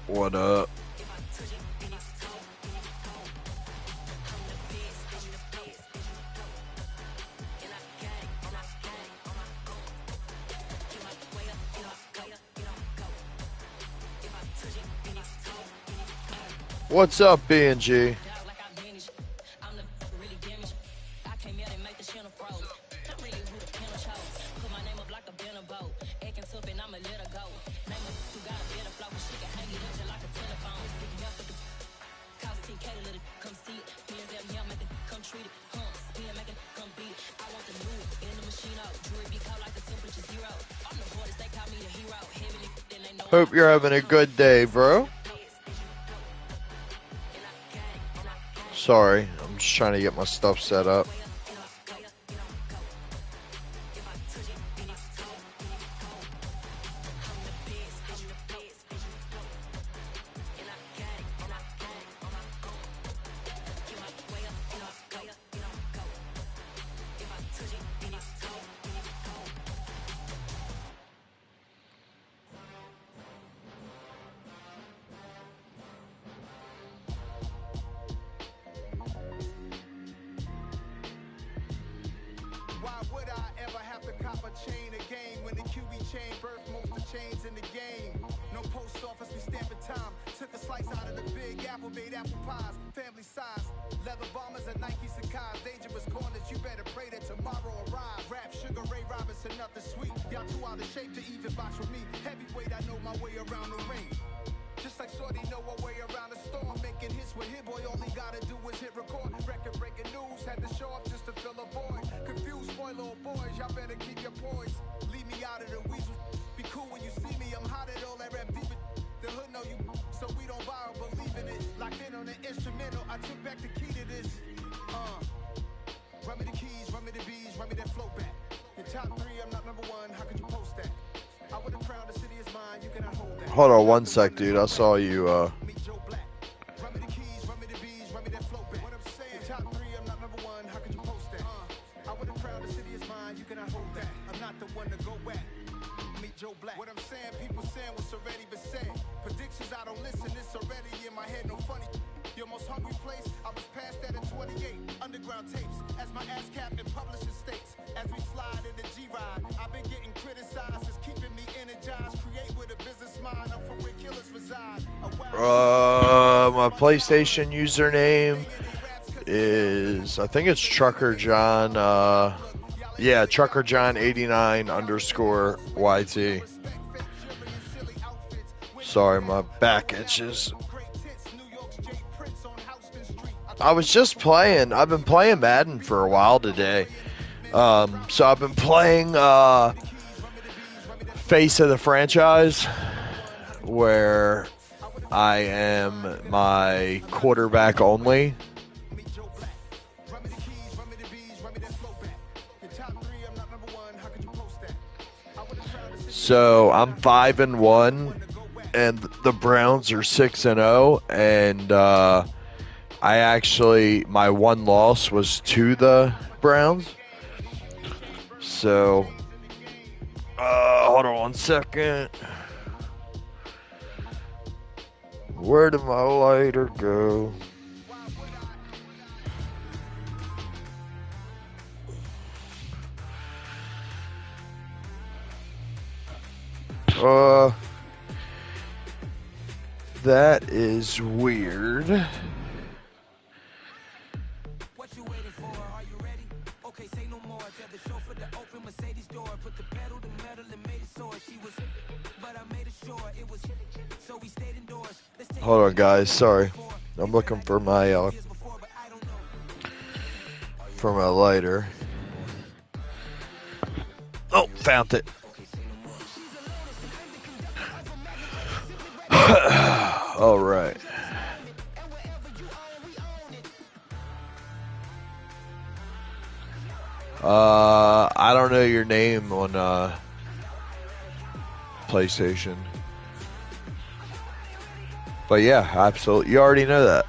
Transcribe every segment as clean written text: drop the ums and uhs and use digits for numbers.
What up? What's up, B&G? Hope you're having a good day, bro. Sorry, I'm just trying to get my stuff set up. Hold on one sec, dude. I saw you, my PlayStation username is, I think it's Trucker John, yeah, Trucker John 89 _ YT. Sorry, my back itches. I was just playing, I've been playing Madden for a while today. So I've been playing Face of the Franchise, where I am my quarterback only. So I'm 5-1, and the Browns are 6-0, and I actually, my one loss was to the Browns. So, hold on one second. Where did my lighter go? That is weird. What you waiting for? Are you ready? Okay, say no more. Tell the chauffeur to open Mercedes door. Put the pedal to metal and made it soar. She was, but I made it sure it was. So we stayed indoors. Hold on, guys. Sorry, I'm looking for my lighter. Oh, found it. All right. I don't know your name on PlayStation. But yeah, absolutely. You already know that.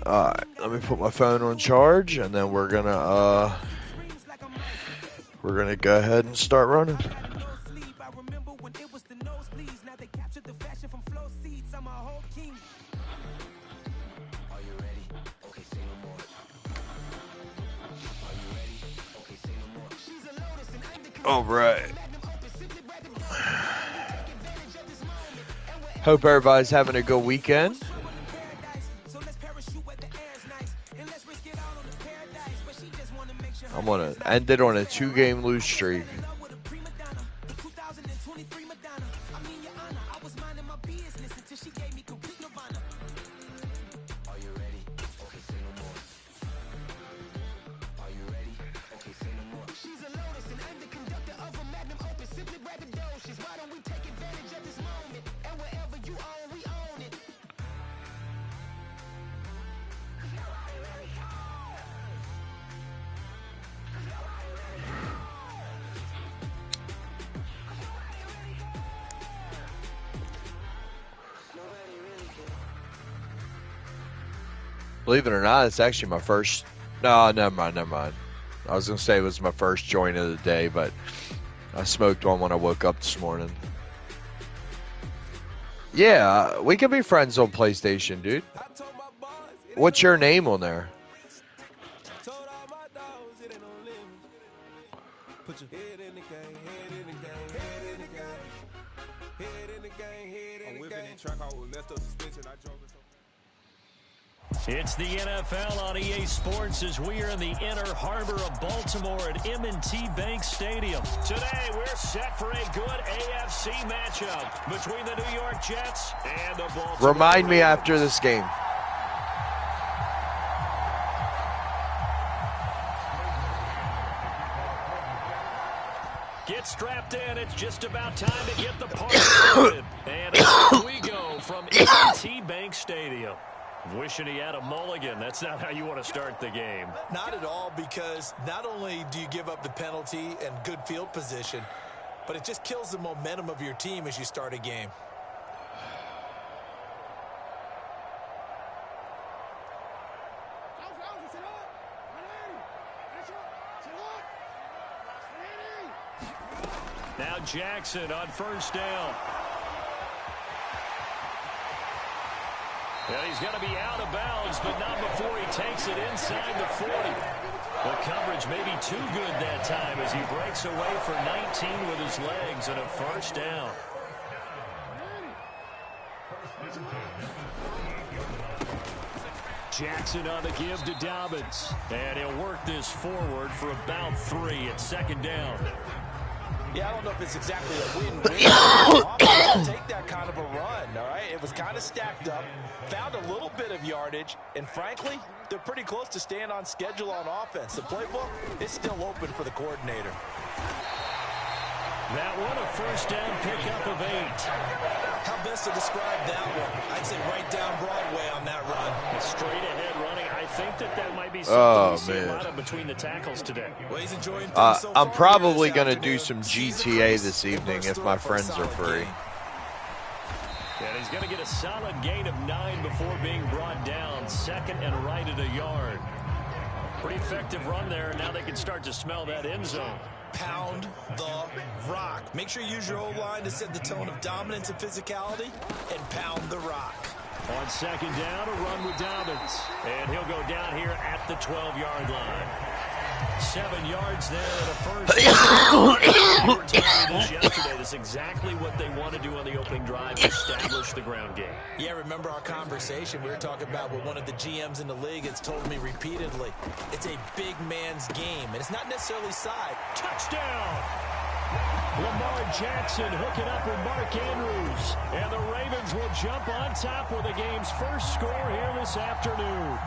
Alright, let me put my phone on charge, and then we're gonna go ahead and start running. All right. Hope everybody's having a good weekend. I'm going to end it on a 2-game lose streak. Believe it or not, it's actually my first. No, never mind. I was going to say it was my first joint of the day, but I smoked one when I woke up this morning. Yeah, we can be friends on PlayStation, dude. What's your name on there? It's the NFL on EA Sports as we are in the inner harbor of Baltimore at M&T Bank Stadium. Today, we're set for a good AFC matchup between the New York Jets and the Baltimore Remind me Ravens. after this game. Get strapped in. It's just about time to get the party started. And here we go from M&T Bank Stadium. Wishing he had a mulligan. That's not how you want to start the game. Not at all, because not only do you give up the penalty and good field position, but it just kills the momentum of your team as you start a game. Now Jackson on first down. And he's going to be out of bounds, but not before he takes it inside the 40. The coverage may be too good that time as he breaks away for 19 with his legs and a first down. Jackson on the give to Dobbins. And he'll work this forward for about 3 at second down. Yeah, I don't know if it's exactly a win-win. Take that kind of a run, all right? It was kind of stacked up, found a little bit of yardage, and frankly, they're pretty close to staying on schedule on offense. The playbook is still open for the coordinator. That one a first down pickup of 8. How best to describe that one? I'd say right down Broadway on that run. Straight ahead running. I think that might be something we see a lot of between the tackles today. Well, he's enjoying things so I'm far probably this going to afternoon. do some GTA this evening if my friends are free. And he's going to get a solid gain of 9 before being brought down. Second and right at a yard. Pretty effective run there. Now they can start to smell that end zone. Pound the rock. Make sure you use your O-line to set the tone of dominance and physicality, and pound the rock. On second down, a run with Dobbins. And he'll go down here at the 12-yard line. 7 yards there at a first. We were telling you this yesterday. That's exactly what they want to do on the opening drive, establish the ground game. Yeah, remember our conversation? We were talking about what one of the GMs in the league has told me repeatedly. It's a big man's game, and it's not necessarily side. Touchdown! Lamar Jackson hooking up with Mark Andrews. And the Ravens will jump on top with the game's first score here this afternoon.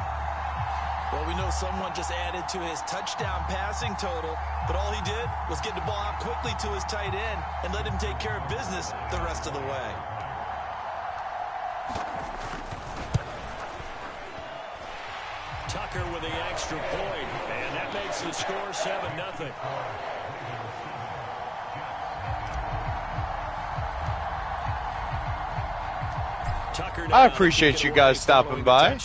Well, we know someone just added to his touchdown passing total, but all he did was get the ball out quickly to his tight end and let him take care of business the rest of the way. Tucker with the extra point, and that makes the score 7-0. I appreciate you guys stopping by.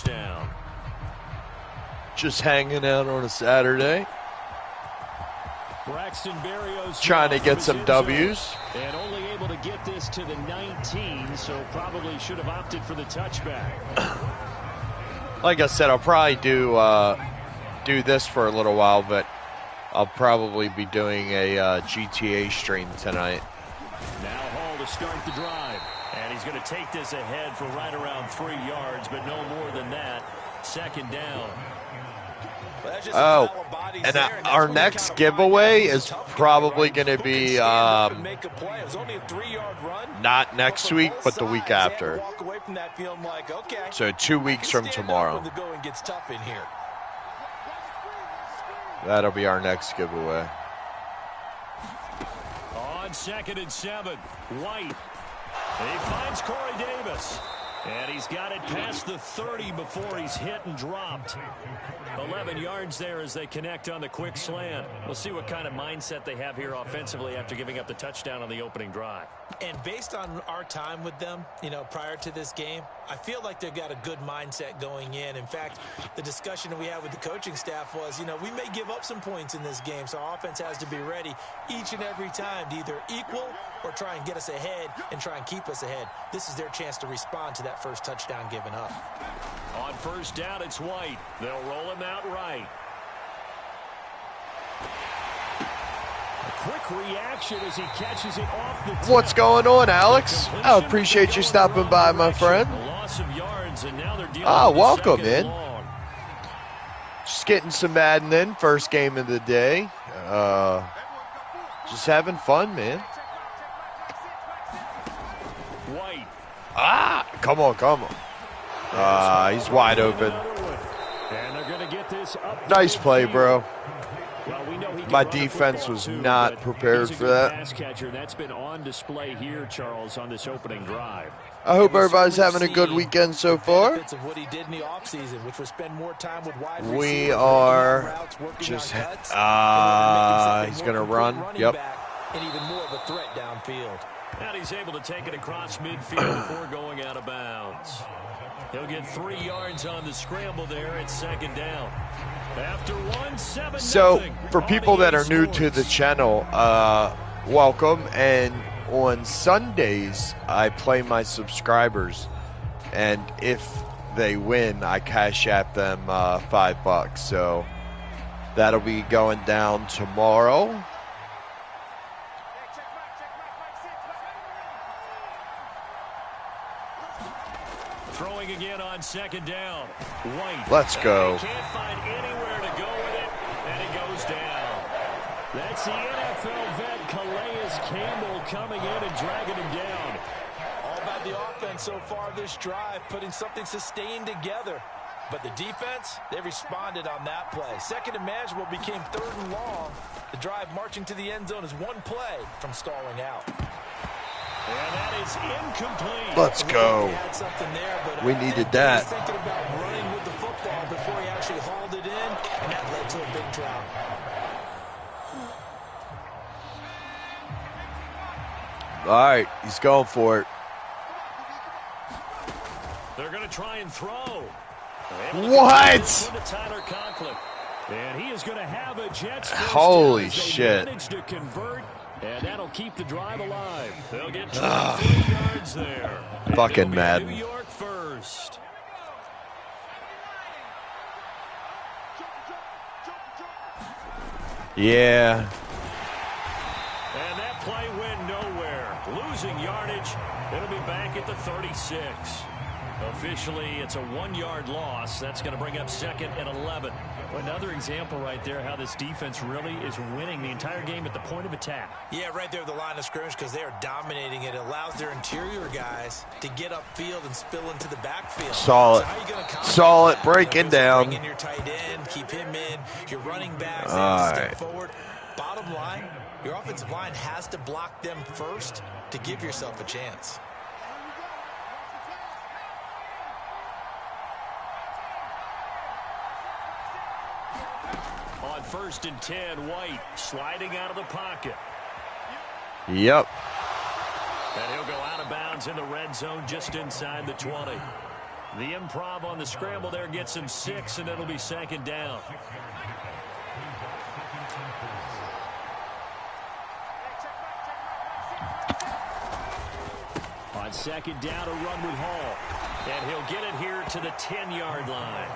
Just hanging out on a Saturday. Trying to get some W's. And only able to get this to the 19, so probably should have opted for the touchback. Like I said, I'll probably do this for a little while, but I'll probably be doing a GTA stream tonight. Now Hall to start the drive. And he's going to take this ahead for right around 3 yards, but no more than that. Second down. Oh, and our next giveaway is probably going to be not next week, but the week after. So 2 weeks from tomorrow. That'll be our next giveaway. On 2nd and 7, White. He finds Corey Davis. And he's got it past the 30 before he's hit and dropped. 11 yards there as they connect on the quick slant. We'll see what kind of mindset they have here offensively after giving up the touchdown on the opening drive. And based on our time with them, prior to this game, I feel like they've got a good mindset going in. In fact, the discussion that we had with the coaching staff was, we may give up some points in this game, so our offense has to be ready each and every time to either equal or try and get us ahead and try and keep us ahead. This is their chance to respond to that first touchdown given up. On first down, it's White. They'll roll him out right. A quick reaction as he catches it off the tip. What's going on, Alex? I appreciate you stopping by, my friend. Welcome in. Just getting some Madden in. First game of the day. Just having fun, man. White. Come on. He's wide open. Nice play, bro. My defense was not prepared for that. That's been on display here, Charles, on this opening drive. I hope everybody's having a good weekend so far. We are just he's going to run. Yep. And even more of a threat downfield. And he's able to take it across midfield before going out of bounds. He'll get 3 yards on the scramble there at second down. After 1-7. So, for people that are new to the channel, welcome. And on Sundays, I play my subscribers. And if they win, I cash app them $5. So, that'll be going down tomorrow. Throwing again on second down. White. Let's go. Can't find anywhere to go with it, and it goes down. That's the NFL vet Calais Campbell coming in and dragging him down. All about the offense so far this drive, putting something sustained together. But the defense, they responded on that play. Second and manageable became 3rd and long. The drive marching to the end zone is one play from stalling out. And that is incomplete. Let's go. We needed that. Thinking about running with the football before he actually hauled it in, and that led to a big drop. All right, he's going for it. They're going to try and throw. What? And he is going to have a Jets. Holy shit. To convert. And that'll keep the drive alive. They'll get 23 yards there. Fucking Madden. New York first. Yeah. And that play went nowhere. Losing yardage. It'll be back at the 36. Officially, it's a 1-yard loss. That's going to bring up 2nd and 11. Another example right there how this defense really is winning the entire game at the point of attack. Yeah, right there at the line of scrimmage because they are dominating it. It allows their interior guys to get upfield and spill into the backfield. Solid. Solid. Breaking down. Bring in your tight end, keep him in. Your running backs, step forward. Bottom line, your offensive line has to block them first to give yourself a chance. On 1st and 10, White sliding out of the pocket. Yep. And he'll go out of bounds in the red zone just inside the 20. The improv on the scramble there gets him 6, and it'll be second down. On second down, a run with Hall. And he'll get it here to the 10-yard line.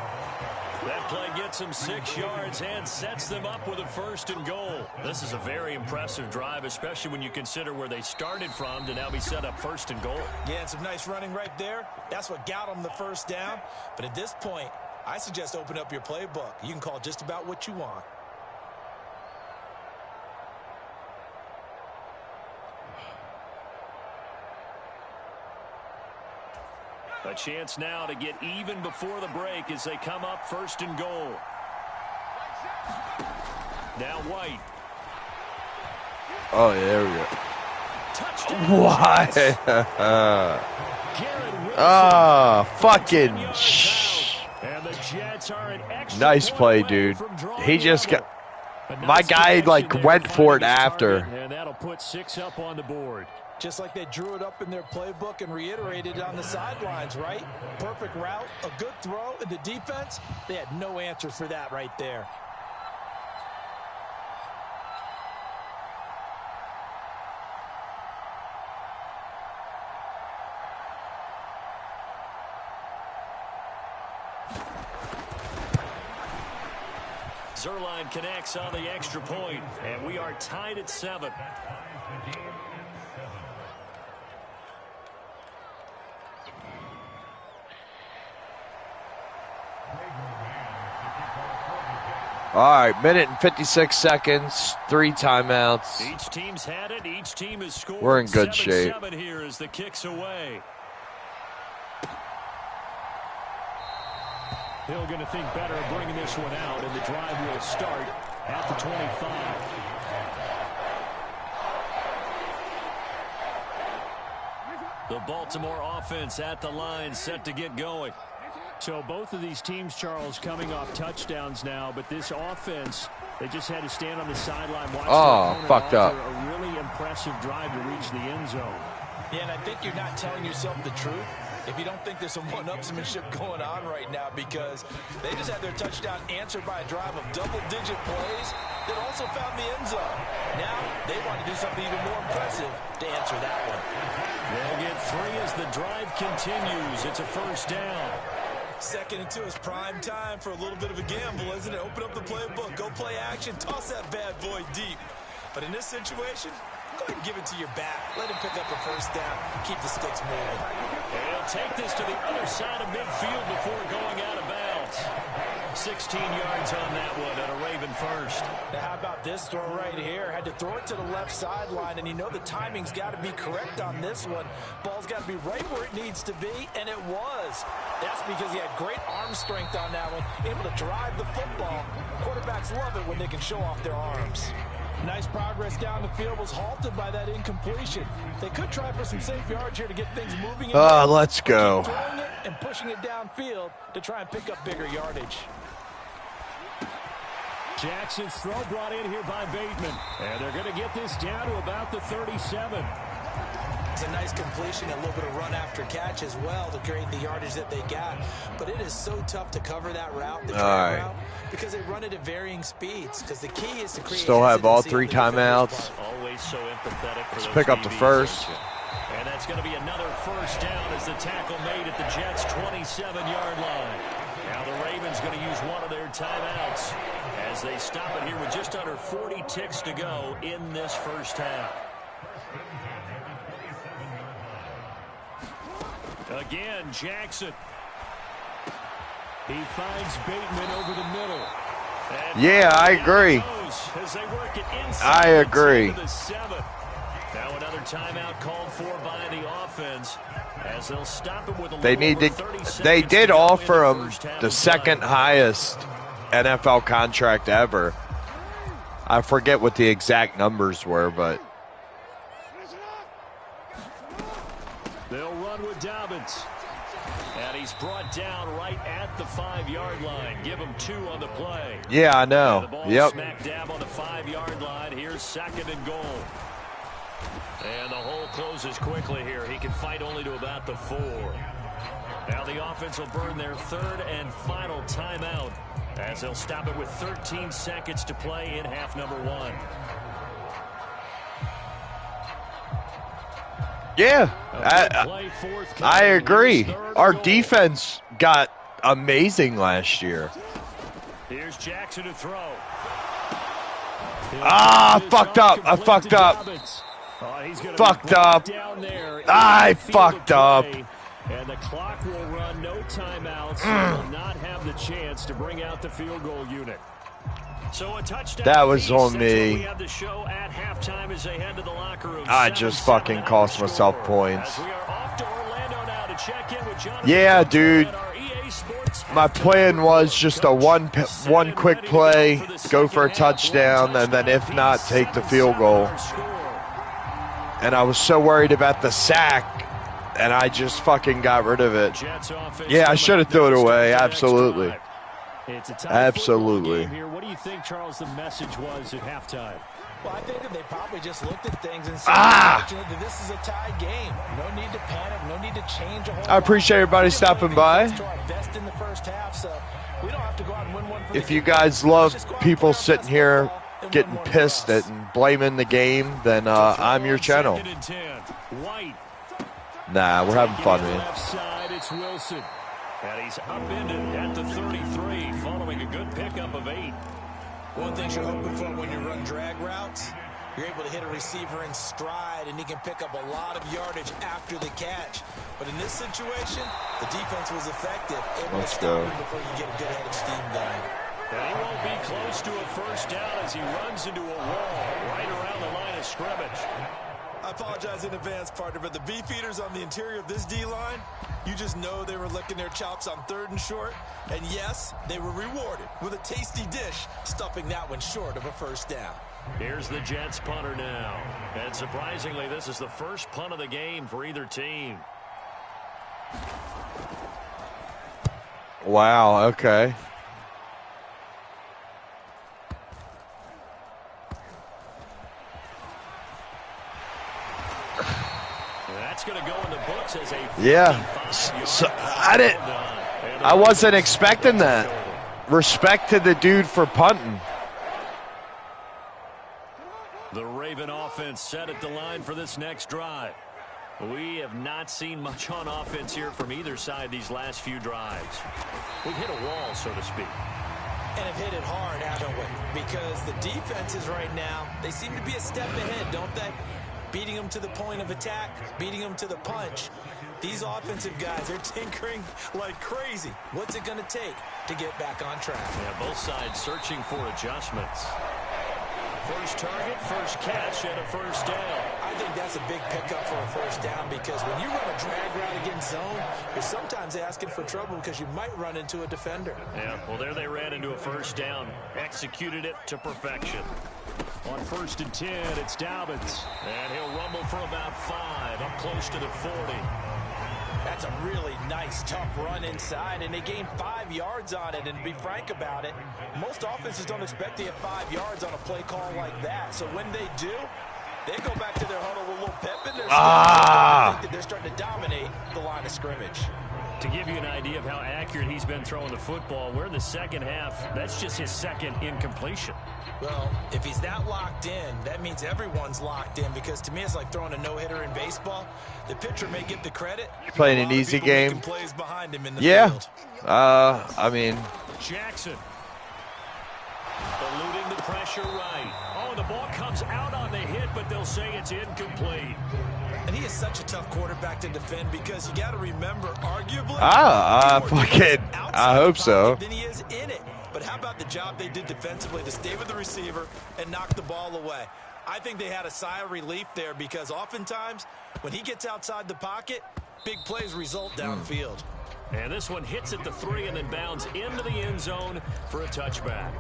That play gets him 6 yards and sets them up with a 1st and goal. This is a very impressive drive, especially when you consider where they started from to now be set up 1st and goal. Yeah, and some nice running right there. That's what got them the 1st down. But at this point, I suggest open up your playbook. You can call just about what you want. A chance now to get even before the break as they come up 1st and goal. Now White. Oh, yeah, there we go. Touchdown. Why? Fucking And the Jets are an extra nice play, dude. He just got... My guy, like, went for it after. And that'll put 6 up on the board. Just like they drew it up in their playbook and reiterated on the sidelines, right? Perfect route, a good throw, and the defense, they had no answer for that right there. Zerline connects on the extra point, and we are tied at 7. All right, minute and 56 seconds, 3 timeouts. Each team's had it. Each team has scored. We're in good shape. 7-7 here as the kick's away. Hill going to think better of bringing this one out, and the drive will start at the 25. The Baltimore offense at the line, set to get going. So both of these teams, Charles, coming off touchdowns now, but this offense, they just had to stand on the sideline watch. Fucked up. A really impressive drive to reach the end zone. Yeah, and I think you're not telling yourself the truth if you don't think there's some one-upsmanship going on right now, because they just had their touchdown answered by a drive of double-digit plays that also found the end zone. Now they want to do something even more impressive to answer that one. They'll get 3 as the drive continues. It's a 1st down. 2nd and 2 is prime time for a little bit of a gamble, isn't it? Open up the playbook, go play action, toss that bad boy deep. But in this situation, go ahead and give it to your back. Let him pick up a 1st down. Keep the sticks moving. And he'll take this to the other side of midfield before going out of bounds. 16 yards on that one and a Raven 1st. Now how about this throw right here? Had to throw it to the left sideline, and you know the timing's got to be correct on this one. Ball's got to be right where it needs to be, and it was. That's because he had great arm strength on that one, able to drive the football. Quarterbacks love it when they can show off their arms. Nice progress down the field, was halted by that incompletion. They could try for some safe yards here to get things moving. Let's go. Keep throwing it and pushing it downfield to try and pick up bigger yardage. Jackson's throw brought in here by Bateman. And they're going to get this down to about the 37. It's a nice completion, a little bit of run after catch as well to create the yardage that they got. But it is so tough to cover that route, the drag route, because they run it at varying speeds. Because the key is to create. Still have all 3 timeouts. Always so empathetic for Let's those pick up the DBs. 1st. And that's going to be another 1st down as the tackle made at the Jets' 27-yard line. Now the Ravens going to use one of their timeouts as they stop it here with just under 40 ticks to go in this 1st half. Again, Jackson. He finds Bateman over the middle. And Yeah, I agree. as they work it inside I agree. the 7. Now another timeout called for by the offense as they'll stop him with a They little over needed. 30 They seconds did to go offer in the him first half the of play. 2nd highest NFL contract ever. I forget what the exact numbers were, but They'll run with Dobbins. And he's brought down right at the 5-yard line. Give him 2 on the play. yeah, I And the know. ball Yep. smack dab on the 5-yard line. Here's 2nd and goal. And the hole closes quickly here. He can fight only to about the 4. Now the offense will burn their third and final timeout as they'll stop it with 13 seconds to play in half number 1. Yeah, I agree. Our defense got amazing last year. Here's Jackson to throw. Fucked up. I fucked up. Fucked up. I fucked up. And the clock will run, no timeouts. So will not have the chance to bring out the field goal unit. So a touchdown. That was on me. We have the show at halftime as they head to the locker room. I just fucking cost myself points. As we are off to Orlando now to check in with Jonathan. Yeah, dude. My plan was just a one quick play, go for a touchdown, and then if not, take the field goal. And I was so worried about the sack, and I just fucking got rid of it. Yeah, I should have thrown it away. Absolutely. Absolutely. What do you think, Charles, the message was at halftime? Well, I think that they probably just looked at things and said, that this is a tied game. No need to panic. No need to change a whole lot. I appreciate everybody stopping by. If you guys love people sitting here getting pissed at and blaming the game, then I'm your channel. Nah, we're having fun, man. And he's upended at the 33 following a good pickup of 8. One thing you're hoping for when you run drag routes, you're able to hit a receiver in stride, and he can pick up a lot of yardage after the catch. But in this situation, the defense was effective. Let's go. Before you get a good head of steam going. And he won't be close to a first down as he runs into a wall right around the line of scrimmage. I apologize in advance, partner, but the beefeaters on the interior of this D-line, you just know they were licking their chops on 3rd and short. And yes, they were rewarded with a tasty dish, stuffing that one short of a first down. Here's the Jets punter now. And surprisingly, this is the first punt of the game for either team. Wow, okay. That's going to go in the books as a so I wasn't expecting that. Respect to the dude for punting. The Raven offense set at the line for this next drive. We have not seen much on offense here from either side these last few drives. We've hit a wall, so to speak. And have hit it hard, haven't we? Because the defenses right now, they seem to be a step ahead, don't they? Beating them to the point of attack, beating them to the punch. These offensive guys, they're tinkering like crazy. What's it going to take to get back on track? Yeah, both sides searching for adjustments. First target, first catch, and a first down. I think that's a big pickup for a first down because when you run a drag route against zone, you're sometimes asking for trouble because you might run into a defender. Yeah, well, there they ran into a first down. Executed it to perfection. On 1st and 10, it's Dobbins. And he'll rumble for about 5, up close to the 40. That's a really nice, tough run inside, and they gained 5 yards on it. And to be frank about it, most offenses don't expect to get 5 yards on a play call like that. So when they do, they go back to their huddle with a little pep in their step. I think that they're starting to dominate the line of scrimmage. To give you an idea of how accurate he's been throwing the football, we're in the second half. That's just his second incompletion. Well, if he's that locked in, that means everyone's locked in because to me it's like throwing a no-hitter in baseball. The pitcher may get the credit. You're playing an easy game. Plays behind him in the field. I mean. Jackson. Eluding the pressure right. Oh, the ball comes out on the hit, but they'll say it's incomplete. And he is such a tough quarterback to defend because you got to remember, arguably, I hope so. Than he is in it. But how about the job they did defensively to stay with the receiver and knock the ball away? I think they had a sigh of relief there because oftentimes when he gets outside the pocket, big plays result downfield. And this one hits at the 3 and then bounds into the end zone for a touchback.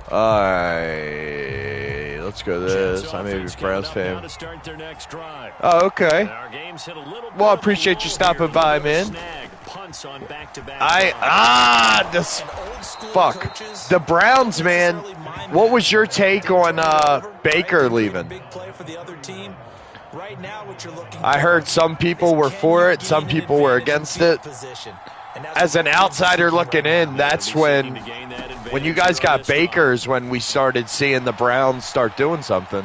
All right, let's go this. I may be a Browns fan. Oh, okay. Well, I appreciate you stopping by, man. punts on back-to-back. This fuck the Browns, man. What was your take on Baker leaving? I heard some people were for it, some people were against it. As an outsider looking in, that's when you guys got Baker's when we started seeing the Browns start doing something.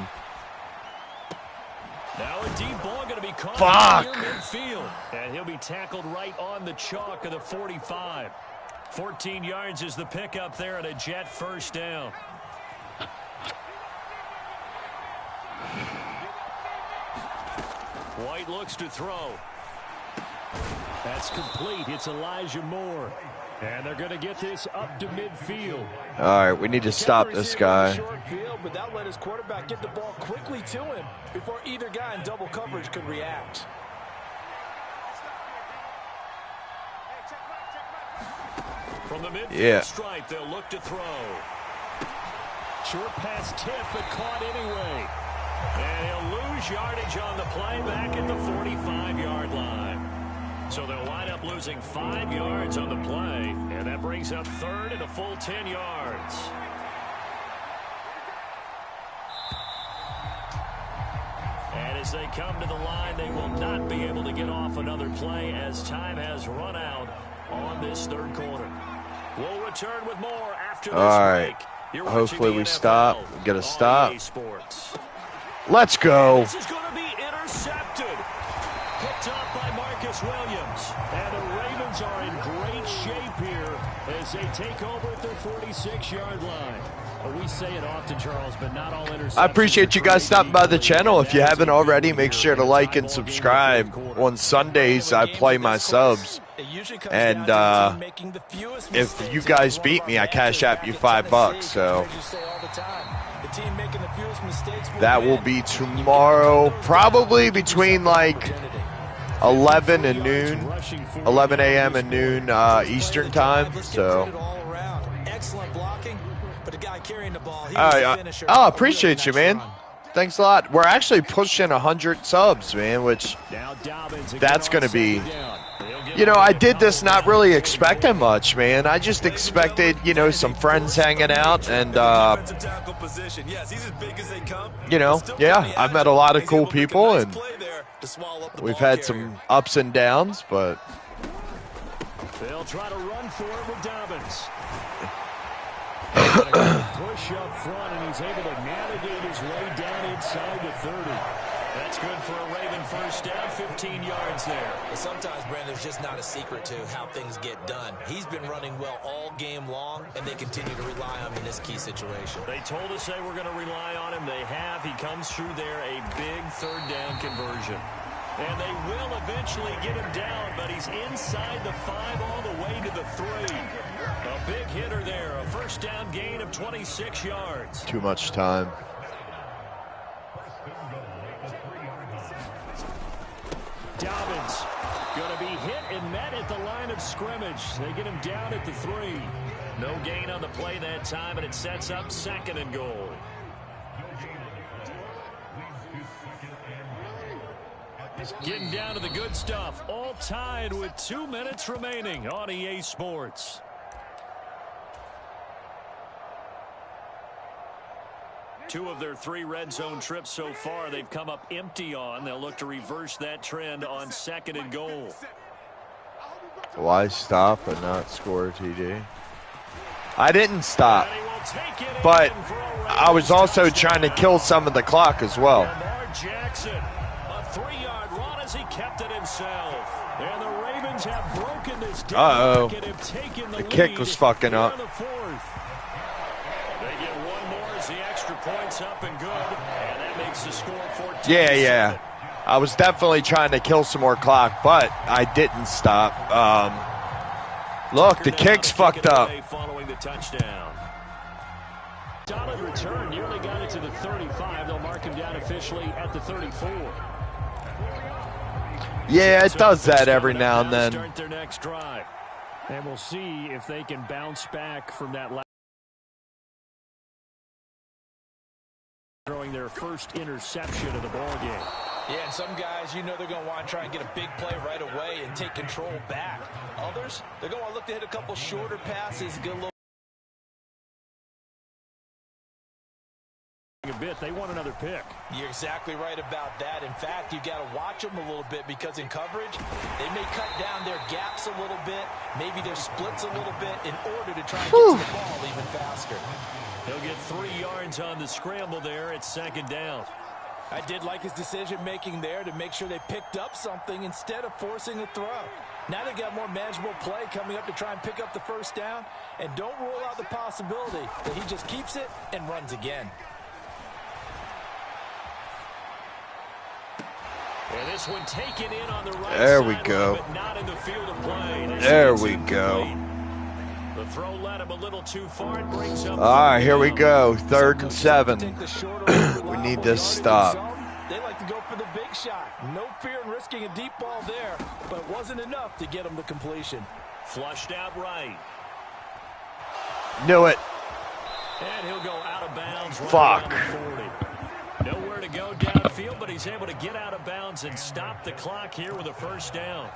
Now a deep ball going to be caught fuck. near midfield, and he'll be tackled right on the chalk of the 45. 14 yards is the pickup there, and a Jet first down. White looks to throw. That's complete. It's Elijah Moore. And they're going to get this up to midfield. All right, we need to stop this guy. Field, but that let his quarterback get the ball quickly to him before either guy in double coverage could react. From the midfield stripe, they'll look to throw. Short pass tip, but caught anyway. And he'll lose yardage on the play back at the 45-yard line. So they'll wind up losing 5 yards on the play, and that brings up third and a full 10 yards. And as they come to the line, they will not be able to get off another play as time has run out on this third quarter. We'll return with more after this break. You're hopefully we NFL stop. We get a stop. EA Sports. Let's go. This is going to be intercepted. Picked up by Marcus Williams. And the Ravens are in great shape here as they take over at their 46-yard line. We say it often, Charles, but not all interceptions. I appreciate you guys stopping by the channel. If you haven't already, make sure to like and subscribe. On Sundays, I play my subs. And if you guys beat me, I cash app you $5. So that will be tomorrow, probably between like 11 and noon, 11 a.m. and noon Eastern time. So I appreciate you, man. Thanks a lot. We're actually pushing 100 subs, man, which that's going to be, you know, I did this not really expecting much, man. I just expected, you know, some friends hanging out and, you know, yeah, I've met a lot of cool people and we've had some ups and downs, but. They'll try to run for it with Dobbins. Push up front, and he's able to navigate his way down inside the 30. That's good for a Raven first down, 15 yards there. Sometimes, Brandon, there's just not a secret to how things get done. He's been running well all game long, and they continue to rely on him in this key situation. They told us they were going to rely on him. They have. He comes through there, a big third down conversion. And they will eventually get him down, but he's inside the 5 all the way to the 3. A big hitter there, a first down gain of 26 yards. Too much time. Dobbins going to be hit and met at the line of scrimmage. They get him down at the 3. No gain on the play that time, and it sets up 2nd and goal. Getting down to the good stuff. All tied with 2 minutes remaining on EA Sports. Two of their 3 red zone trips so far, they've come up empty on. They'll look to reverse that trend on 2nd and goal. Why stop and not score a TD? I didn't stop, but I was also trying to kill some of the clock as well. Lamar Jackson, a 3-yard run as he kept it himself. And the Ravens have broken this down and have taken the kick was fucking up. They get one more as the extra point's up and good, and that makes the score 14. Yeah. I was definitely trying to kill some more clock, but I didn't stop. Look, the kick's fucked up. Following the touchdown. Solid return, nearly got it to the 35. They'll mark him down officially at the 34. Yeah, it does that every now and then. Start their next drive. And we'll see if they can bounce back from that last. Throwing their first interception of the ball game. Yeah, and some guys, you know they're going to want to try and get a big play right away and take control back. Others, they're going to look to hit a couple shorter passes, get a little a bit. They want another pick. You're exactly right about that. In fact, you got to watch them a little bit because in coverage, they may cut down their gaps a little bit, maybe their splits a little bit in order to try and get to the ball even faster. He'll get 3 yards on the scramble there at 2nd down. I did like his decision-making there to make sure they picked up something instead of forcing a throw. Now they got more manageable play coming up to try and pick up the 1st down, and don't rule out the possibility that he just keeps it and runs again. And this one taken in on the right there we side, go. but not in the field of play. There we go. The throw led him a little too far and brings up. All right, here we go. 3rd and 7. We need this stop. They like to go for the big shot. No fear in risking a deep ball there, but it wasn't enough to get him the completion. Flushed out right. Knew it. And he'll go out of bounds. Right Fuck. around the 40. Nowhere to go downfield, but he's able to get out of bounds and stop the clock here with a 1st down.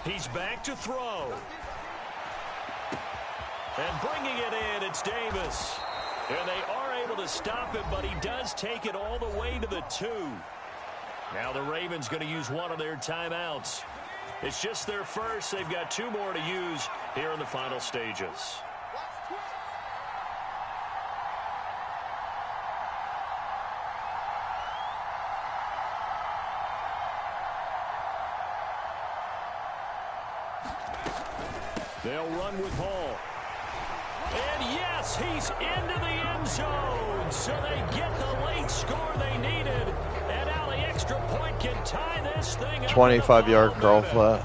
He's back to throw. And bringing it in, it's Davis. And they are able to stop him, but he does take it all the way to the 2. Now the Ravens going to use one of their timeouts. It's just their first. They've got 2 more to use here in the final stages. They'll run with Hall. And yes, he's into the end zone. So they get the late score they needed. And now the extra point can tie this thing up. 25-yard curl flat.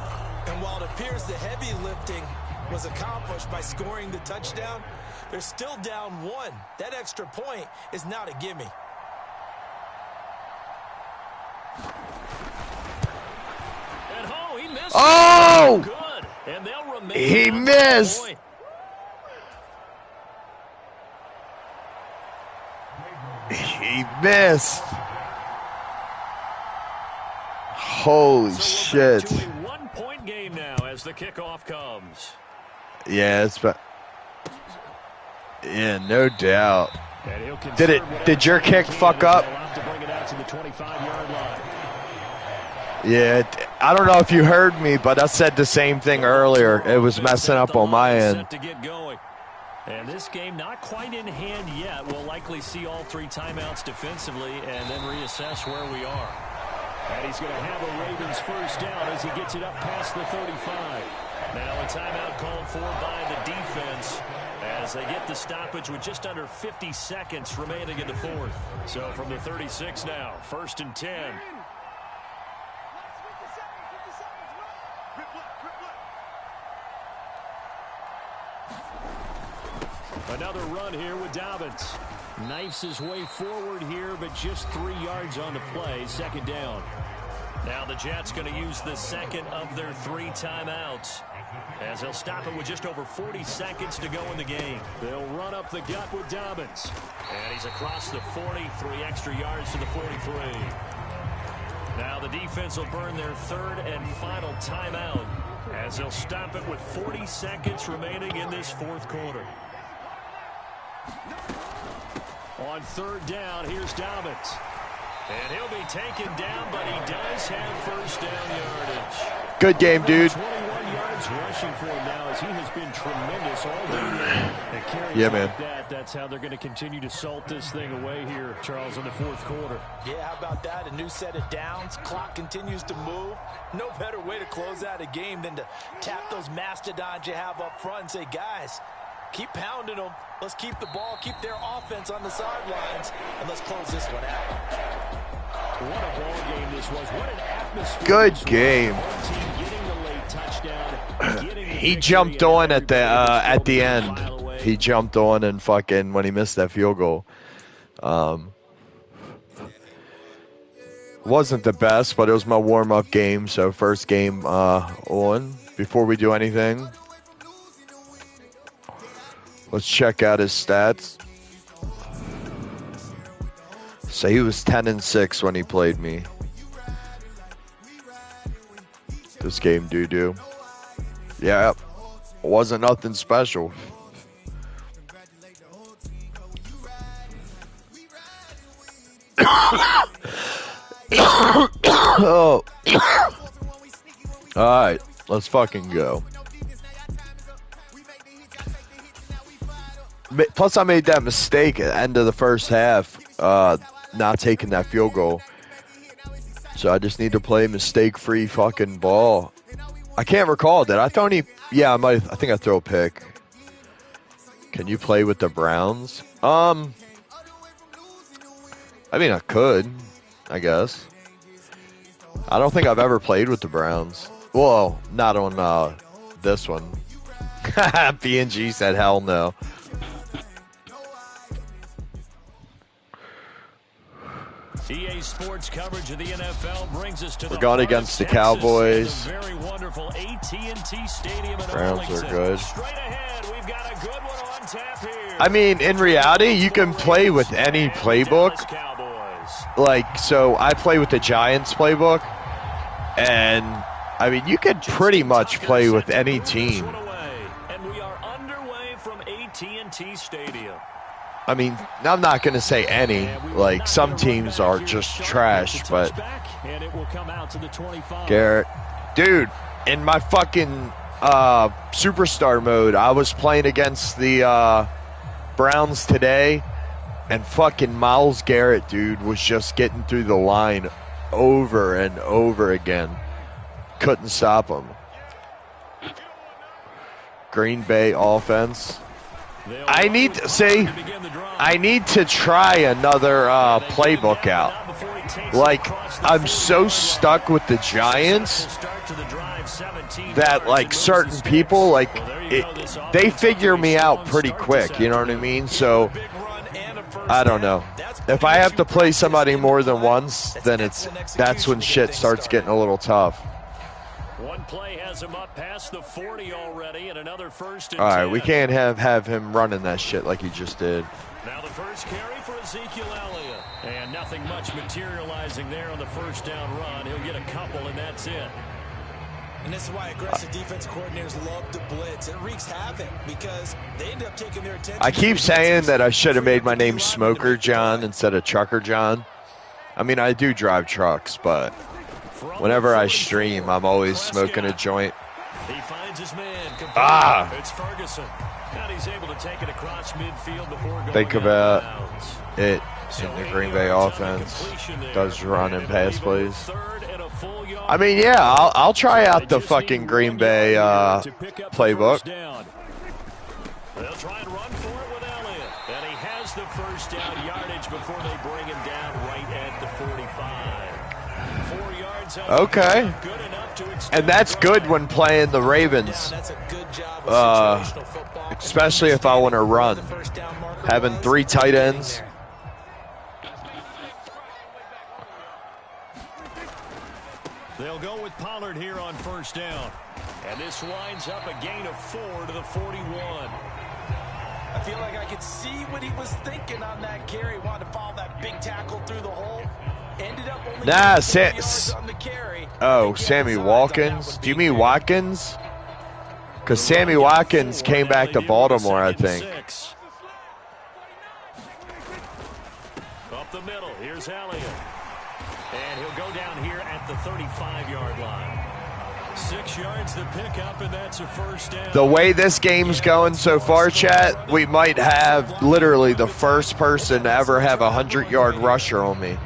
And while it appears the heavy lifting was accomplished by scoring the touchdown, they're still down 1. That extra point is not a gimme. And oh, he missed. Oh! Good. And they'll remain. He missed. He missed. Holy shit. To a 1-point game now as the kickoff comes. Yeah, yeah, no doubt. Did your kick fuck up? Yeah, I don't know if you heard me, but I said the same thing earlier. It was messing up on my end. And this game not quite in hand yet. We'll likely see all 3 timeouts defensively and then reassess where we are. And he's going to have a Ravens 1st down as he gets it up past the 35. Now a timeout called for by the defense as they get the stoppage with just under 50 seconds remaining in the 4th. So from the 36 now, 1st and 10. Another run here with Dobbins. Knifes his way forward here, but just 3 yards on the play. 2nd down. Now the Jets going to use the 2nd of their 3 timeouts as they'll stop it with just over 40 seconds to go in the game. They'll run up the gut with Dobbins. And he's across the 40, 3 extra yards to the 43. Now the defense will burn their 3rd and final timeout as they'll stop it with 40 seconds remaining in this 4th quarter. On 3rd down, here's Dobbins. And he'll be taken down, but he does have 1st down yardage. Good game, dude. 21 yards rushing for him now as he has been tremendous all day. Yeah, man. Like that's how they're going to continue to salt this thing away here, Charles, in the 4th quarter. Yeah, how about that? A new set of downs. Clock continues to move. No better way to close out a game than to tap those mastodons you have up front and say, guys, keep pounding them. Let's keep the ball, keep their offense on the sidelines, and let's close this one out. What a ball game this was. What an atmosphere. Good game. He jumped on at the end. He jumped on and fucking when he missed that field goal. Wasn't the best, but it was my warm-up game, so first game on before we do anything. Let's check out his stats. So he was 10-6 when he played me. This game doo-doo. Yeah, wasn't nothing special. Oh. Alright, let's fucking go. Plus, I made that mistake at the end of the first half, not taking that field goal. So I just need to play mistake-free fucking ball. I can't recall. Did I throw any? Yeah, I think I throw a pick. Can you play with the Browns? I mean, I could, I guess. I don't think I've ever played with the Browns. Well, not on this one. B&G said hell no. EA Sports coverage of the NFL brings us to We're going against the Cowboys. Very wonderful AT&T Stadium in Browns Arlington. are good. Straight ahead, we've got a good one on tap here. I mean, in reality, you can play with any playbook. Like, so I play with the Giants playbook, and I mean, you could pretty much play with any team. And we are underway from AT&T Stadium. I mean, I'm not going to say any. Like, some teams are just trash, but Garrett, dude, in my fucking superstar mode, I was playing against the Browns today, and fucking Myles Garrett, dude, was just getting through the line over and over again. Couldn't stop him. Green Bay offense. I need to try another playbook out. Like, I'm so stuck with the Giants that, like, certain people, like, they figure me out pretty quick, you know what I mean? So, I don't know. If I have to play somebody more than once, then that's when shit starts getting a little tough. One play has him up past the 40 already, and another first and 10. All right, we can't have him running that shit like he just did. Now the first carry for Ezekiel Elliott. And nothing much materializing there on the first down run. He'll get a couple, and that's it. And this is why aggressive defensive coordinators love to blitz. It wreaks havoc because they end up taking their attention. I keep saying that I should have made my name Smoker John instead of Trucker John. I mean, I do drive trucks, but whenever I stream, I'm always smoking a joint. He finds his man. It's Ferguson. Now he's able to take it across midfield before going. Think about it in the Green Bay offense. Does run and pass plays. I mean, yeah, I'll try out the fucking Green Bay playbook. They'll try and run for it with Elliott. And he has the first down yardage before they bring him down right at the 45. 4 yards out. Okay. And that's good when playing the Ravens. Especially if I want to run. Having 3 tight ends. They'll go with Pollard here on first down. And this winds up a gain of 4 to the 41. I feel like I could see what he was thinking on that carry. Wanted to follow that big tackle through the hole. Ended up only yards on the carry. Oh, Sammy Watkins? Do you mean Watkins? Because Sammy Watkins came back to Baltimore, I think. Up the middle, here's Elliott. And he'll go down here at the 35-yard line. 6 yards to pick up, and that's a first down. The way this game's going so far, chat, we might have literally the first person to ever have a 100-yard rusher on me.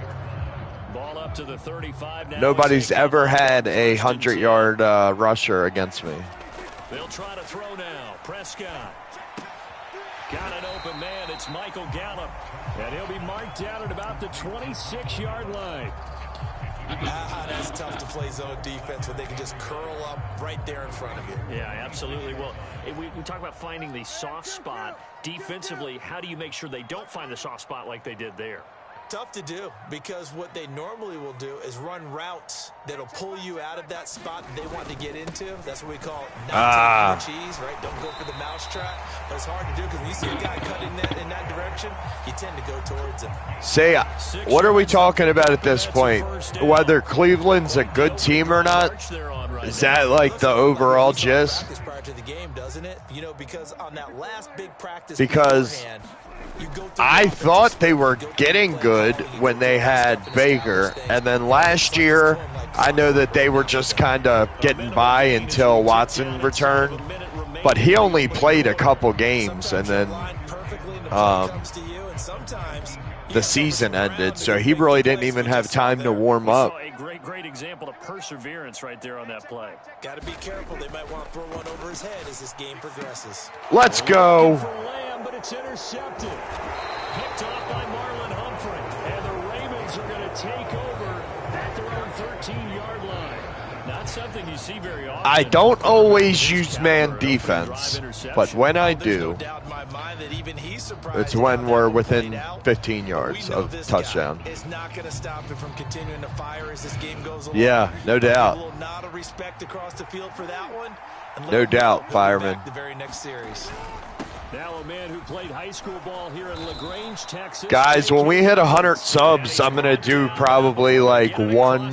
Ball up to the 35 now. Nobody's ever had a 100-yard rusher against me. They'll try to throw now. Prescott. Got an open man. It's Michael Gallup. And he'll be marked down at about the 26-yard line. That's tough to play zone defense when they can just curl up right there in front of you. Yeah, absolutely. Well, we talk about finding the soft spot. Defensively, how do you make sure they don't find the soft spot like they did there? Tough to do, because what they normally will do is run routes that'll pull you out of that spot they want to get into. That's what we call not taking the cheese, right? Don't go for the mousetrap. But it's hard to do because when you see a guy cutting in that direction, you tend to go towards him. Say, what are we talking about at this point? Whether Cleveland's a good team or not? Is that like the overall gist? Because I thought they were getting good when they had Baker, and then last year I know that they were just kind of getting by until Watson returned, but he only played a couple games, and then the season ended, so he really didn't even have time to warm up. A great example of perseverance right there on that play. Got to be careful. They might want to throw one over his head as this game progresses. Let's go. For Lamb, but it's intercepted. Picked off by Marlon Humphrey, and the Ravens are going to take over at their own 13-yard line. Not something you see very often. I don't always use man defense, but when I do, it's when we're within 15 yards of touchdown. It's not going to stop it from continuing to fire as this game goes along. Yeah, no doubt. A little nod of respect across the field for that one. No doubt, fireman. The very next series. Now a man who played high school ball here in LaGrange, Texas. Guys, when we hit 100 subs, I'm gonna do probably like one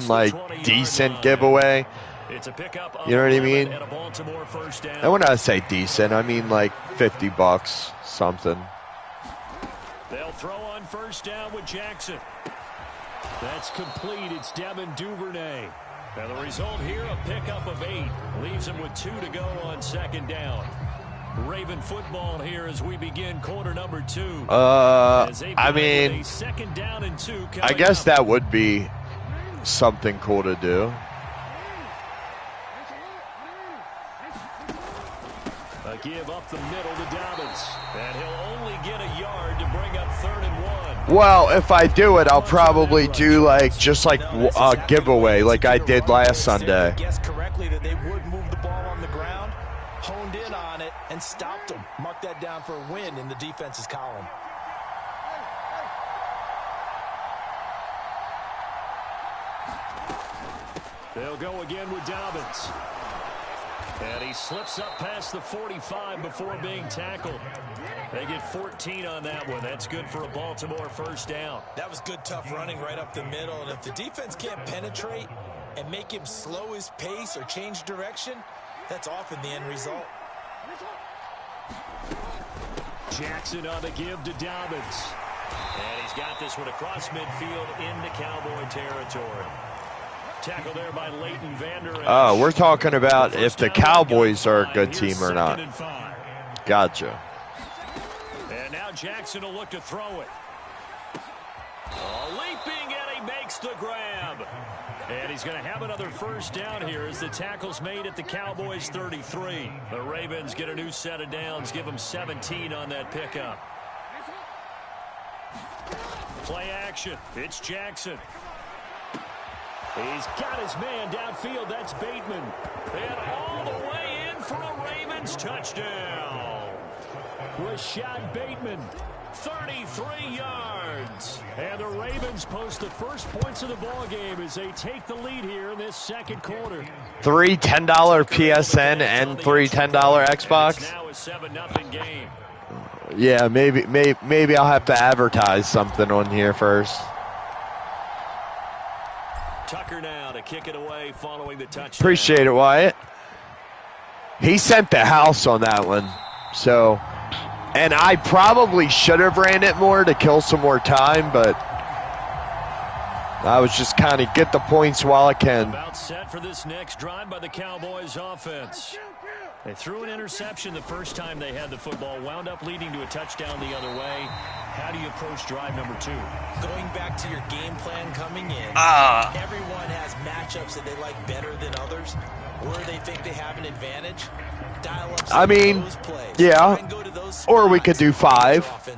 decent giveaway. You know what I mean? And when I say decent, I mean like $50, something. They'll throw on first down with Jackson. That's complete. It's Devin Duvernay. And the result here, a pickup of 8. Leaves him with 2 to go on second down. Raven football here as we begin quarter number 2. I mean, second down and 2. I guess that would be something cool to do. A give up the middle to Dobbins. And he'll only get a yard to bring up 3rd and 1. Well, if I do it, I'll probably do just like a giveaway like I did last Sunday. Guessed correctly that they would move the ball on the ground, honed in on it, and stopped them. Mark that down for a win in the defense's column. They'll go again with Dobbins. And he slips up past the 45 before being tackled. They get 14 on that one. That's good for a Baltimore first down. That was good, tough running right up the middle. And if the defense can't penetrate and make him slow his pace or change direction, that's often the end result. Jackson on the give to Dobbins. And he's got this one across midfield into Cowboy territory. Tackle there by Leighton Vander Esch. Oh, we're talking about if the Cowboys are a good team or not. Gotcha. And now Jackson will look to throw it. Leaping, and he makes the grab. And he's going to have another first down here as the tackle's made at the Cowboys 33. The Ravens get a new set of downs, give them 17 on that pickup. Play action. It's Jackson. He's got his man downfield. That's Bateman. And all the way in for a Ravens touchdown. Rashad Bateman, 33 yards. And the Ravens post the first points of the ball game as they take the lead here in this second quarter. 3 $10 PSN and 3 $10 Xbox. Now a 7-0 game. Yeah, maybe I'll have to advertise something on here first. Tucker now to kick it away following the touchdown. Appreciate it, Wyatt. He sent the house on that one. So, and I probably should have ran it more to kill some more time, but I was just kind of get the points while I can. About set for this next drive by the Cowboys offense. They threw an interception the first time they had the football, wound up leading to a touchdown the other way. How do you approach drive number 2? Going back to your game plan coming in, everyone has matchups that they like better than others, where they think they have an advantage. Dial up some of those plays. Yeah, and go to those or we could do 5.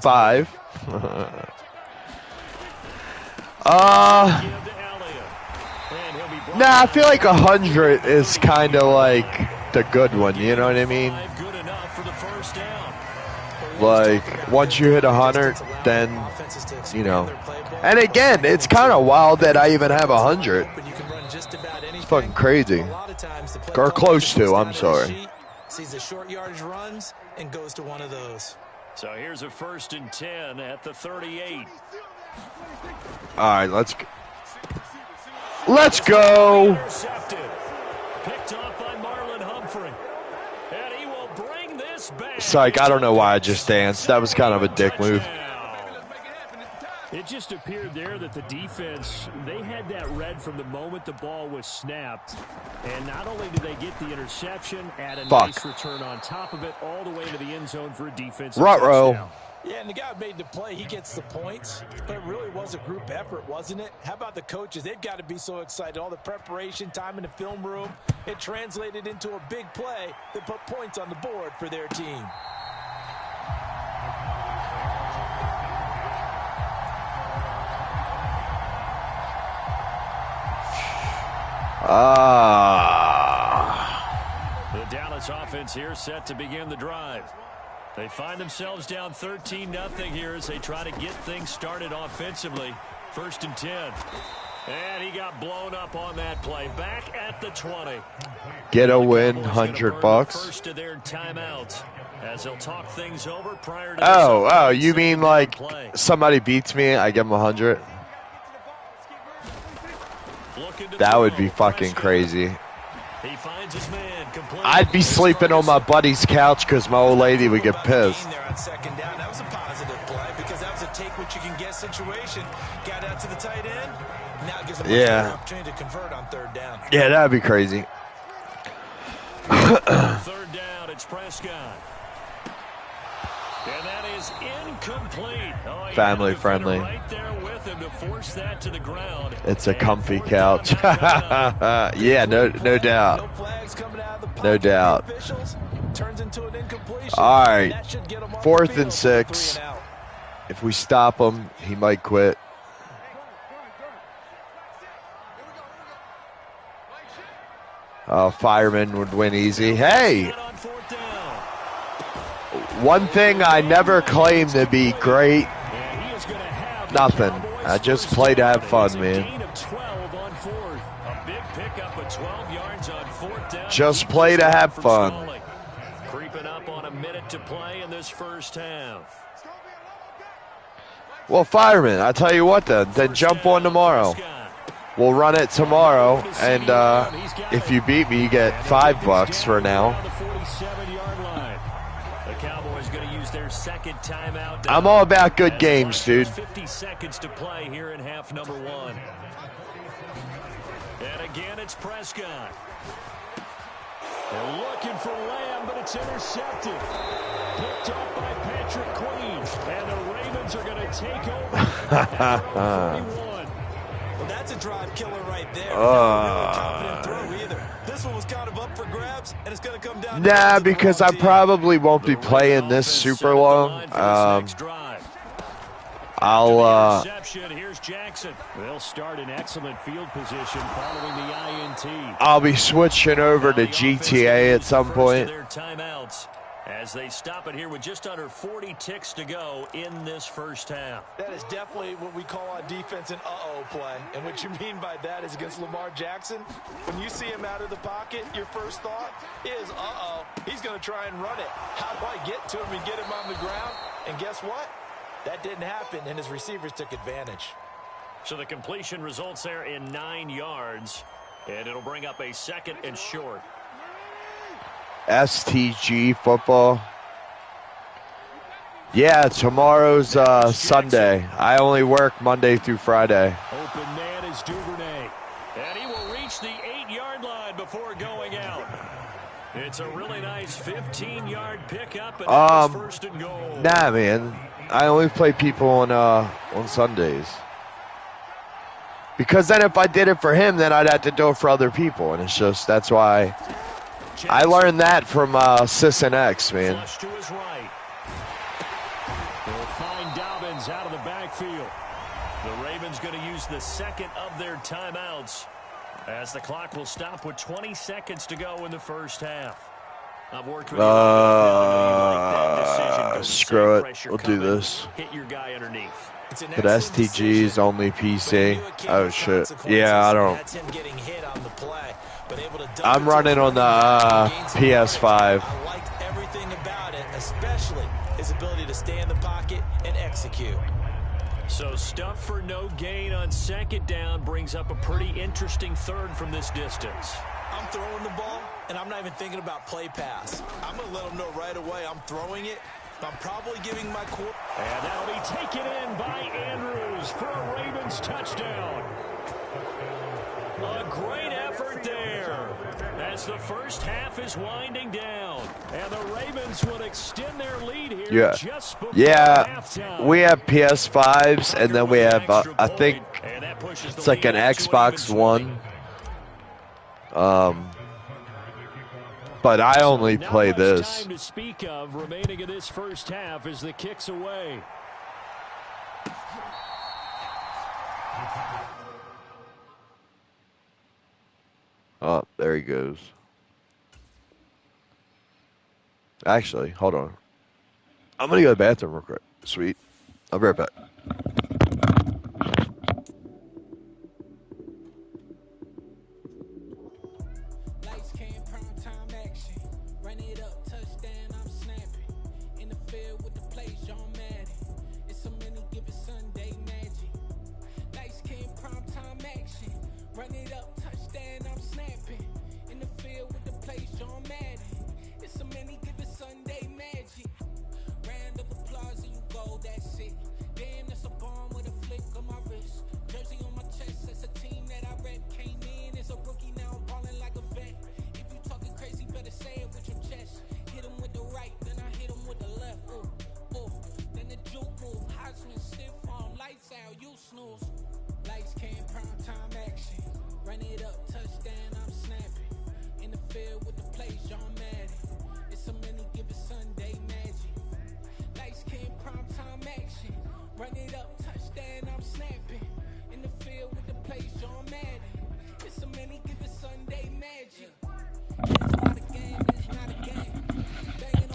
Nah, I feel like 100 is kind of like the good one, you know what I mean? Like, once you hit 100, then, you know. And again, it's kind of wild that I even have 100. It's fucking crazy. Or close to, I'm sorry. Sees the short yardage runs, and goes to one of those. So here's a 1st and 10 at the 38. All right, let's go. Intercepted. Picked off by Marlon Humphrey. And he will bring this back. Psych, I don't know why I just danced. That was kind of a dick move. It just appeared there that the defense, they had that read from the moment the ball was snapped. And not only did they get the interception, add a nice return on top of it, all the way to the end zone for a defensive touchdown. Yeah, and the guy who made the play, he gets the points. But it really was a group effort, wasn't it? How about the coaches? They've got to be so excited. All the preparation, time in the film room, it translated into a big play that put points on the board for their team. The Dallas offense here set to begin the drive. They find themselves down 13-0 here as they try to get things started offensively. 1st and 10. And he got blown up on that play. Back at the 20. Get a win, $100. First of their timeouts as they'll talk things over prior to Oh, you mean like somebody beats me, I give them 100? That would be fucking crazy. He finds his man. I'd be sleeping on my buddy's couch because my old lady would get pissed. There on 2nd down. That was a positive play because that was a take what you can get situation. Got out to the tight end. Now it gives him an opportunity to convert on 3rd down. Yeah, that'd be crazy. 3rd down, it's Prescott. And that is incomplete. Family friendly. Right there with him to force that to the ground. It's a comfy couch. Yeah, no doubt. No doubt. All right, 4th and 6. If we stop him, he might quit. Fireman would win easy. Hey! One thing I never claimed to be great, nothing. I just play to have fun, man. Just play to have fun. Creeping up on a minute to play in this 1st half. Well, Fireman, I tell you what then jump on tomorrow. We'll run it tomorrow, and if you beat me, you get $5 for now. Second timeout. I'm all about good games, dude. 50 seconds to play here in half number 1. And again, it's Prescott. They're looking for Lamb, but it's intercepted. Picked up by Patrick Queen. And the Ravens are going to take over at 41. Well, that's a drive killer right there. Not really confident throw either. This one was kind of up for grabs, and it's going to come down. Nah, because I probably won't be playing this super long. Here's Jackson. They'll start in excellent field position following the INT. I'll be switching over to GTA at some point. As they stop it here with just under 40 ticks to go in this 1st half. That is definitely what we call on defense an uh-oh play. And what you mean by that is against Lamar Jackson, when you see him out of the pocket, your first thought is, uh-oh, he's going to try and run it. How do I get to him and get him on the ground? And guess what? That didn't happen, and his receivers took advantage. So the completion results there in 9 yards, and it'll bring up a 2nd and short. STG football. Yeah, tomorrow's Sunday. I only work Monday through Friday. Open man is Duvernay. And he will reach the 8-yard line before going out. It's a really nice 15-yard pickup, and it's 1st and goal. Nah, man. I only play people on Sundays. Because then if I did it for him, then I'd have to do it for other people. And it's just, that's why I learned that from Sis and X, man. Flush to his right. They'll find Dobbins out of the backfield. The Ravens going to use the 2nd of their timeouts as the clock will stop with 20 seconds to go in the 1st half. I've worked with screw it. We'll do this. Hit your guy underneath. But STG's only PC. Oh shit. Yeah, I don't. I'm running on the PS5. I liked everything about it, especially his ability to stay in the pocket and execute. So stuff for no gain on second down brings up a pretty interesting third from this distance. I'm throwing the ball, and I'm not even thinking about play pass. I'm going to let them know right away I'm throwing it. I'm probably giving my core. And that'll be taken in by Andrews for a Ravens touchdown. A great effort there as the first half is winding down. And the Ravens will extend their lead here just before halftime. We have PS5s, and then we have, I think, it's like an Xbox One. But I only play this. Time to speak of remaining in this first half as the kick's away. Oh, there he goes. Actually, hold on. I'm going to go to the bathroom real quick. Sweet. I'll be right back.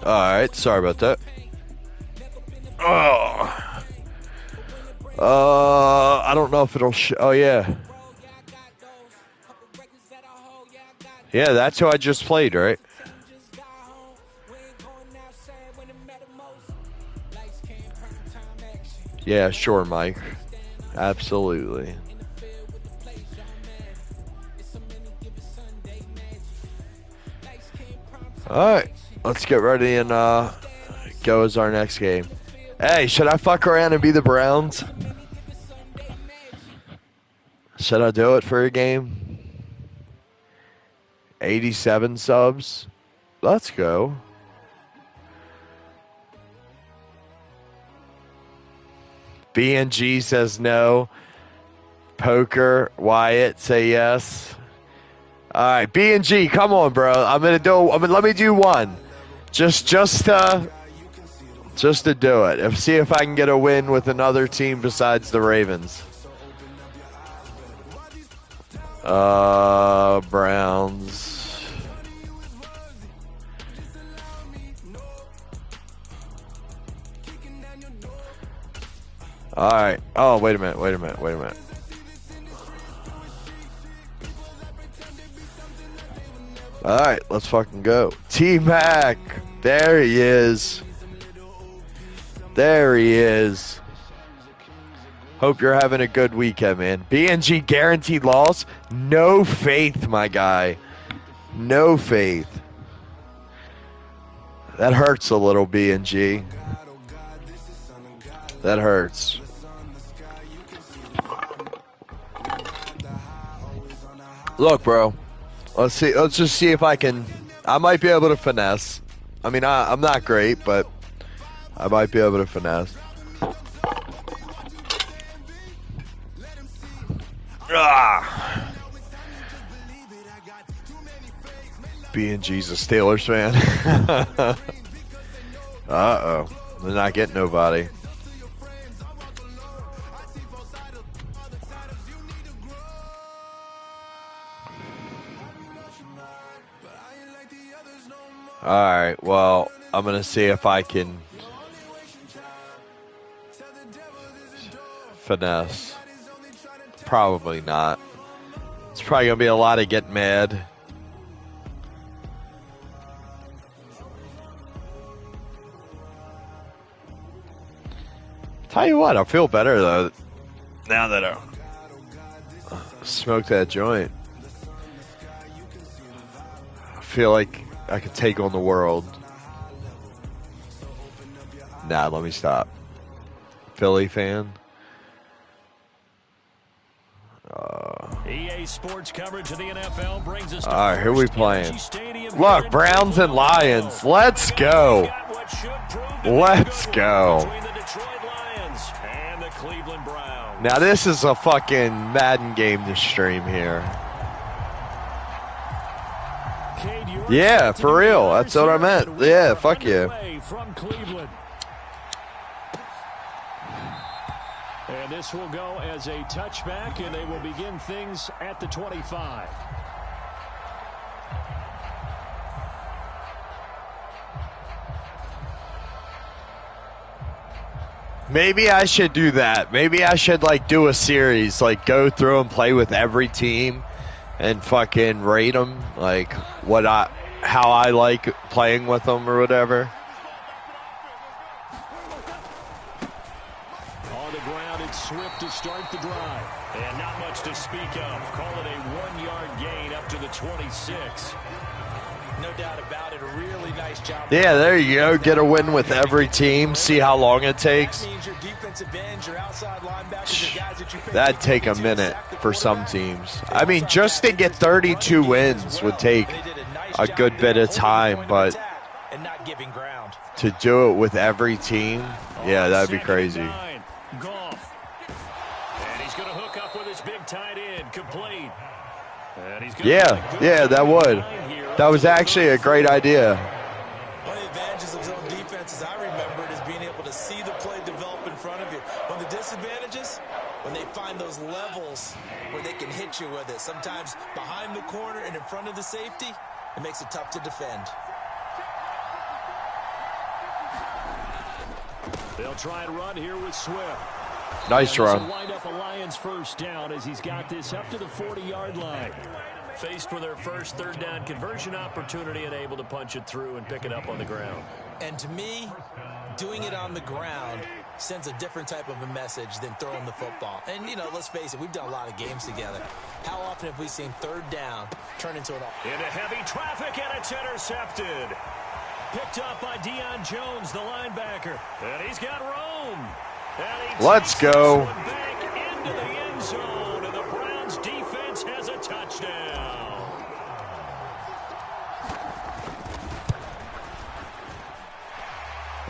Alright, sorry about that. I don't know if it'll oh yeah. Yeah, that's who I just played, right? Yeah, sure, Mike. Absolutely. Alright, let's get ready and go as our next game. Hey, should I fuck around and be the Browns? Should I do it for a game? 87 subs. Let's go. BNG says no. Poker, Wyatt, say yes. All right, BNG, come on, bro. Let me do one. Just to do it. See if I can get a win with another team besides the Ravens. Browns. All right. Oh, wait a minute. All right, let's fucking go. T-Mac. There he is. Hope you're having a good weekend, man. BNG guaranteed loss? No faith, my guy. No faith. That hurts a little, BNG. That hurts. Look, bro. Let's just see if I can. I might be able to finesse. I mean, I'm not great, but I might be able to finesse. BNG's a Steelers fan. Uh-oh. They're not getting nobody. Alright, well, I'm going to see if I can finesse. Probably not. It's probably going to be a lot of getting mad. Tell you what, I feel better though now that I smoked that joint. I feel like I could take on the world. Nah, let me stop. Philly fan. EA Sports coverage of the NFL brings us to all right, who we playing? Stadium. Look, Browns and Lions. Let's go. Let's go. Between the Detroit Lions and the Cleveland Browns. Now this is a fucking Madden game to stream here. Yeah, for real. That's what I meant. Yeah, fuck yeah. From Cleveland. And this will go as a touchback, and they will begin things at the 25. Maybe I should do that. Maybe I should like do a series, like go through and play with every team and fucking rate them, like how I like playing with them or whatever. Swift to start the drive. And not much to speak of. Call it a 1-yard gain up to the 26. No doubt about it. A really nice job. Yeah, there you go. Get a win with every team. See how long it takes. That'd take a minute for some teams. I mean, just to get 32 wins would take a good bit of time, but to do it with every team, yeah, that'd be crazy. Complete. Yeah, that would. That was actually a great idea. One of the advantages of zone defenses I remember is being able to see the play develop in front of you. One of the disadvantages, when they find those levels where they can hit you with it. Sometimes behind the corner and in front of the safety, it makes it tough to defend. They'll try and run here with Swift. Nice run. Wind up a Lions first down as he's got this up to the 40-yard line. Faced with their first third down conversion opportunity and able to punch it through and pick it up on the ground. And to me, doing it on the ground sends a different type of a message than throwing the football. And, you know, let's face it, we've done a lot of games together. How often have we seen third down turn into an... Into heavy traffic, and it's intercepted. Picked up by Deion Jones, the linebacker. And he's got Rome. Let's go. Back into the end zone, and the Browns defense has a touchdown.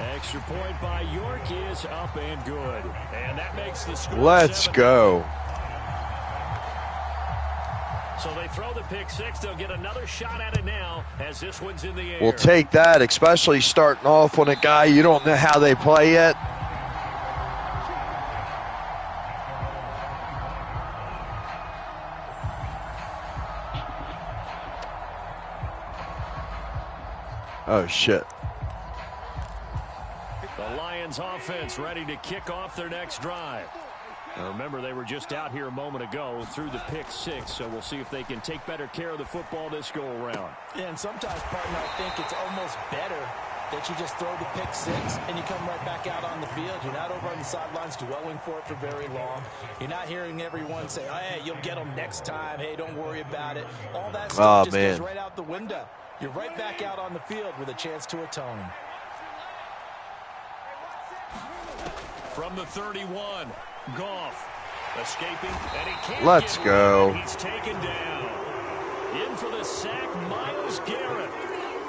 Extra point by York is up and good. And that makes the score. Let's 7. go. So they throw the pick six. They'll get another shot at it now as this one's in the air. We'll take that, especially starting off on a guy you don't know how they play yet. Oh, shit. The Lions offense ready to kick off their next drive. Now remember, they were just out here a moment ago through the pick six, so we'll see if they can take better care of the football this go-around. Yeah, and sometimes, partner, I think it's almost better that you just throw the pick six and you come right back out on the field. You're not over on the sidelines dwelling for it for very long. You're not hearing everyone say, oh, hey, you'll get them next time. Hey, don't worry about it. All that stuff just goes right out the window. You're right back out on the field with a chance to atone. From the 31, Goff escaping, and he can't. Let's go. He's taken down. In for the sack, Myles Garrett.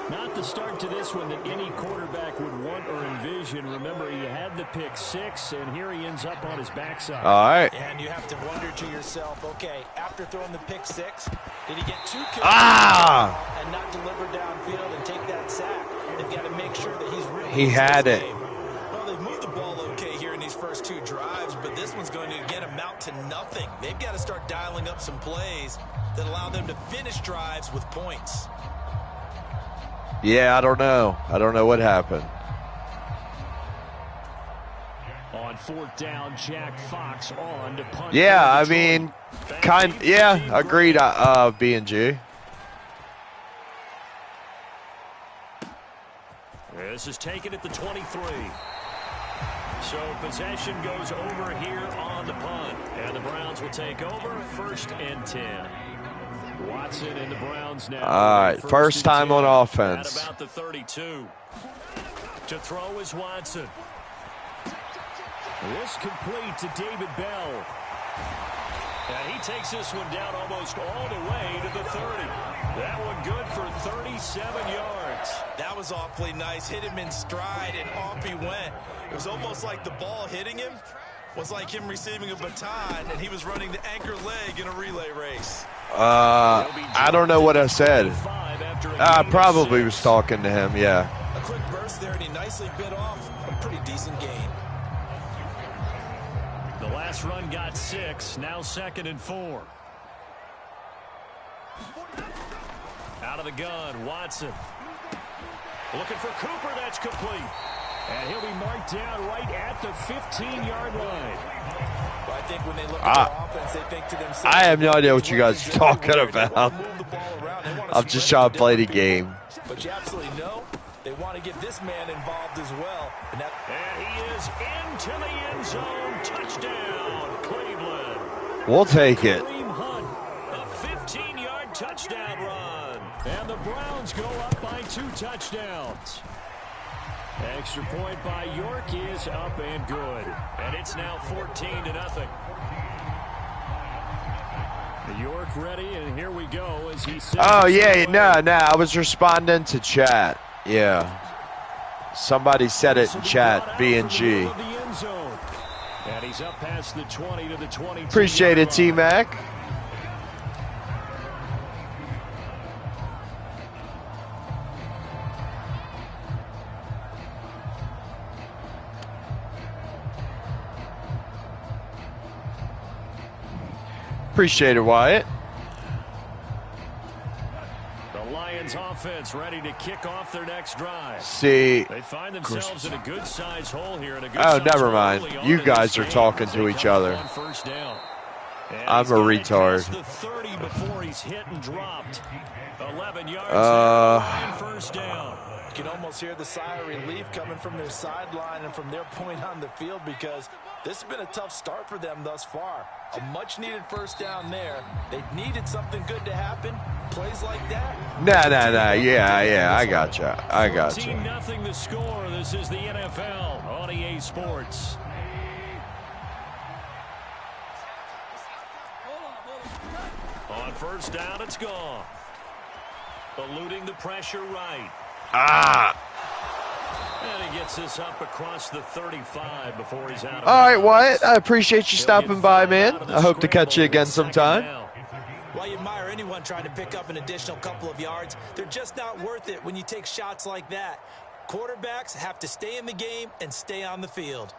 Not the start to this one that any quarterback would want or envision. Remember, he had the pick six, and here he ends up on his backside. All right. And you have to wonder to yourself, okay, after throwing the pick six, did he get too killed and not deliver downfield and take that sack? They've got to make sure that he's really... He had it. Well, they've moved the ball okay here in these first two drives, but this one's going to again amount to nothing. They've got to start dialing up some plays that allow them to finish drives with points. Yeah, I don't know. I don't know what happened. On fourth down, Jack Fox on to punt. Yeah, I mean, agreed, B&G. This is taken at the 23. So possession goes over here on the punt. And the Browns will take over 1st and 10. Watson and the Browns now. All right, first time on offense. At about the 32. To throw is Watson. This complete to David Bell. And he takes this one down almost all the way to the 30. That one good for 37 yards. That was awfully nice. Hit him in stride, and off he went. It was almost like the ball hitting him was like him receiving a baton, and he was running the anchor leg in a relay race. I don't know what I said. I probably was talking to him, yeah. A quick burst there, and he nicely bit off a pretty decent gain. The last run got 6, now 2nd and 4. Out of the gun, Watson. Looking for Cooper, that's complete. And he'll be marked down right at the 15-yard line. Well, I think when they look at the offense, they think to themselves, I have no idea what you guys are talking about. I'm just trying to play the game. But you absolutely know they want to get this man involved as well. And he is into the end zone. Touchdown, Cleveland. We'll take it. Kareem Hunt, a 15-yard touchdown run. And the Browns go up by 2 touchdowns. Extra point by York is up and good. And it's now 14-0. York ready, and here we go as he says. Oh, yeah, no, I was responding to chat. Yeah. Somebody said it in chat, B&G. And he's up past the 20 to the 22. Appreciate it, T-Mac. Appreciate it, Wyatt. The Lions offense ready to kick off their next drive. See, they find themselves in a good size hole here. And a good never mind. You guys are talking to each other. I'm a retard. The 30 before he's hit and dropped. 11 yards first down. You can almost hear the sigh of relief coming from their sideline and from their point on the field, because this has been a tough start for them thus far. A much-needed first down there. They needed something good to happen. Plays like that. Nah. Yeah. I gotcha. 14-0 the score. This is the NFL on EA Sports. On first down, it's gone. Eluding the pressure right. And he gets this up across the 35 before he's out of All right, Wyatt, I appreciate you stopping by, man. I hope to catch you again sometime. While you admire anyone trying to pick up an additional couple of yards, they're just not worth it when you take shots like that. Quarterbacks have to stay in the game and stay on the field.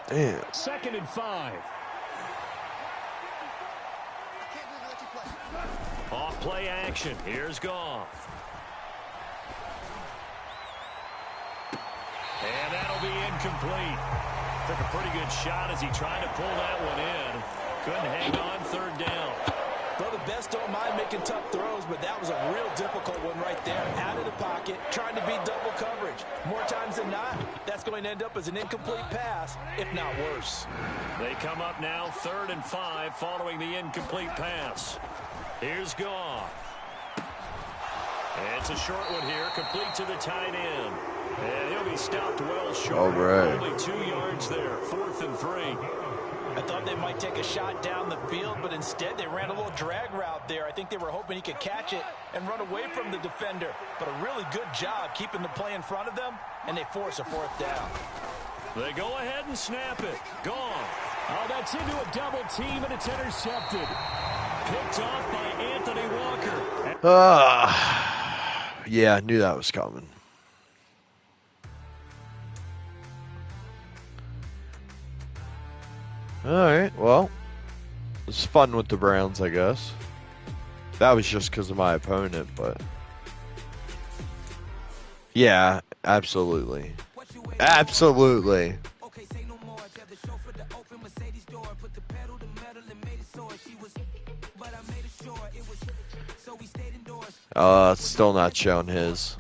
Damn. 2nd and 5. Off play action. Here's Goff. And that'll be incomplete. Took a pretty good shot as he tried to pull that one in. Couldn't hang on 3rd down. Well, the best don't mind making tough throws, but that was a real difficult one right there. Out of the pocket, trying to beat double coverage. More times than not, that's going to end up as an incomplete pass, if not worse. They come up now 3rd and 5 following the incomplete pass. Here's Goff. And it's a short one here, complete to the tight end. And he'll be stopped well short. All right. Only 2 yards there, 4th and 3. I thought they might take a shot down the field, but instead they ran a little drag route there. I think they were hoping he could catch it and run away from the defender. But a really good job keeping the play in front of them, and they force a 4th down. They go ahead and snap it. Gone. Oh, that's into a double team, and it's intercepted. Picked off by Anthony Walker. Yeah, I knew that was coming. All right, well, it's fun with the Browns, I guess. That was just because of my opponent, but yeah, absolutely. Absolutely. Still not showing his.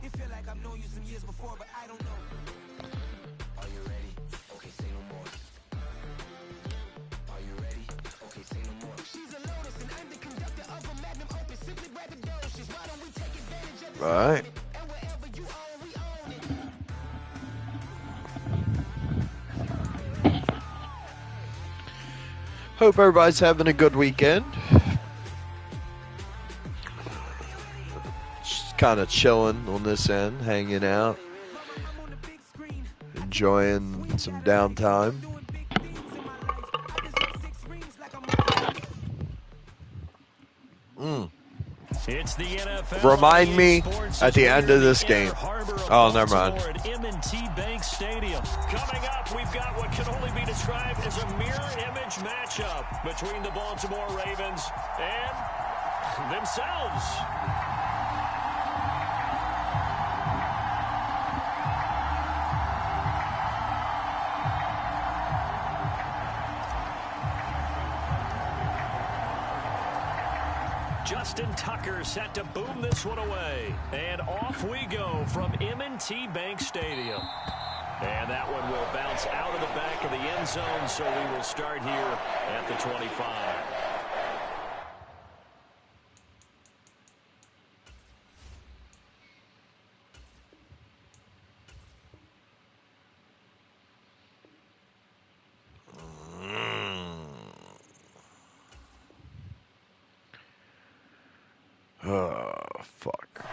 right. Hope everybody's having a good weekend. Just kind of chilling on this end, hanging out, enjoying some downtime. It's the NFL. Remind me at the end of this game. Oh, never mind. M&T Bank Stadium. Coming up, we've got what can only be described as a mirror image matchup between the Baltimore Ravens and themselves. Justin Tucker set to boom this one away. And off we go from M&T Bank Stadium. And that one will bounce out of the back of the end zone, so we will start here at the 25. Oh, fuck.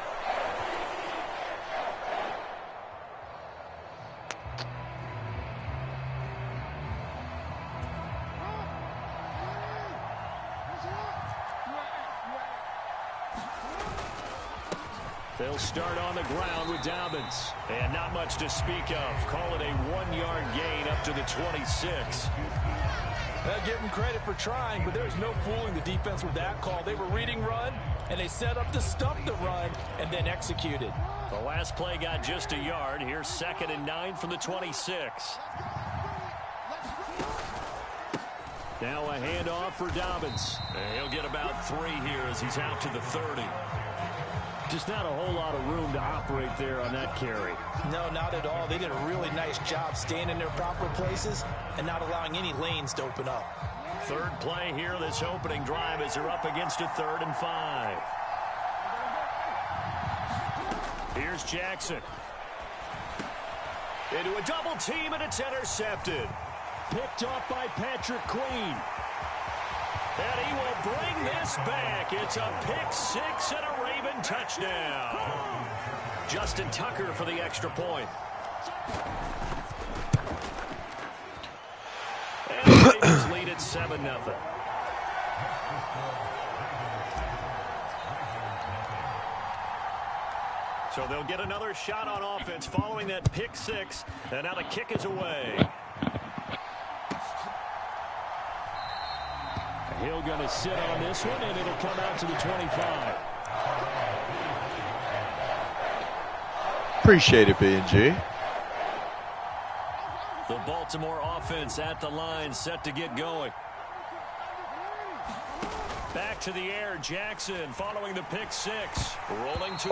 They'll start on the ground with Dobbins. And not much to speak of. Call it a 1-yard gain up to the 26. Give them credit for trying, but there's no fooling the defense with that call. They were reading run, and they set up to stump the run, and then executed. The last play got just a yard. Here's 2nd and 9 from the 26. Now a handoff for Dobbins. And he'll get about 3 here as he's out to the 30. Just not a whole lot of room to operate there on that carry. No, not at all. They did a really nice job staying in their proper places and not allowing any lanes to open up. Third play here, this opening drive, as they're up against a 3rd and 5. Here's Jackson. Into a double team, and it's intercepted. Picked off by Patrick Queen. And he will bring this back. It's a pick-6 and a Raven touchdown. Justin Tucker for the extra point. And the Ravens lead at 7-0. So they'll get another shot on offense following that pick-6. And now the kick is away. Hill going to sit on this one, and it'll come out to the 25. Appreciate it, B&G. The Baltimore offense at the line, set to get going. Back to the air, Jackson following the pick-6. Rolling to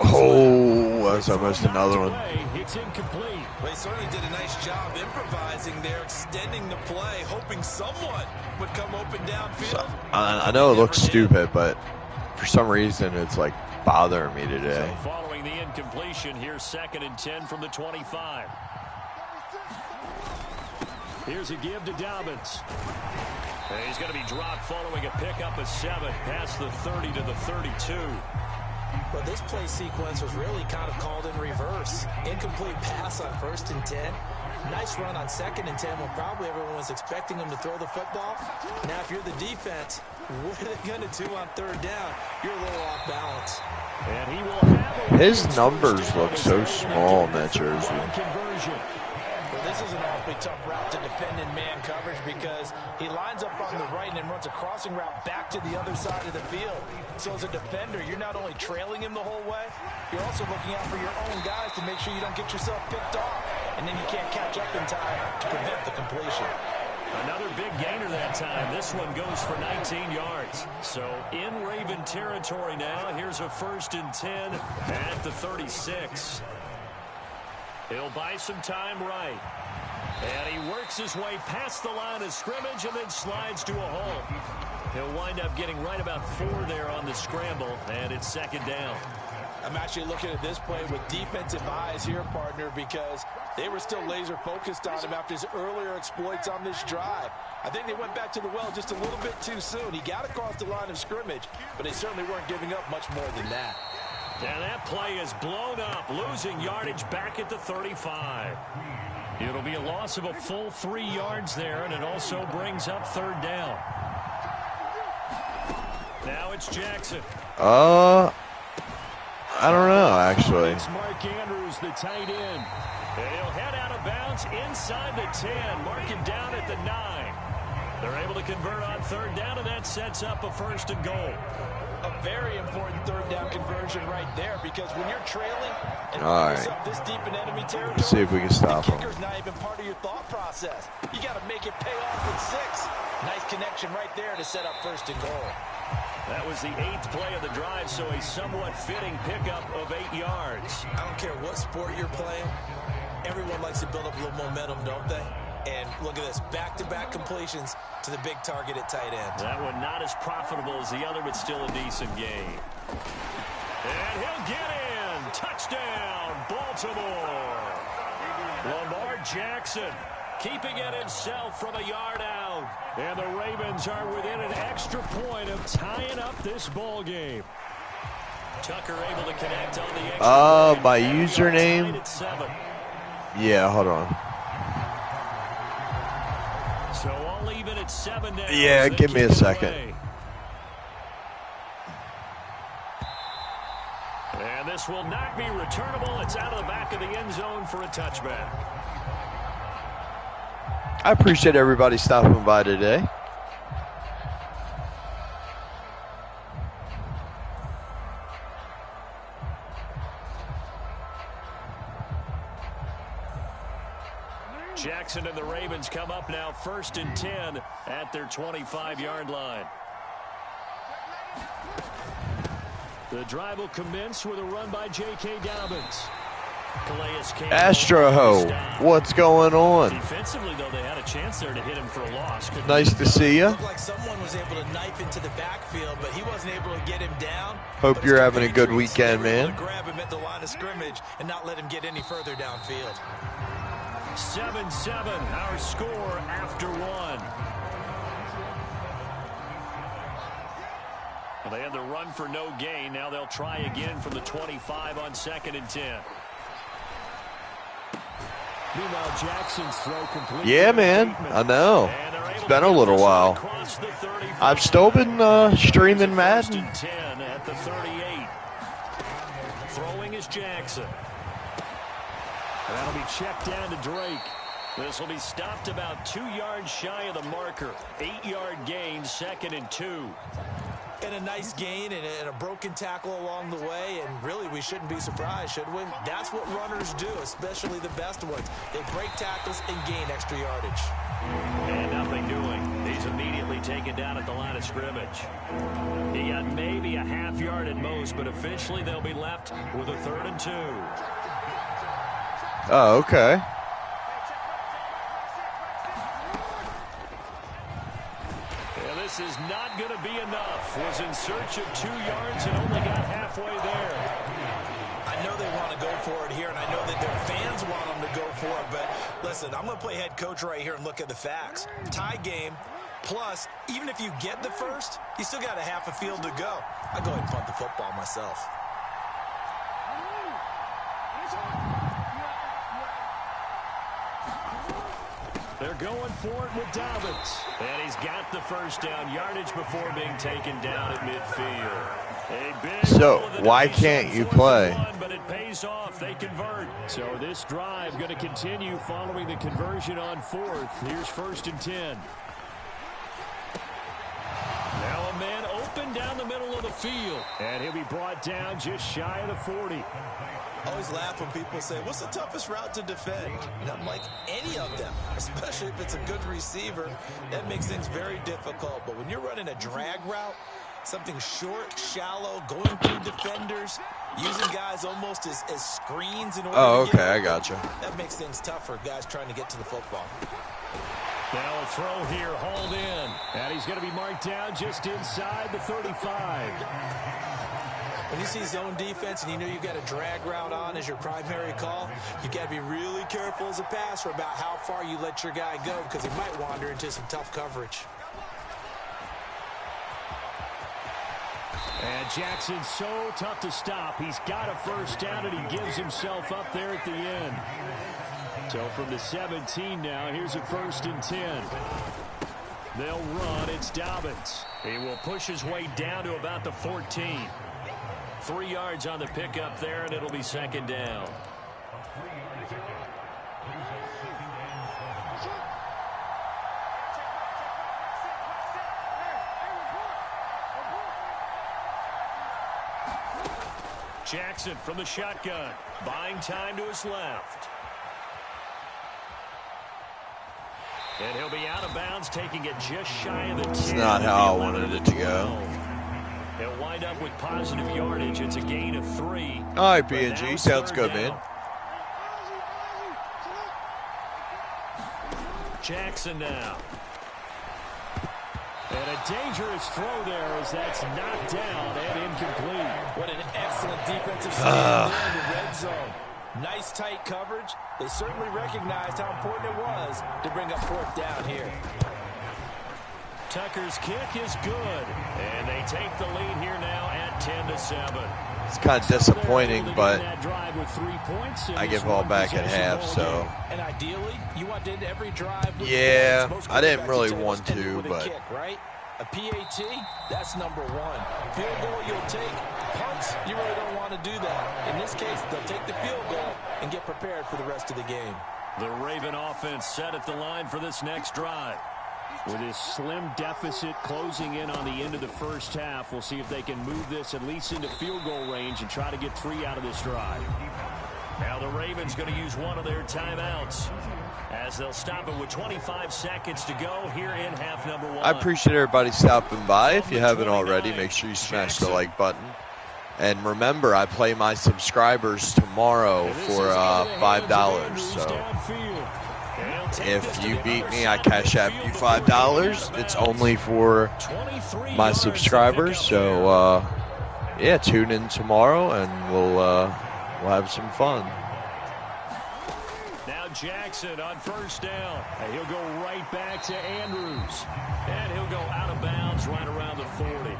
that's almost another one. It's incomplete. Well, he certainly did a nice job improvising there, extending the play, hoping someone would come open downfield. So, I know it looks stupid, but for some reason it's like bothering me today. So following the incompletion, here's 2nd and 10 from the 25. Here's a give to Dobbins. And he's going to be dropped following a pickup of 7 past the 30 to the 32. But this play sequence was really kind of called in reverse. Incomplete pass on 1st and 10. Nice run on 2nd and 10 when probably everyone was expecting him to throw the football. Now, if you're the defense, what are they going to do on 3rd down? You're a little off balance. And he will have his numbers look so small in that jersey. Well, this is an awfully tough route to defend in man coverage because he lines up on the right and then runs a crossing route back to the other side of the field. So as a defender, you're not only trailing him the whole way, you're also looking out for your own guys to make sure you don't get yourself picked off. And then you can't catch up in time to prevent the completion. Another big gainer that time. This one goes for 19 yards. So in Raven territory now. Here's a 1st and 10 at the 36. He'll buy some time right. And he works his way past the line of scrimmage and then slides to a hole. He'll wind up getting right about 4 there on the scramble, and it's 2nd down. I'm actually looking at this play with defensive eyes here, partner, because they were still laser focused on him after his earlier exploits on this drive. I think they went back to the well just a little bit too soon. He got across the line of scrimmage, but they certainly weren't giving up much more than that. And that play is blown up, losing yardage back at the 35. It'll be a loss of a full 3 yards there, and it also brings up 3rd down. Now it's Jackson. I don't know, actually. It's Mark Andrews, the tight end. And he'll head out of bounds inside the 10, mark him down at the 9. They're able to convert on 3rd down, and that sets up a 1st and goal. A very important 3rd down conversion right there, because when you're trailing and yourself this deep in enemy territory, let's see if we can stop him. The kicker's not even part of your thought process. You got to make it pay off with 6. Nice connection right there to set up 1st and goal. That was the 8th play of the drive, so a somewhat fitting pickup of 8 yards. I don't care what sport you're playing. Everyone likes to build up a little momentum, don't they? And look at this, back-to-back completions to the big target at tight end. That one not as profitable as the other, but still a decent gain. And he'll get in. Touchdown, Baltimore. Lamar Jackson keeping it himself from a yard out. And the Ravens are within an extra point of tying up this ball game. Tucker able to connect on the extra point. My username? Yeah, hold on. So all even at 7 now. Yeah, give me a second. And this will not be returnable. It's out of the back of the end zone for a touchback. I appreciate everybody stopping by today. Jackson and the Ravens come up now 1st and 10 at their 25-yard line. The drive will commence with a run by J.K. Dobbins. Astro, what's going on? Defensively, though, they had a chance there to hit him for a loss. Nice to see you. Looked like someone was able to knife into the backfield, but he wasn't able to get him down. Hope you're having a good weekend, man. Grab him at the line of scrimmage and not let him get any further downfield. 7-7, our score after 1. Well, they had the run for no gain. Now they'll try again from the 25 on 2nd and 10. Meanwhile, Jackson's throw complete. Yeah, man, I know. It's been a little while. I've still been streaming Madden. 10 at the 38. Throwing is Jackson. That'll be checked down to Drake. This will be stopped about 2 yards shy of the marker. 8-yard gain, 2nd and 2. And a nice gain and a broken tackle along the way, and really we shouldn't be surprised, should we? That's what runners do, especially the best ones. They break tackles and gain extra yardage. And nothing doing. He's immediately taken down at the line of scrimmage. He got maybe a half yard at most, but officially they'll be left with a 3rd and 2. Oh, okay. This is not going to be enough. Was in search of 2 yards and only got halfway there. I know they want to go for it here, and I know that their fans want them to go for it, but listen, I'm going to play head coach right here and look at the facts. Tie game, plus, even if you get the first, you still got a half a field to go. I go ahead and punt the football myself. They're going for it with Dobbins. And he's got the 1st down yardage before being taken down at midfield. So, why can't you play? But it pays off. They convert. So this drive going to continue following the conversion on 4th. Here's 1st and 10. Now a man open down the middle of the field. And he'll be brought down just shy of the 40. I always laugh when people say, what's the toughest route to defend? And I'm like, any of them, especially if it's a good receiver. That makes things very difficult. But when you're running a drag route, something short, shallow, going through defenders, using guys almost as screens in order to get I gotcha. That makes things tough for guys trying to get to the football. Now a throw here, hauled in. And he's going to be marked down just inside the 35. When you see zone defense and you know you've got a drag route on as your primary call, you got to be really careful as a passer about how far you let your guy go because he might wander into some tough coverage. And Jackson's so tough to stop. He's got a first down, and he gives himself up there at the end. So from the 17 now, here's a 1st and 10. They'll run. It's Dobbins. He will push his way down to about the 14. 3 yards on the pickup there, and it'll be 2nd down. Jackson from the shotgun, buying time to his left. And he'll be out of bounds, taking it just shy of the 10. It's not how I wanted it to go. He'll wind up with positive yardage. It's a gain of 3. All right, B&G, sounds good, man. Jackson now. And a dangerous throw there as that's knocked down and incomplete. What an excellent defensive stand there in the red zone. Nice tight coverage. They certainly recognized how important it was to bring up 4th down here. Tucker's kick is good. And they take the lead here now at 10-7. It's kind of disappointing, but I give all back at half, so. And ideally, you want to end every drive with yeah, I didn't really want to, but. Kick, right? A PAT, that's number 1. Field goal you'll take. Punts, you really don't want to do that. In this case, they'll take the field goal and get prepared for the rest of the game. The Raven offense set at the line for this next drive. With his slim deficit closing in on the end of the first half, we'll see if they can move this at least into field goal range and try to get 3 out of this drive. Now the Ravens going to use one of their timeouts as they'll stop it with 25 seconds to go here in half number 1. I appreciate everybody stopping by. If you haven't already, make sure you smash the like button. And remember, I play my subscribers tomorrow for $5. So if you beat me, I cash out you $5. It's only for my subscribers. So yeah, tune in tomorrow, and we'll have some fun. Now Jackson on 1st down. And he'll go right back to Andrews. And he'll go out of bounds right around the 40.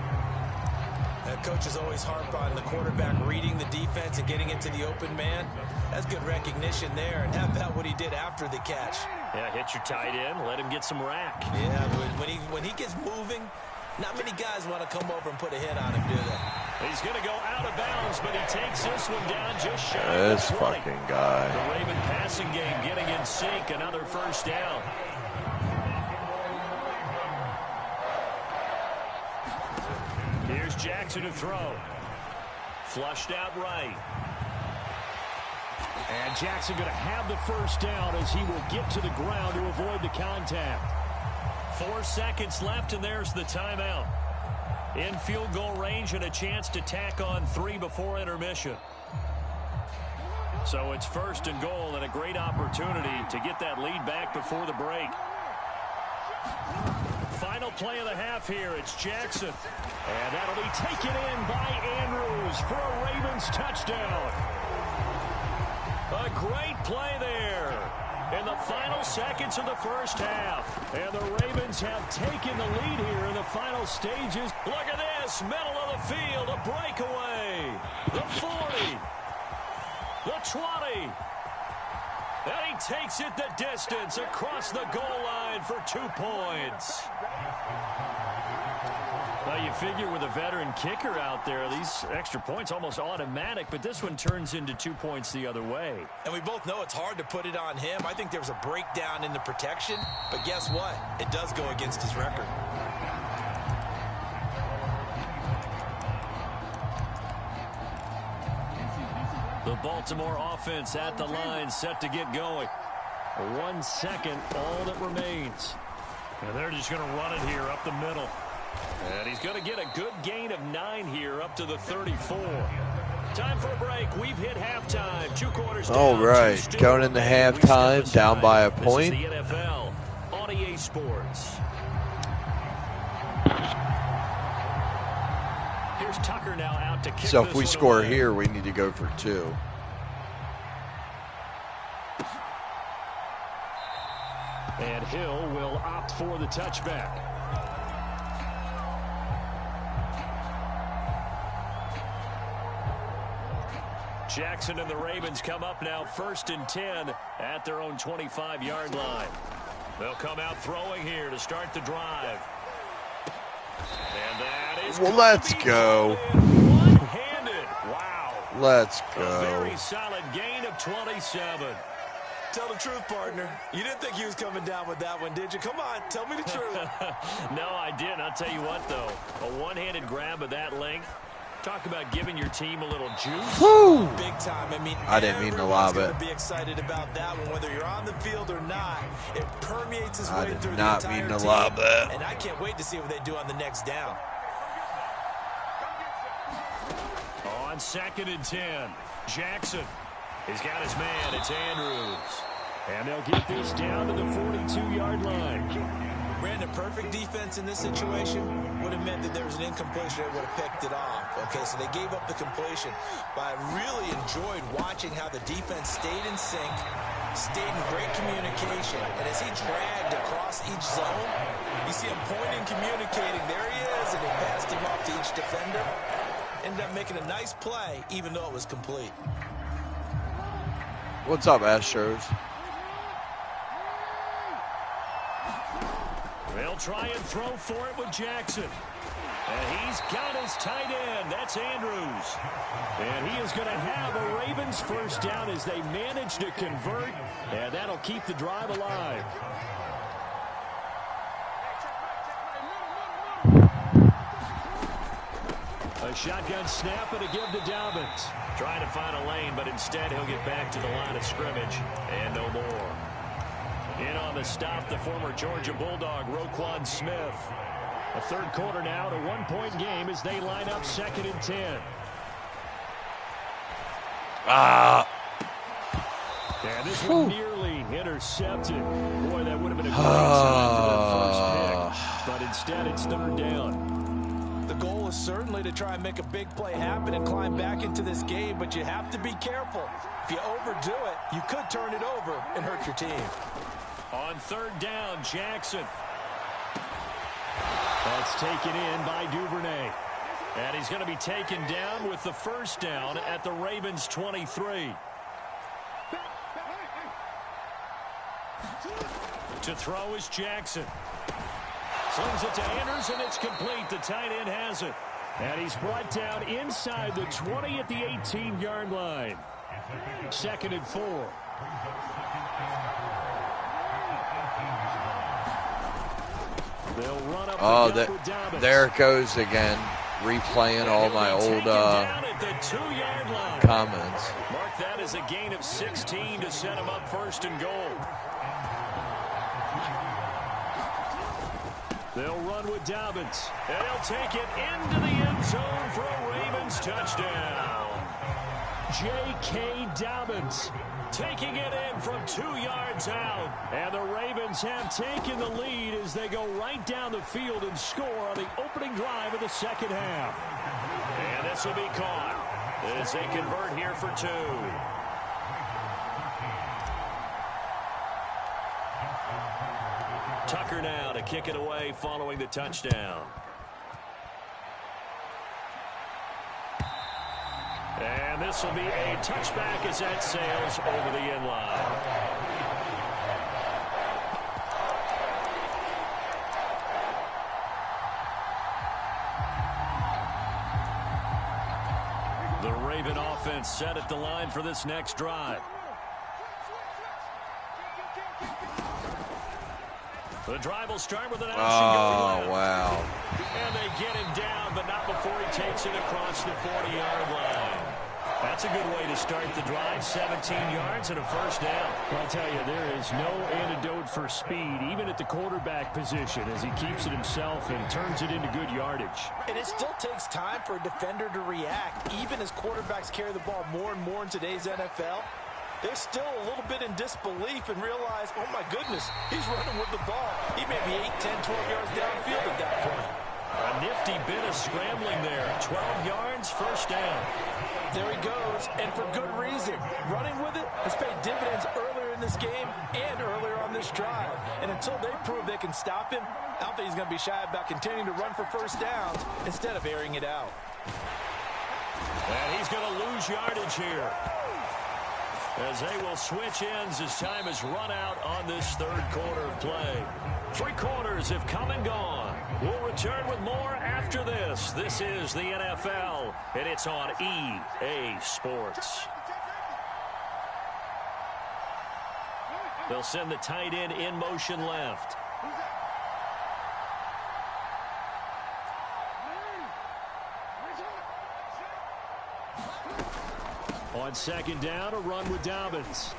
Coaches always harp on the quarterback reading the defense and getting into the open man. That's good recognition there. And how about what he did after the catch? Yeah, hit your tight end, let him get some rack. Yeah, but when he gets moving, not many guys want to come over and put a hit on him, do they? He's going to go out of bounds, but he takes this one down just shy of this fucking guy. The Raven passing game getting in sync, another 1st down. Here's Jackson to throw. Flushed out right. And Jackson going to have the 1st down as he will get to the ground to avoid the contact. 4 seconds left, and there's the timeout. In field goal range and a chance to tack on 3 before intermission. So it's 1st and goal and a great opportunity to get that lead back before the break. Final play of the half here. It's Jackson. And that'll be taken in by Andrews for a Ravens touchdown. A great play there in the final seconds of the first half. And the Ravens have taken the lead here in the final stages. Look at this, middle of the field, a breakaway. The 40, the 20. And he takes it the distance across the goal line for 2 points. Well, you figure with a veteran kicker out there, these extra points almost automatic, but this one turns into 2 points the other way. And we both know it's hard to put it on him. I think there was a breakdown in the protection, but guess what? It does go against his record. The Baltimore offense at the line, set to get going. 1 second, all that remains. And they're just going to run it here up the middle. And he's going to get a good gain of 9 here up to the 34. Time for a break. We've hit halftime. 2 quarters down. All right, going into halftime, down by a point. This is the NFL on EA Sports. Here's Tucker Carter now out to kick So if this we one score away. here, we need to go for 2. And Hill will opt for the touchback. Jackson and the Ravens come up now 1st and 10 at their own 25-yard line. They'll come out throwing here to start the drive. And that is Let's go. One-handed. Wow. Let's A go. very solid gain of 27. Tell the truth, partner. You didn't think he was coming down with that one, did you? Come on, tell me the truth. No, I didn't. I'll tell you what, though. A one-handed grab of that length. Talk about giving your team a little juice. Woo! Big time. I mean, I didn't mean to lob it. Everyone's gonna be excited about that one, whether you're on the field or not. It permeates its I way did through not the entire mean to team, lob it. and I can't wait to see what they do on the next down. On 2nd and 10, Jackson. He's got his man. It's Andrews. And they'll get this down to the 42-yard line. Brandon, perfect defense in this situation would have meant that there was an incompletion. They would have picked it off. Okay, so they gave up the completion. But I really enjoyed watching how the defense stayed in sync, stayed in great communication. And as he dragged across each zone, you see him pointing, communicating. There he is, and he passed him off to each defender. Ended up making a nice play, even though it was complete. What's up, Astros? They'll try and throw for it with Jackson. And he's got his tight end. That's Andrews. And he is going to have a Ravens first down as they manage to convert. And that'll keep the drive alive. A shotgun snap and a give to Dobbins. Trying to find a lane, but instead he'll get back to the line of scrimmage. And no more. In on the stop, the former Georgia Bulldog, Roquan Smith. A third quarter now, to 1-point game as they line up 2nd and 10. And this one nearly intercepted. Boy, that would have been a great time for that first pick. But instead, it's 3rd down. The goal is certainly to try and make a big play happen and climb back into this game, but you have to be careful. If you overdo it, you could turn it over and hurt your team. On 3rd down, Jackson. That's taken in by Duvernay. And he's going to be taken down with the first down at the Ravens' 23. To throw is Jackson. Slings it to Anders, and it's complete. The tight end has it. And he's brought down inside the 20 at the 18-yard line. 2nd and 4. They'll run up there it goes again. Replaying all my old comments. Mark that as a gain of 16 to set him up 1st and goal. They'll run with Dobbins. And he'll take it into the end zone for a Ravens touchdown. J.K. Dobbins taking it in from 2 yards out. And the Ravens have taken the lead as they go right down the field and score on the opening drive of the second half. And this will be caught as they convert here for 2. Tucker now to kick it away following the touchdown. And this will be a touchback as that sails over the end line. The Raven offense set at the line for this next drive. The drive will start with an option. Wow. And they get him down, but not before he takes it across the 40-yard line. That's a good way to start the drive. 17 yards and a first down. I'll tell you, there is no antidote for speed, even at the quarterback position, as he keeps it himself and turns it into good yardage. And it still takes time for a defender to react, even as quarterbacks carry the ball more and more in today's NFL. They're still a little bit in disbelief and realize, oh, my goodness, he's running with the ball. He may be 8, 10, 12 yards downfield at that point. A nifty bit of scrambling there. 12 yards, first down. There he goes, and for good reason. Running with it has paid dividends earlier in this game and earlier on this drive. And until they prove they can stop him, I don't think he's going to be shy about continuing to run for first downs instead of airing it out. And he's going to lose yardage here, as they will switch ends as time has run out on this third quarter of play. 3 quarters have come and gone. We'll return with more after this. This is the NFL, and it's on EA Sports. They'll send the tight end in motion left. On second down, a run with Dobbins.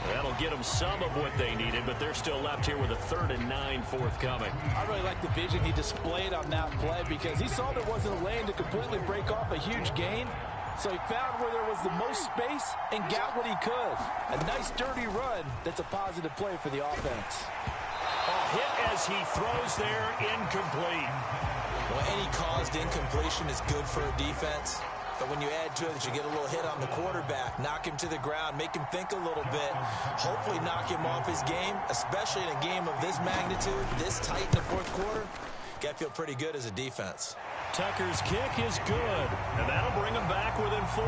That'll get them some of what they needed, but they're still left here with a 3rd and 9 forthcoming. I really like the vision he displayed on that play because he saw there wasn't a lane to completely break off a huge gain. So he found where there was the most space and got what he could. A nice, dirty run that's a positive play for the offense. A hit as he throws there, incomplete. Well, any caused incompletion is good for a defense. But when you add to it that you get a little hit on the quarterback, knock him to the ground, make him think a little bit, hopefully knock him off his game, especially in a game of this magnitude, this tight in the fourth quarter, got to feel pretty good as a defense. Tucker's kick is good, and that'll bring him back within 4.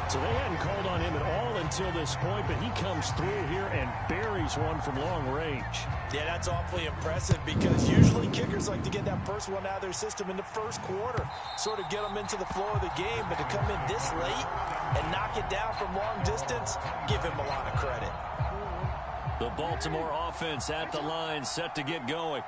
So they hadn't called on him at all until this point, but he comes through here and buries one from long range. Yeah, that's awfully impressive because usually kickers like to get that first one out of their system in the first quarter, sort of get them into the flow of the game, but to come in this late and knock it down from long distance, give him a lot of credit. The Baltimore offense at the line, set to get going.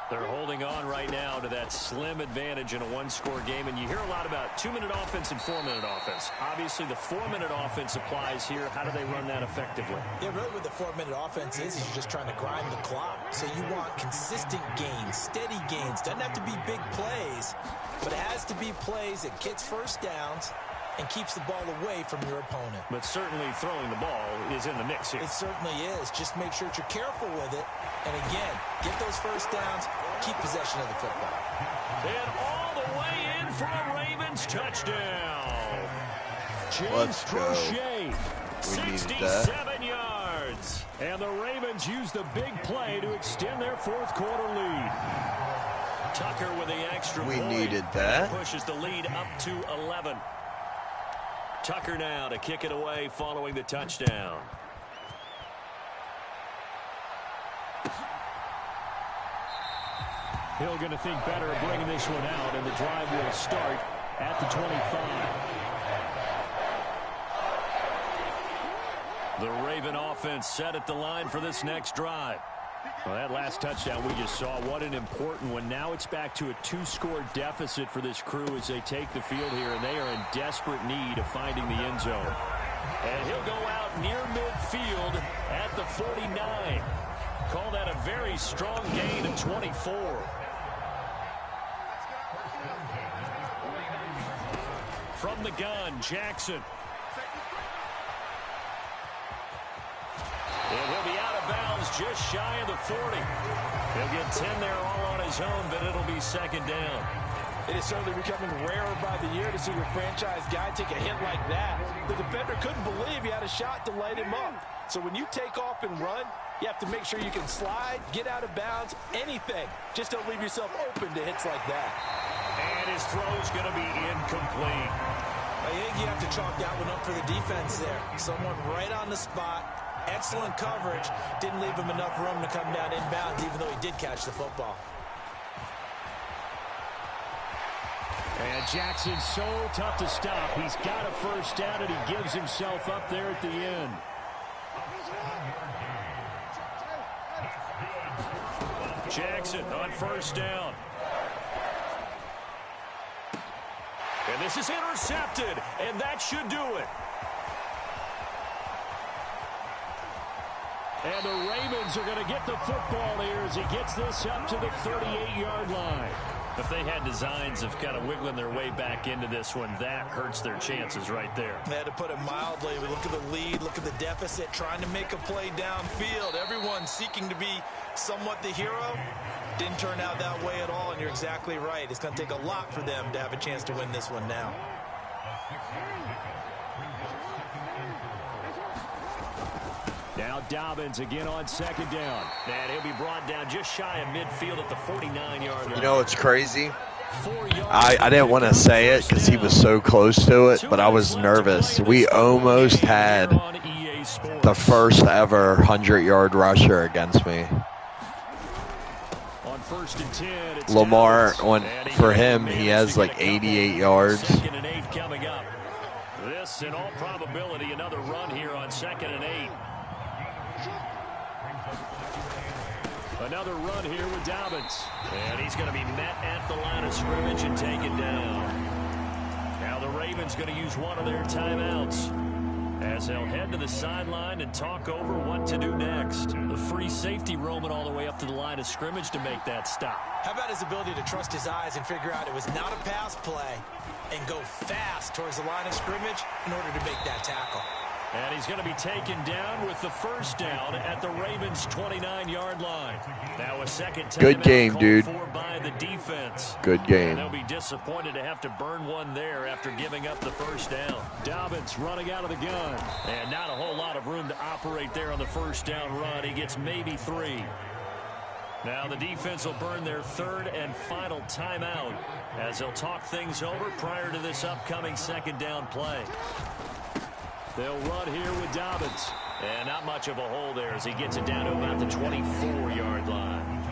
They're holding on right now to that slim advantage in a one-score game, and you hear a lot about 2-minute offense and 4-minute offense. Obviously, the 4-minute offense applies here. How do they run that effectively? Yeah, really what the 4-minute offense is you're just trying to grind the clock. So you want consistent gains, steady gains. Doesn't have to be big plays, but it has to be plays that gets first downs and keeps the ball away from your opponent. But certainly throwing the ball is in the mix here. It certainly is. Just make sure that you're careful with it. And again, get those first downs, keep possession of the football. And all the way in for a Ravens touchdown. Let's go. 67 yards. And the Ravens use the big play to extend their fourth quarter lead. Tucker with the extra point. We needed that. Pushes the lead up to 11. Tucker now to kick it away following the touchdown. Hill going to think better of bringing this one out, and the drive will start at the 25. The Raven offense set at the line for this next drive. Well, that last touchdown we just saw, what an important one. Now it's back to a 2-score deficit for this crew as they take the field here, and they are in desperate need of finding the end zone. And he'll go out near midfield at the 49. Call that a very strong gain of 24. From the gun, Jackson. And he'll be out of bounds just shy of the 40. He'll get 10 there all on his own, but it'll be second down. It is certainly becoming rarer by the year to see your franchise guy take a hit like that. The defender couldn't believe he had a shot to light him up. So when you take off and run, you have to make sure you can slide, get out of bounds, anything. Just don't leave yourself open to hits like that. And his throw's going to be incomplete. I think you have to chalk that one up for the defense there. Someone right on the spot. Excellent coverage. Didn't leave him enough room to come down inbounds, even though he did catch the football. And Jackson's so tough to stop. He's got a first down, and he gives himself up there at the end. Jackson on first down. And this is intercepted, and that should do it. And the Ravens are going to get the football here as he gets this up to the 38-yard line. If they had designs of kind of wiggling their way back into this one, that hurts their chances right there. They had to put it mildly. We look at the lead, look at the deficit, trying to make a play downfield. Everyone seeking to be somewhat the hero. Didn't turn out that way at all, and you're exactly right. It's going to take a lot for them to have a chance to win this one now. Now Dobbins again on second down. And he'll be brought down just shy of midfield at the 49-yard line. You know what's crazy? I didn't want to say it because he was so close to it, but I was nervous. We almost had the first ever 100-yard rusher against me. On 1st and 10, Lamar, for him, he has like 88 yards. 2nd and 8 coming up. This, in all probability, another run here on 2nd and 8. Another run here with Dobbins. And he's going to be met at the line of scrimmage and taken down. Now the Ravens going to use one of their timeouts as they'll head to the sideline and talk over what to do next. The free safety roaming all the way up to the line of scrimmage to make that stop. How about his ability to trust his eyes and figure out it was not a pass play and go fast towards the line of scrimmage in order to make that tackle. And he's going to be taken down with the first down at the Ravens' 29-yard line. Now a second time. Good game, dude. By the defense. Good game. And they'll be disappointed to have to burn one there after giving up the first down. Dobbins running out of the gun. And not a whole lot of room to operate there on the first down run. He gets maybe 3. Now the defense will burn their 3rd and final timeout as they'll talk things over prior to this upcoming second down play. They'll run here with Dobbins. And not much of a hole there as he gets it down to about the 24-yard line.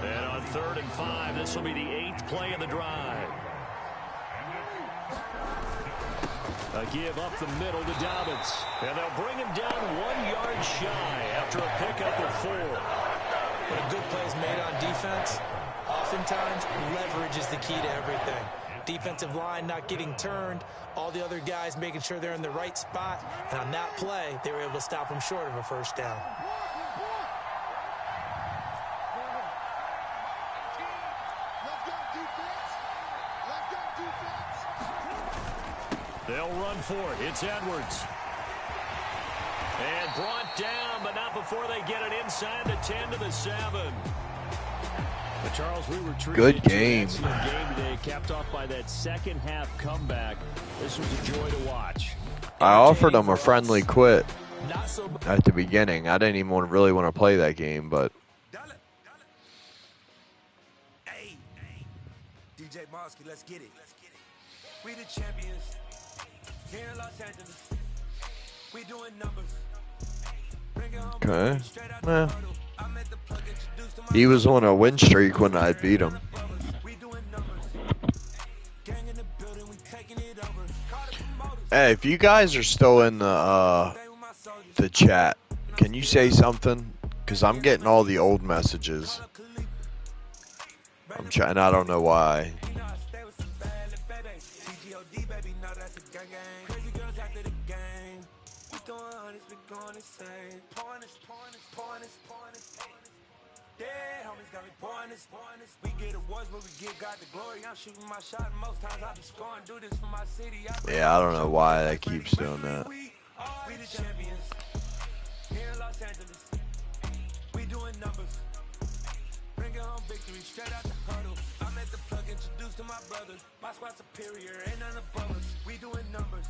And on 3rd and 5, this will be the 8th play of the drive. A give up the middle to Dobbins. And they'll bring him down 1 yard shy after a pickup of 4. When a good play is made on defense, oftentimes leverage is the key to everything. Defensive line not getting turned, all the other guys making sure they're in the right spot, and on that play, they were able to stop them short of a first down. They'll run for it. It's Edwards. And brought down, but not before they get it inside the 10 to the 7. But Charles, we were good game. Game today, capped off by that second half comeback. This was a joy to watch. I offered him a friendly quit at the beginning. I didn't even really want to play that game, but hey, DJ Mosky, let's get it. We the champions here in Los Angeles. We doing numbers. okay. Well, he was on a win streak when I beat him. Hey, if you guys are still in the chat, can you say something? Because I'm getting all the old messages. I'm trying. I don't know why. Yeah, I don't know why that keeps doing that. We doing numbers. Bring it home victory straight out the huddle. I'm at the plug, introduced to my brother. My squad superior, ain't none above us. We doing numbers.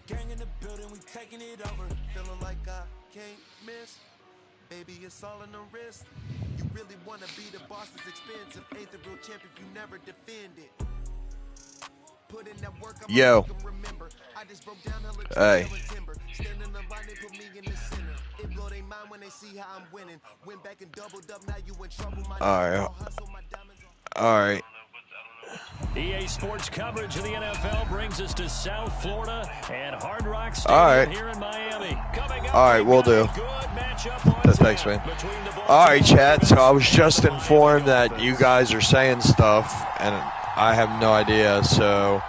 Gang in the building, we taking it over. Feeling like I can't miss. Baby, it's all in the wrist. You really want to be the boss, it's expensive. Ain't the real champ if you never defend it. Put in that work, yo. I just broke down hey. Stand in the line, they put me in the center. It blow their mind when they see how I'm winning. Went back and doubled up, now you in trouble. All right. EA Sports coverage of the NFL brings us to South Florida and Hard Rock Stadium here in Miami. All right, we'll do. Thanks, man. All right, chat. So I was just informed that you guys are saying stuff, and I have no idea. So,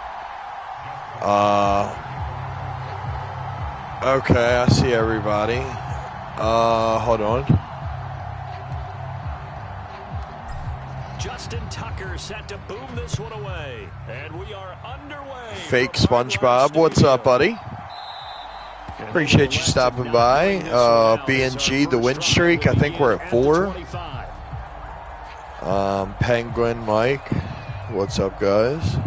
okay, I see everybody. Hold on. Justin Tucker set to boom this one away, and we are underway. Fake SpongeBob, what's up, buddy? Appreciate you stopping by. BNG, the win streak, I think we're at 4. Penguin Mike, what's up, guys?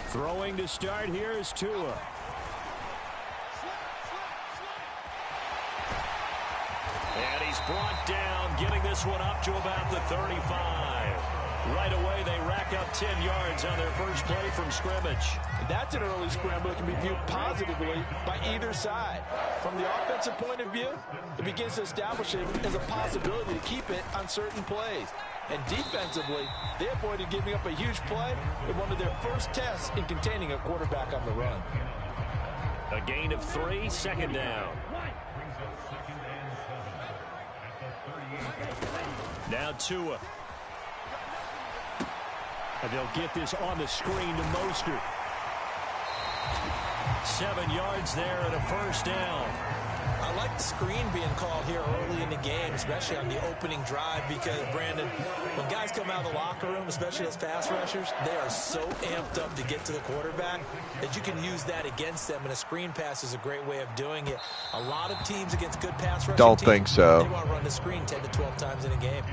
Throwing to start here is Tua. And he's brought down, getting this one up to about the 35. Right away, they rack up 10 yards on their first play from scrimmage. That's an early scramble that can be viewed positively by either side. From the offensive point of view, it begins to establish it as a possibility to keep it on certain plays. And defensively, they avoided giving up a huge play in one of their first tests in containing a quarterback on the run. A gain of 3, second down. Now Tua. And they'll get this on the screen to Mostert. 7 yards there and a first down. I like the screen being called here early in the game, especially on the opening drive, because, Brandon, when guys come out of the locker room, especially those pass rushers, they are so amped up to get to the quarterback that you can use that against them, and a screen pass is a great way of doing it. A lot of teams against good pass rushing Don't teams, think so. They want to run the screen 10 to 12 times in a game.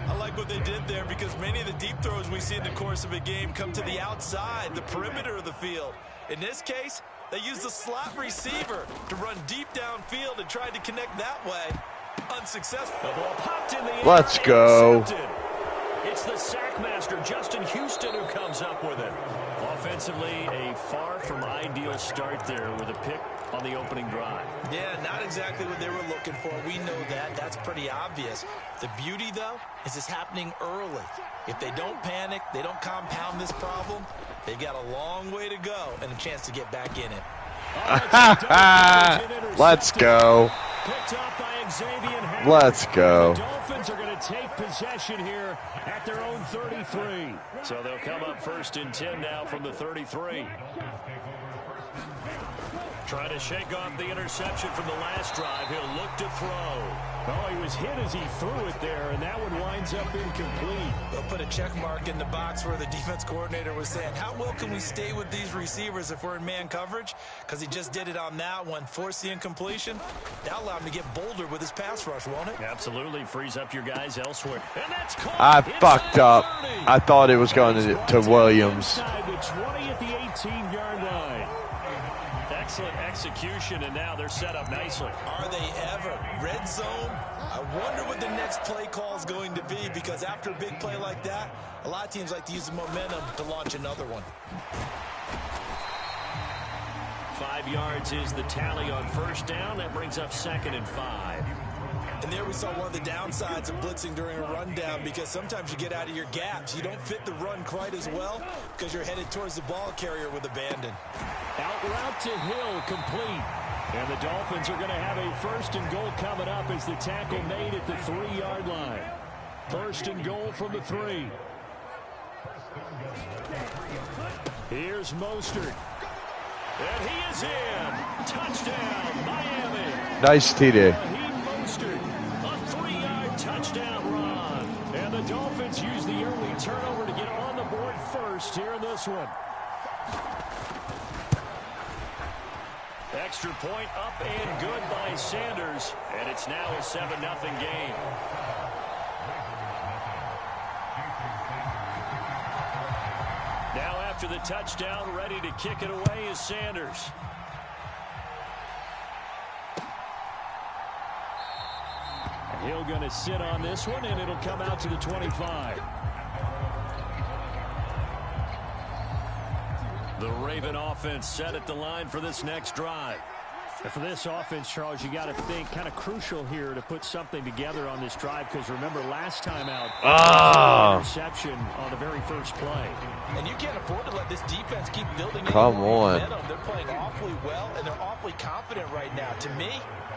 I like what they did there, because many of the deep throws we see in the course of a game come to the outside, the perimeter of the field. In this case, they used the slot receiver to run deep downfield and tried to connect that way. Unsuccessful. The ball popped in the air. Let's go. It's the sackmaster, Justin Houston, who comes up with it. Offensively, a far from ideal start there with a pick on the opening drive. Yeah, not exactly what they were looking for. We know that. That's pretty obvious. The beauty, though, is it's happening early. If they don't panic, they don't compound this problem, they've got a long way to go and a chance to get back in it. Let's go. Picked up by Xavier. Let's go. The Dolphins are going to take possession here at their own 33. So they'll come up first and 10 now from the 33. Trying to shake off the interception from the last drive. He'll look to throw. Oh, he was hit as he threw it there, and that one winds up incomplete. They'll put a check mark in the box where the defense coordinator was saying, how well can we stay with these receivers if we're in man coverage? Because he just did it on that one, forced the incompletion. That'll allow him to get bolder with his pass rush, won't it? Absolutely. Frees up your guys elsewhere. And that's caught. I fucked up. I thought it was going to Williams. The 20 at the 18-yard line. Excellent execution, and now they're set up nicely. Are they ever? Red zone? I wonder what the next play call is going to be, because after a big play like that, a lot of teams like to use the momentum to launch another one. 5 yards is the tally on first down. That brings up 2nd and 5. And there we saw one of the downsides of blitzing during a rundown, because sometimes you get out of your gaps. You don't fit the run quite as well because you're headed towards the ball carrier with abandon. Out route to Hill, complete. And the Dolphins are going to have a 1st and goal coming up as the tackle made at the 3-yard line. 1st and goal from the 3. Here's Mostert. And he is in. Touchdown, Miami. Nice TD. Mostert, a 3-yard touchdown run. And the Dolphins use the early turnover to get on the board first here in this one. Extra point up and good by Sanders. And it's now a 7-0 game. Now after the touchdown, ready to kick it away is Sanders. Hill going to sit on this one, and it'll come out to the 25. The Raven offense set at the line for this next drive. And for this offense, Charles, you got to think kind of crucial here to put something together on this drive, because remember last time out, interception on the very first play. And you can't afford to let this defense keep building. Come on. Momentum. They're playing awfully well, and they're awfully confident right now. To me,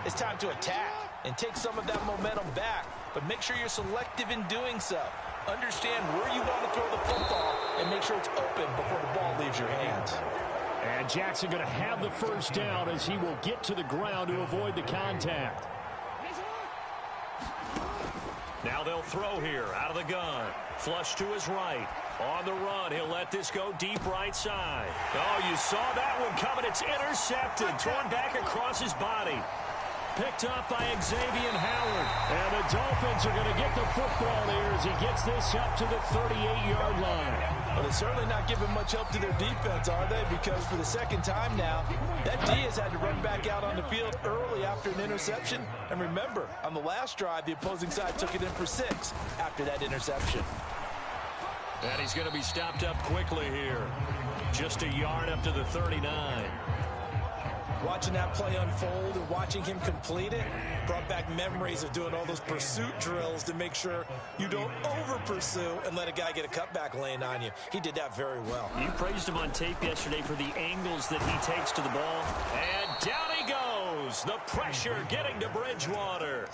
it's time to attack and take some of that momentum back, but make sure you're selective in doing so. Understand where you want to throw the football and make sure it's open before the ball leaves your hands. And Jackson going to have the first down as he will get to the ground to avoid the contact. Now they'll throw here out of the gun. Flush to his right. On the run, he'll let this go deep right side. Oh, you saw that one coming. It's intercepted. Thrown back across his body. Picked up by Xavier Howard. And the Dolphins are going to get the football here as he gets this up to the 38-yard line. Well, they're certainly not giving much help to their defense, are they? Because for the second time now, that D has had to run back out on the field early after an interception. And remember, on the last drive, the opposing side took it in for 6 after that interception. And he's going to be stopped up quickly here. Just a yard up to the 39. Watching that play unfold and watching him complete it brought back memories of doing all those pursuit drills to make sure you don't over-pursue and let a guy get a cutback lane on you. He did that very well. You praised him on tape yesterday for the angles that he takes to the ball. And down he goes. The pressure getting to Bridgewater.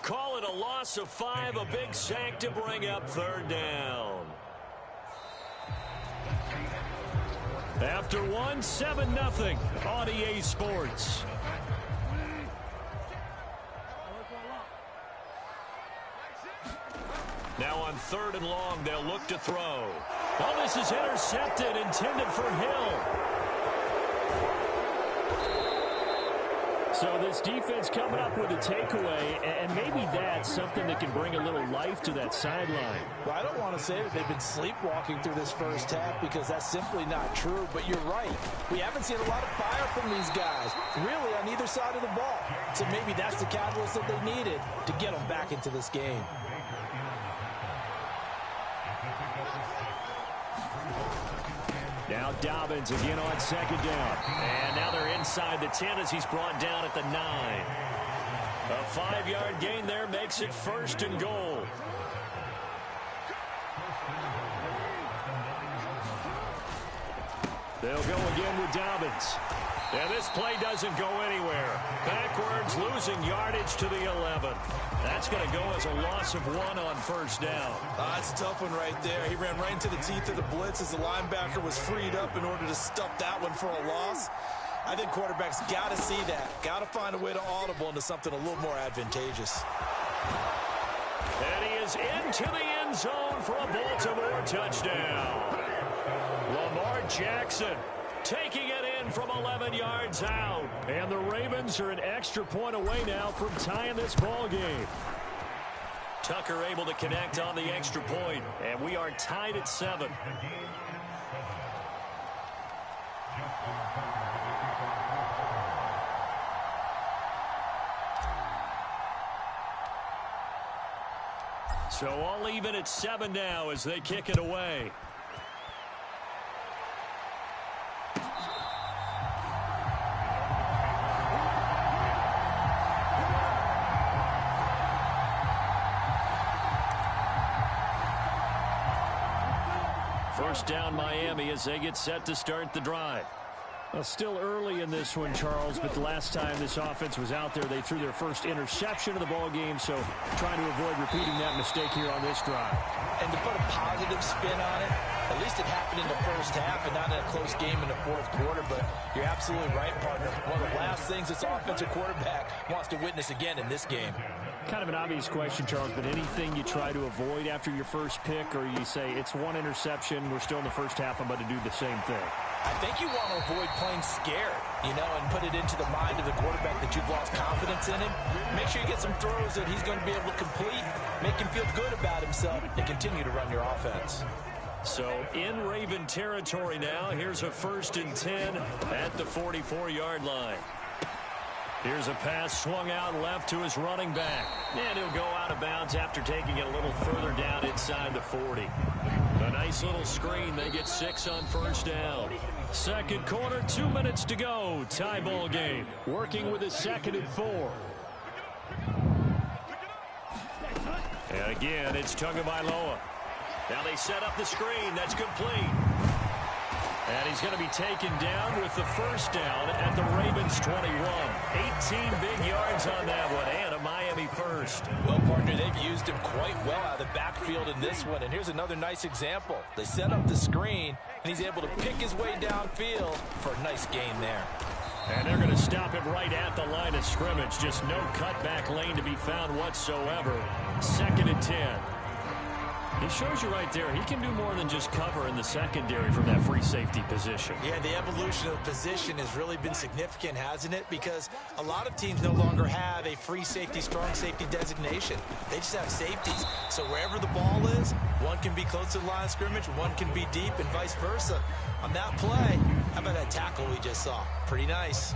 Call it a loss of 5, a big sack to bring up 3rd down. After 1, 7-0 on EA Sports. Now on 3rd and long, they'll look to throw. Oh, this is intercepted, intended for Hill. So this defense coming up with a takeaway, and maybe that's something that can bring a little life to that sideline. Well, I don't want to say that they've been sleepwalking through this first half because that's simply not true, but you're right. We haven't seen a lot of fire from these guys, really on either side of the ball. So maybe that's the catalyst that they needed to get them back into this game. Now Dobbins again on 2nd down. And now they're inside the 10 as he's brought down at the 9. A 5-yard gain there makes it 1st and goal. They'll go again with Dobbins. And this play doesn't go anywhere. Backwards, losing yardage to the 11. That's going to go as a loss of 1 on 1st down. That's a tough one right there. He ran right into the teeth of the blitz as the linebacker was freed up in order to stuff that one for a loss. I think quarterbacks got to see that. Got to find a way to audible into something a little more advantageous. And he is into the end zone for a Baltimore touchdown. Lamar Jackson taking it in from 11 yards out. And the Ravens are an extra point away now from tying this ball game. Tucker able to connect on the extra point, and we are tied at 7. So all even at 7 now as they kick it away. First down Miami as they get set to start the drive. Well, still early in this one, Charles, but the last time this offense was out there, they threw their first interception of the ball game, so trying to avoid repeating that mistake here on this drive. And to put a positive spin on it, at least it happened in the first half and not in a close game in the 4th quarter, but you're absolutely right, partner. One of the last things this offensive quarterback wants to witness again in this game. Kind of an obvious question, Charles, but anything you try to avoid after your first pick, or you say it's 1 interception, we're still in the first half, I'm about to do the same thing? I think you want to avoid playing scared, and put it into the mind of the quarterback that you've lost confidence in him. Make sure you get some throws that he's going to be able to complete, make him feel good about himself, and continue to run your offense. So in Raven territory now, here's a 1st and 10 at the 44-yard line. Here's a pass swung out left to his running back. And he'll go out of bounds after taking it a little further down inside the 40. A nice little screen. They get 6 on 1st down. 2nd quarter, 2 minutes to go. Tie ball game. Working with a 2nd and 4. And again, it's Tagovailoa. Now they set up the screen. That's complete. And he's going to be taken down with the 1st down at the Ravens 21. 18 big yards on that one, and a Miami 1st. Well, partner, they've used him quite well out of the backfield in this one. And here's another nice example. They set up the screen, and he's able to pick his way downfield for a nice gain there. And they're going to stop it right at the line of scrimmage. Just no cutback lane to be found whatsoever. 2nd and 10. He shows you right there, he can do more than just cover in the secondary from that free safety position. Yeah, the evolution of the position has really been significant, hasn't it? Because a lot of teams no longer have a free safety, strong safety designation. They just have safeties. So wherever the ball is, one can be close to the line of scrimmage, one can be deep, and vice versa. On that play, how about that tackle we just saw? Pretty nice.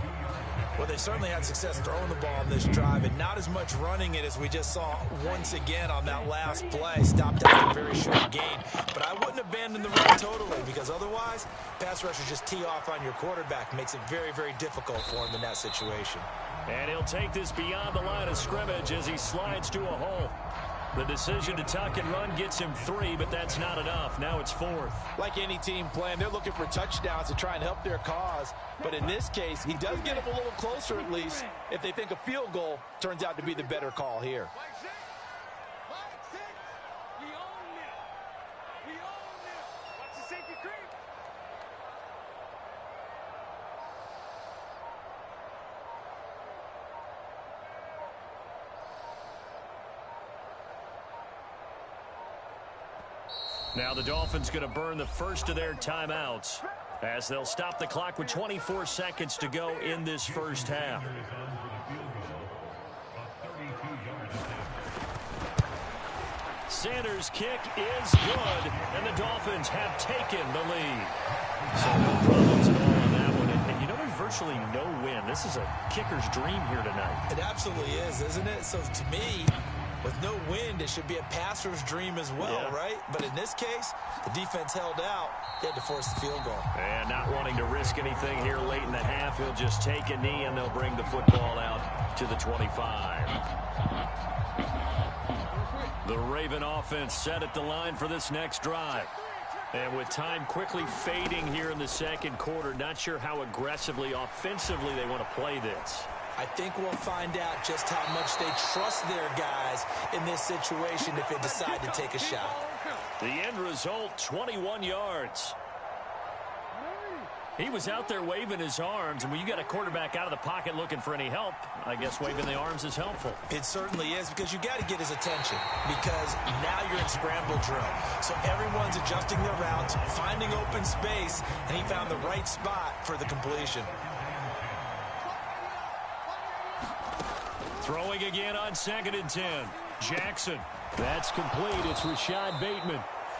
Well, they certainly had success throwing the ball on this drive, and not as much running it as we just saw once again on that last play. Stopped after a very short gain. But I wouldn't abandon the run totally, because otherwise, pass rushers just tee off on your quarterback. Makes it very, very difficult for him in that situation. And he'll take this beyond the line of scrimmage as he slides to a hole. The decision to tuck and run gets him 3, but that's not enough. Now it's 4th. Like any team playing, they're looking for touchdowns to try and help their cause. But in this case, he does get them a little closer at least if they think a field goal turns out to be the better call here. Now the Dolphins going to burn the first of their timeouts as they'll stop the clock with 24 seconds to go in this first half. Sanders' kick is good, and the Dolphins have taken the lead. So no problems at all on that one. And you know, there's virtually no win. This is a kicker's dream here tonight. It absolutely is, isn't it? So to me, with no wind, it should be a passer's dream as well, right? But in this case, the defense held out. They had to force the field goal. And not wanting to risk anything here late in the half, he'll just take a knee, and they'll bring the football out to the 25. The Raven offense set at the line for this next drive. And with time quickly fading here in the second quarter, not sure how aggressively, offensively they want to play this. I think we'll find out just how much they trust their guys in this situation if they decide to take a shot. The end result, 21 yards. He was out there waving his arms, and when you got a quarterback out of the pocket looking for any help, I guess waving the arms is helpful. It certainly is, because you got to get his attention, because now you're in scramble drill. So everyone's adjusting their routes, finding open space, and he found the right spot for the completion. Throwing again on 2nd and 10. Jackson. That's complete. It's Rashad Bateman.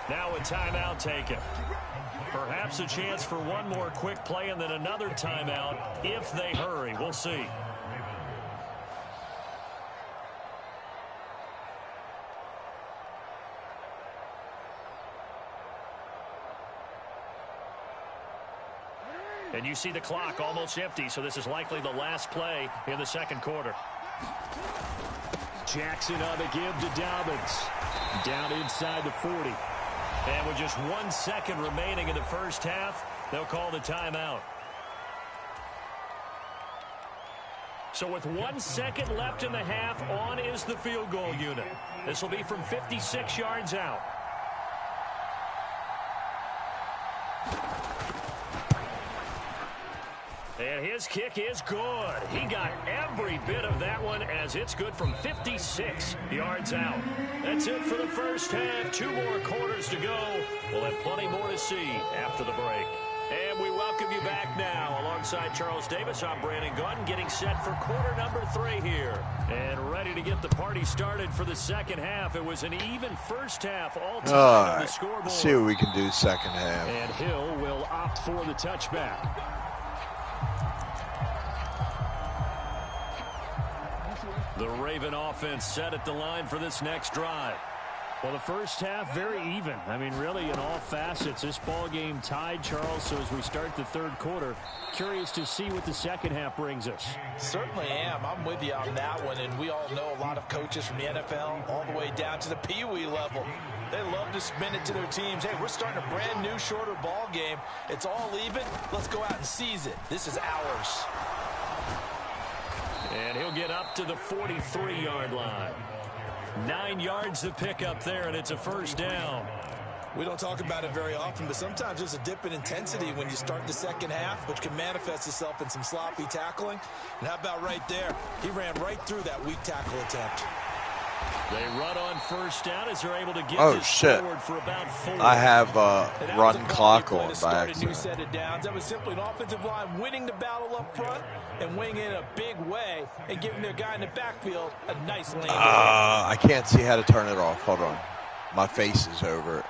Now a timeout taken. Perhaps a chance for one more quick play and then another timeout if they hurry. We'll see. And you see the clock almost empty, so this is likely the last play in the second quarter. Jackson on the give to Dobbins. Down inside the 40. And with just 1 second remaining in the first half, they'll call the timeout. So with 1 second left in the half, on is the field goal unit. This will be from 56 yards out. And his kick is good. He got every bit of that one as it's good from 56 yards out. That's it for the first half. 2 more quarters to go. We'll have plenty more to see after the break. And we welcome you back now. Alongside Charles Davis, I'm Brandon Gautin, getting set for quarter number 3 here. And ready to get the party started for the second half. It was an even first half all time on the scoreboard. Let's see what we can do second half. And Hill will opt for the touchback. The Raven offense set at the line for this next drive. Well, the first half, very even. I mean, really, in all facets, this ball game tied, Charles. So as we start the third quarter, curious to see what the second half brings us. Certainly am. I'm with you on that one. And we all know a lot of coaches from the NFL all the way down to the Pee Wee level. They love to spin it to their teams. Hey, we're starting a brand new, shorter ball game. It's all even. Let's go out and seize it. This is ours. And he'll get up to the 43-yard line. 9 yards to pick up there, and it's a first down. We don't talk about it very often, but sometimes there's a dip in intensity when you start the second half, which can manifest itself in some sloppy tackling. And how about right there? He ran right through that weak tackle attempt. They run on first down as they're able to get this forward for about 4. I have run clock on by accident. New set of downs. That was simply an offensive line winning the battle up front and winning it in a big way and giving their guy in the backfield a nice lane. I can't see how to turn it off. Hold on. My face is over it.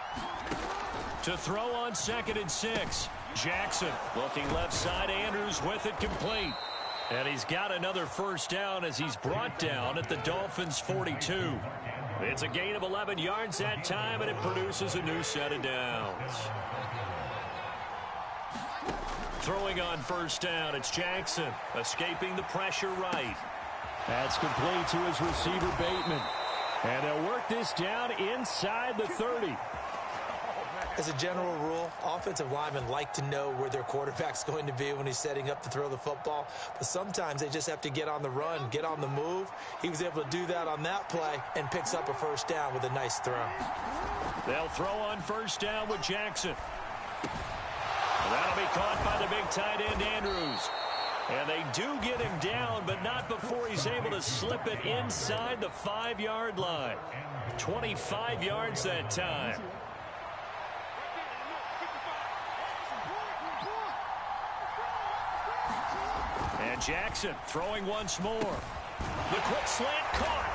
To throw on 2nd and 6. Jackson looking left side. Andrews with it complete. And he's got another first down as he's brought down at the Dolphins' 42. It's a gain of 11 yards that time, and it produces a new set of downs. Throwing on first down, it's Jackson, escaping the pressure right. That's complete to his receiver, Bateman. And they'll work this down inside the 30. As a general rule, offensive linemen like to know where their quarterback's going to be when he's setting up to throw the football. But sometimes they just have to get on the run, get on the move. He was able to do that on that play and picks up a first down with a nice throw. They'll throw on first down with Jackson. That'll be caught by the big tight end, Andrews. And they do get him down, but not before he's able to slip it inside the 5-yard line. 25 yards that time. And Jackson throwing once more. The quick slant caught.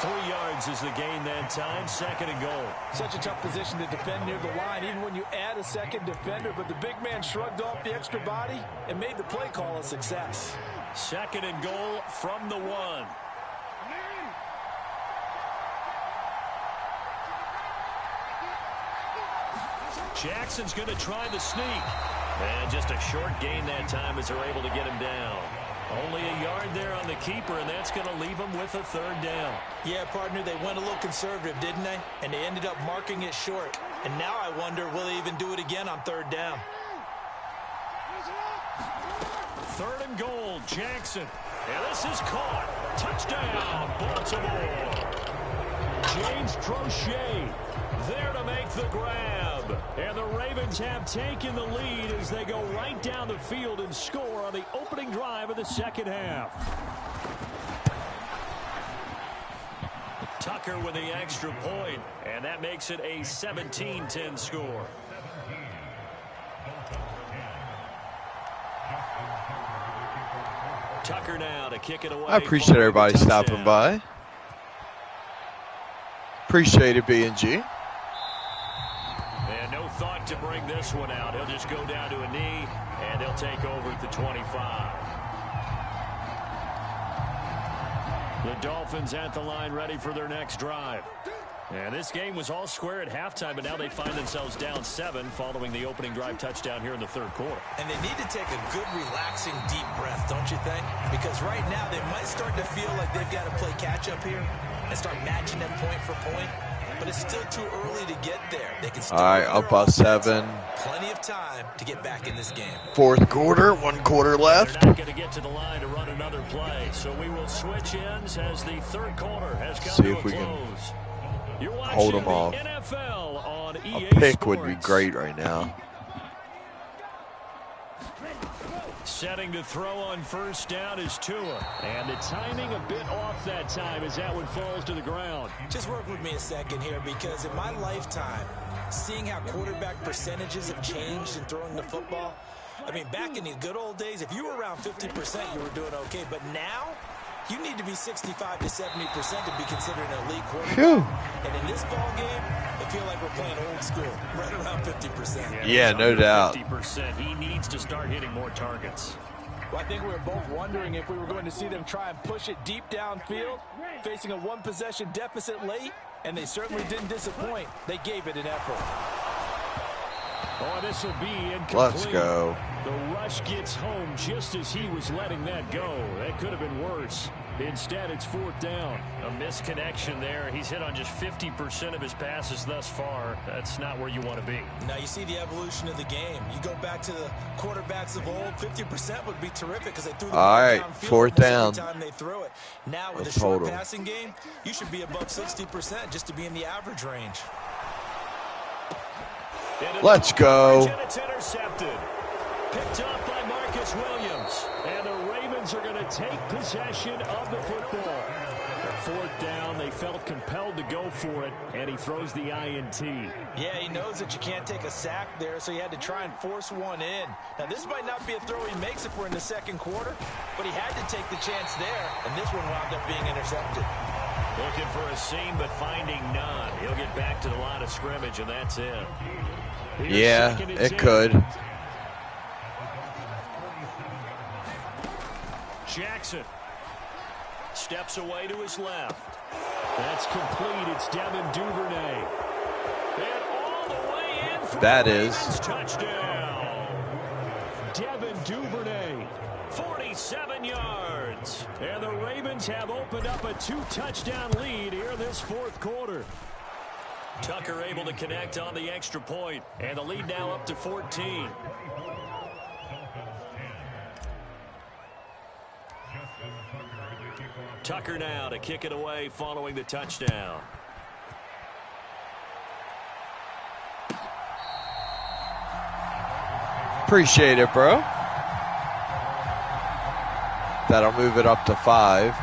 3 yards is the gain that time. 2nd and goal. Such a tough position to defend near the line, even when you add a second defender. But the big man shrugged off the extra body and made the play call a success. 2nd and goal from the 1. Jackson's going to try the sneak. And just a short gain that time as they're able to get him down. Only a yard there on the keeper, and that's going to leave him with a 3rd down. Yeah, partner, they went a little conservative, didn't they? And they ended up marking it short. And now I wonder, will they even do it again on 3rd down? 3rd and goal, Jackson. And this is caught. Touchdown, Baltimore. James Prochet there to make the grab. And the Ravens have taken the lead as they go right down the field and score on the opening drive of the second half. Tucker with the extra point, and that makes it a 17-10 score. Tucker now to kick it away. I appreciate everybody stopping by. Appreciate it, B&G. And no thought to bring this one out. He'll just go down to a knee, and they'll take over at the 25. The Dolphins at the line ready for their next drive. And this game was all square at halftime, but now they find themselves down 7 following the opening drive touchdown here in the 3rd quarter. And they need to take a good, relaxing, deep breath, don't you think? Because right now they might start to feel like they've got to play catch-up here and start matching them point for point. But it's still too early to get there. They can still. All right, up by 7. Plenty of time to get back in this game. 4th quarter, 1 quarter left. They're not going to get to the line to run another play, so we will switch ends as the 3rd quarter has come to a close. Hold them off. NFL on EA a pick Sports. would be great right now. Setting to throw on first down is Tua. And the timing a bit off that time as that one falls to the ground. Just work with me a second here, because in my lifetime, seeing how quarterback percentages have changed in throwing the football, I mean, back in the good old days, if you were around 50%, you were doing okay. But now, you need to be 65 to 70% to be considered an elite quarterback. Phew. And in this ball game, I feel like we're playing old school, right around 50%. Yeah, no doubt. 50%. He needs to start hitting more targets. Well, I think we were both wondering if we were going to see them try and push it deep downfield, facing a 1-possession deficit late, and they certainly didn't disappoint. They gave it an effort. Oh, this will be incomplete. Let's go. The rush gets home just as he was letting that go. That could have been worse. Instead, it's 4th down. A misconnection there. He's hit on just 50% of his passes thus far. That's not where you want to be. Now, you see the evolution of the game. You go back to the quarterbacks of old, 50% would be terrific because they threw the ball downfield 4th down. every time they threw it. Now, with a short passing game, you should be above 60% just to be in the average range. Let's go. It's intercepted. Picked up by Marcus Williams. And the Ravens are going to take possession of the football. The 4th down, they felt compelled to go for it, and he throws the INT. Yeah, he knows that you can't take a sack there, so he had to try and force one in. Now, this might not be a throw he makes if we're in the 2nd quarter, but he had to take the chance there, and this one wound up being intercepted. Looking for a seam, but finding none. He'll get back to the line of scrimmage, and that's it. Yeah, it could. Jackson steps away to his left. That's complete. It's Devin Duvernay. And all the way in for that the is touchdown. Devin Duvernay. 47 yards. And the Ravens have opened up a 2-touchdown lead here in this 4th quarter. Tucker able to connect on the extra point, and the lead now up to 14. Tucker now to kick it away following the touchdown. Appreciate it, bro. That'll move it up to 5.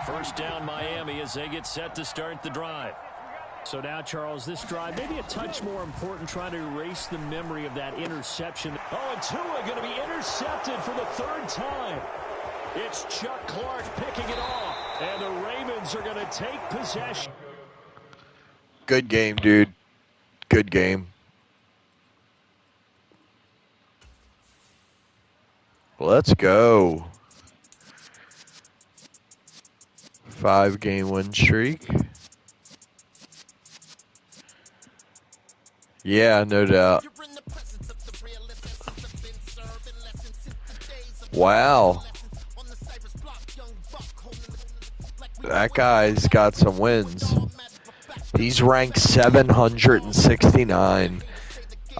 First down Miami as they get set to start the drive. So now, Charles, this drive maybe a touch more important, trying to erase the memory of that interception. Oh, and Tua going to be intercepted for the 3rd time. It's Chuck Clark picking it off, and the Ravens are going to take possession. Good game, dude. Good game. Let's go. 5-game win streak. Yeah, no doubt. Wow. That guy's got some wins. He's ranked 769.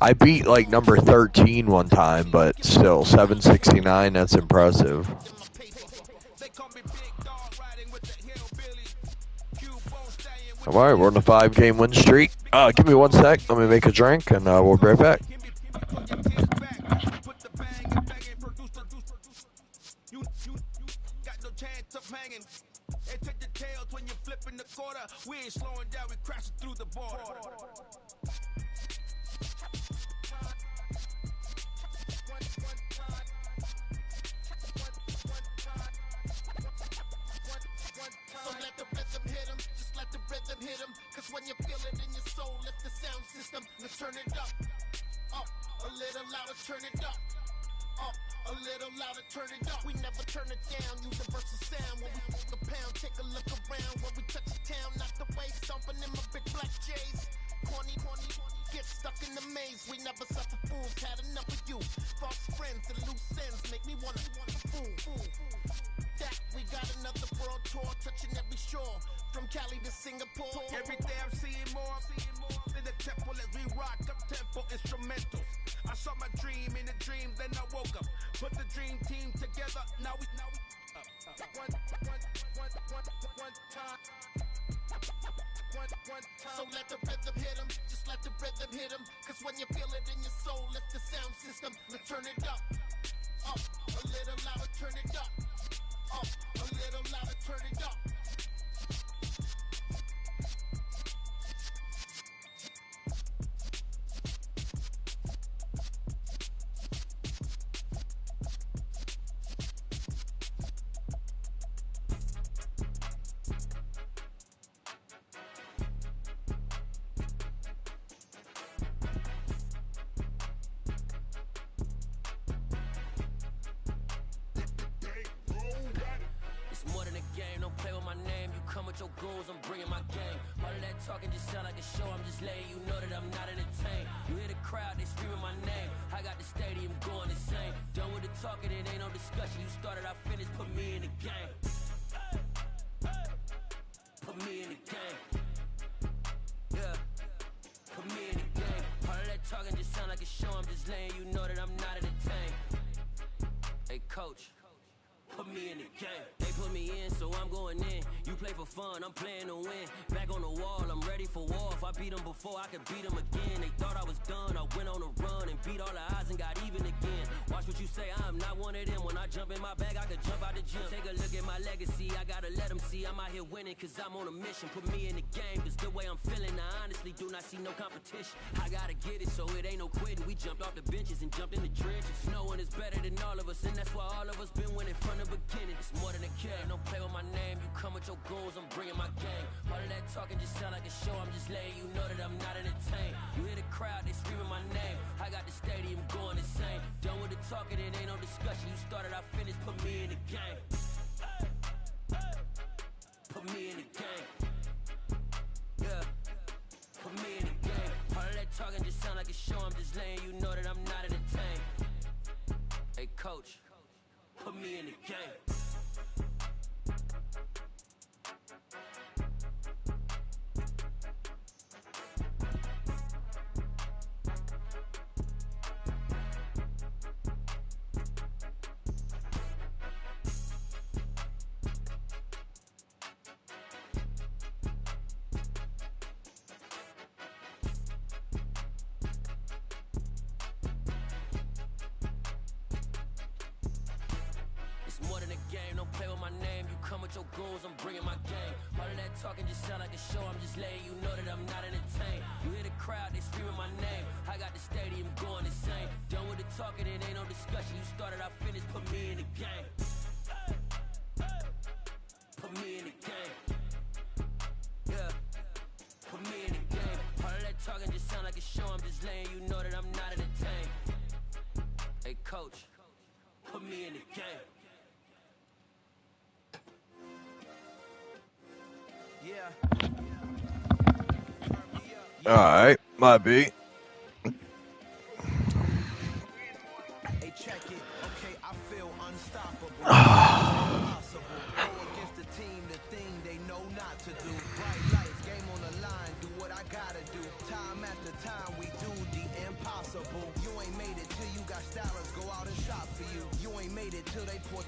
I beat like number 13 one time, but still 769, that's impressive. All right, we're on a 5-game win streak. Give me 1 sec. Let me make a drink, and we'll be right back. Coach, put put me in the game. They put me in, so I'm going in. You play for fun, I'm playing to win. Back on the wall, I'm ready for war. If I beat them before, I could beat them again. They thought I was done, I went on a run and beat all the odds and got even again. Watch what you say, I'm not one of them. When I jump in my bag, I could jump out the gym. Take a look at my legacy, I gotta let them see I'm out here winning, cause I'm on a mission. Put me in the game, cause the way I'm feeling, I honestly do not see no competition. I gotta get it, so it ain't no quitting. We jumped off the benches and jumped in the trenches. No one is better than all of us, and that's why all of us been winning from the beginning. It's more than a kid, don't play with my name. You come with your goons, I'm bringing my game. All of that talking just sound like a show, I'm just letting you know that I'm not entertained. You hear the crowd, they screaming my name. I got the stadium going insane. Done with the talking, it ain't no discussion. You started, I finished, put me in the game. Put me in the game. Yeah. Put me in the game. All of that talking just sound like a show, I'm just letting you know that I'm not entertained. Hey coach, put me in the game. More than a game, don't play with my name. You come with your goons, I'm bringing my game. All of that talking just sound like a show, I'm just letting you know that I'm not entertained. You hear the crowd, they screaming my name. I got the stadium going insane. Done with the talking, it ain't no discussion. You started, I finished, put me in the game. Put me in the game. Yeah. Put me in the game. All of that talking just sound like a show, I'm just letting you know that I'm not entertained. Hey coach, put me in the game. All right, might be. Hey, check it. Okay, I feel unstoppable. Impossible. Go against the team, the thing they know not to do. Bright lights, game on the line, do what I gotta do. Time after time, we do the impossible. You ain't made it till you got stylers go out and shop for you. You ain't made it till they put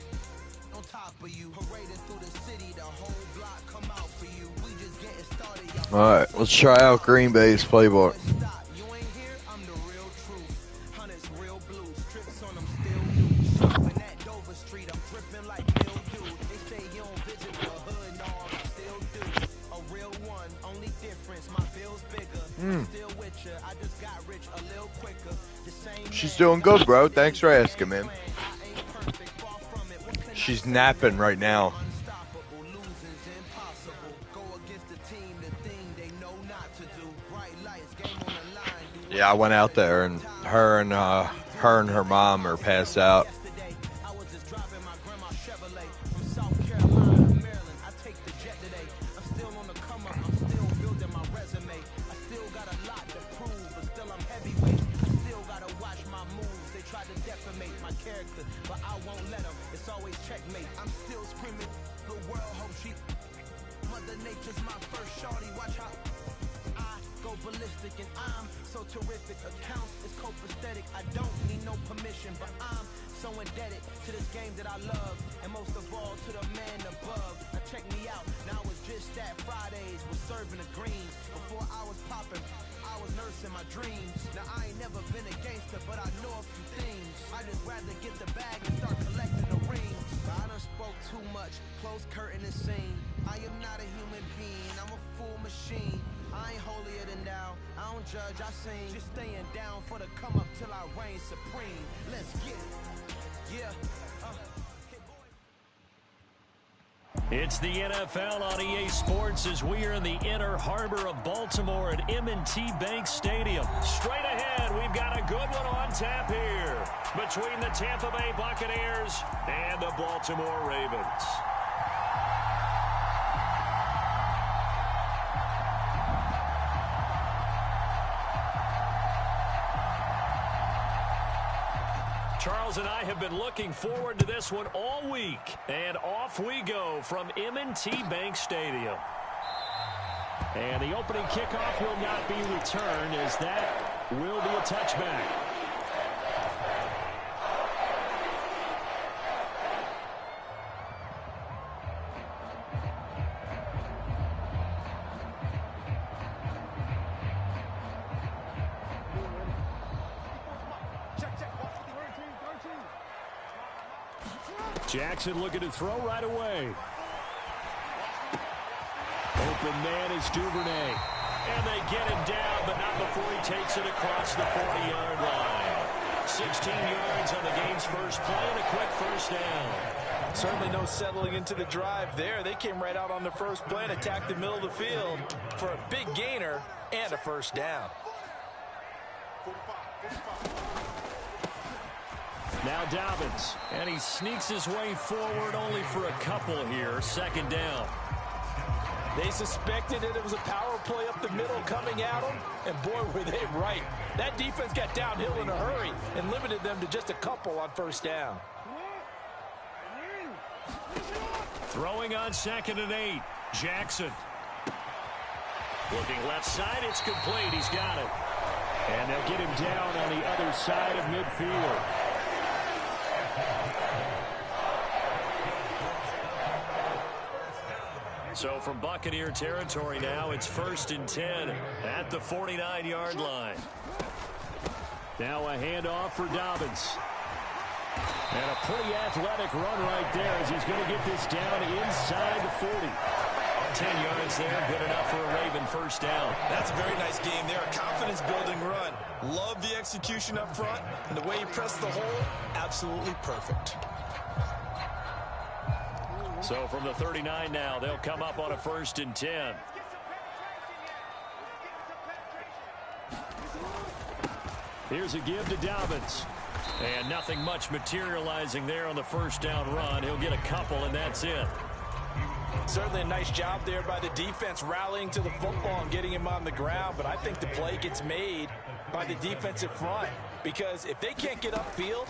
on top of you. Parading through the city, the whole block come out for you. We just getting started. All right, let's try out Green Bay's playbook. You ain't here, I'm the real truth. Hunters, real blue. Strips on them still new. Shopping at Dover Street, I'm dripping like mildew. They say you don't visit the hood, no, I still do. A real one, only difference, my bill's bigger. I'm still with you, I just got rich a little quicker. The same She's doing good, bro. Thanks for asking, man. She's napping right now. Yeah, I went out there, and her and her mom are passed out. I was just driving my grandma's Chevrolet from South Carolina to Maryland. I take the jet today. I'm still on the come up. I'm still building my resume. I still got a lot to prove, but still I'm heavyweight. I still gotta watch my moves. They try to defamate my character, but I won't let them. It's always checkmate. I'm still screaming. The world hope she. Mother Nature's my first shorty. Watch how I go ballistic, and I'm so terrific. Accounts is copacetic. I don't need no permission, but I'm so indebted to this game that I love, and most of all to the man above. Now check me out. Now it's just that Fridays was serving the greens. Before I was popping, I was nursing my dreams. Now I ain't never been a gangster, but I know a few things. I just rather get the bag and start collecting the rings. I done spoke too much. Close curtain and scene. I am not a human being. I'm a full machine. I ain't holier than thou. I don't judge, I sing. Just staying down for the come up till I reign supreme. Let's get it. Yeah. It's the NFL on EA Sports as we are in the inner harbor of Baltimore at M&T Bank Stadium. Straight ahead, we've got a good one on tap here between the Tampa Bay Buccaneers and the Baltimore Ravens. Charles and I have been looking forward to this one all week. And off we go from M&T Bank Stadium. And the opening kickoff will not be returned, as that will be a touchback. Jackson looking to throw right away. Open man is Duvernay. And they get him down, but not before he takes it across the 40-yard line. 16 yards on the game's first play and a quick first down. Certainly no settling into the drive there. They came right out on the first play and attacked the middle of the field for a big gainer and a first down. Now Dobbins, and he sneaks his way forward only for a couple here. Second down. They suspected it was a power play up the middle coming at them, and boy, were they right. That defense got downhill in a hurry and limited them to just a couple on first down. Throwing on 2nd and 8. Jackson. Looking left side, it's complete. He's got it. And they'll get him down on the other side of midfield. So from Buccaneer territory now, it's 1st and 10 at the 49-yard line. Now a handoff for Dobbins. And a pretty athletic run right there as he's going to get this down inside the 40. 10 yards there, good enough for a Raven first down. That's a very nice game there, a confidence-building run. Love the execution up front, and the way he pressed the hole, absolutely perfect. So from the 39 now, they'll come up on a 1st and 10. Here's a give to Dobbins. And nothing much materializing there on the first down run. He'll get a couple, and that's it. Certainly a nice job there by the defense rallying to the football and getting him on the ground. But I think the play gets made by the defensive front. Because if they can't get upfield,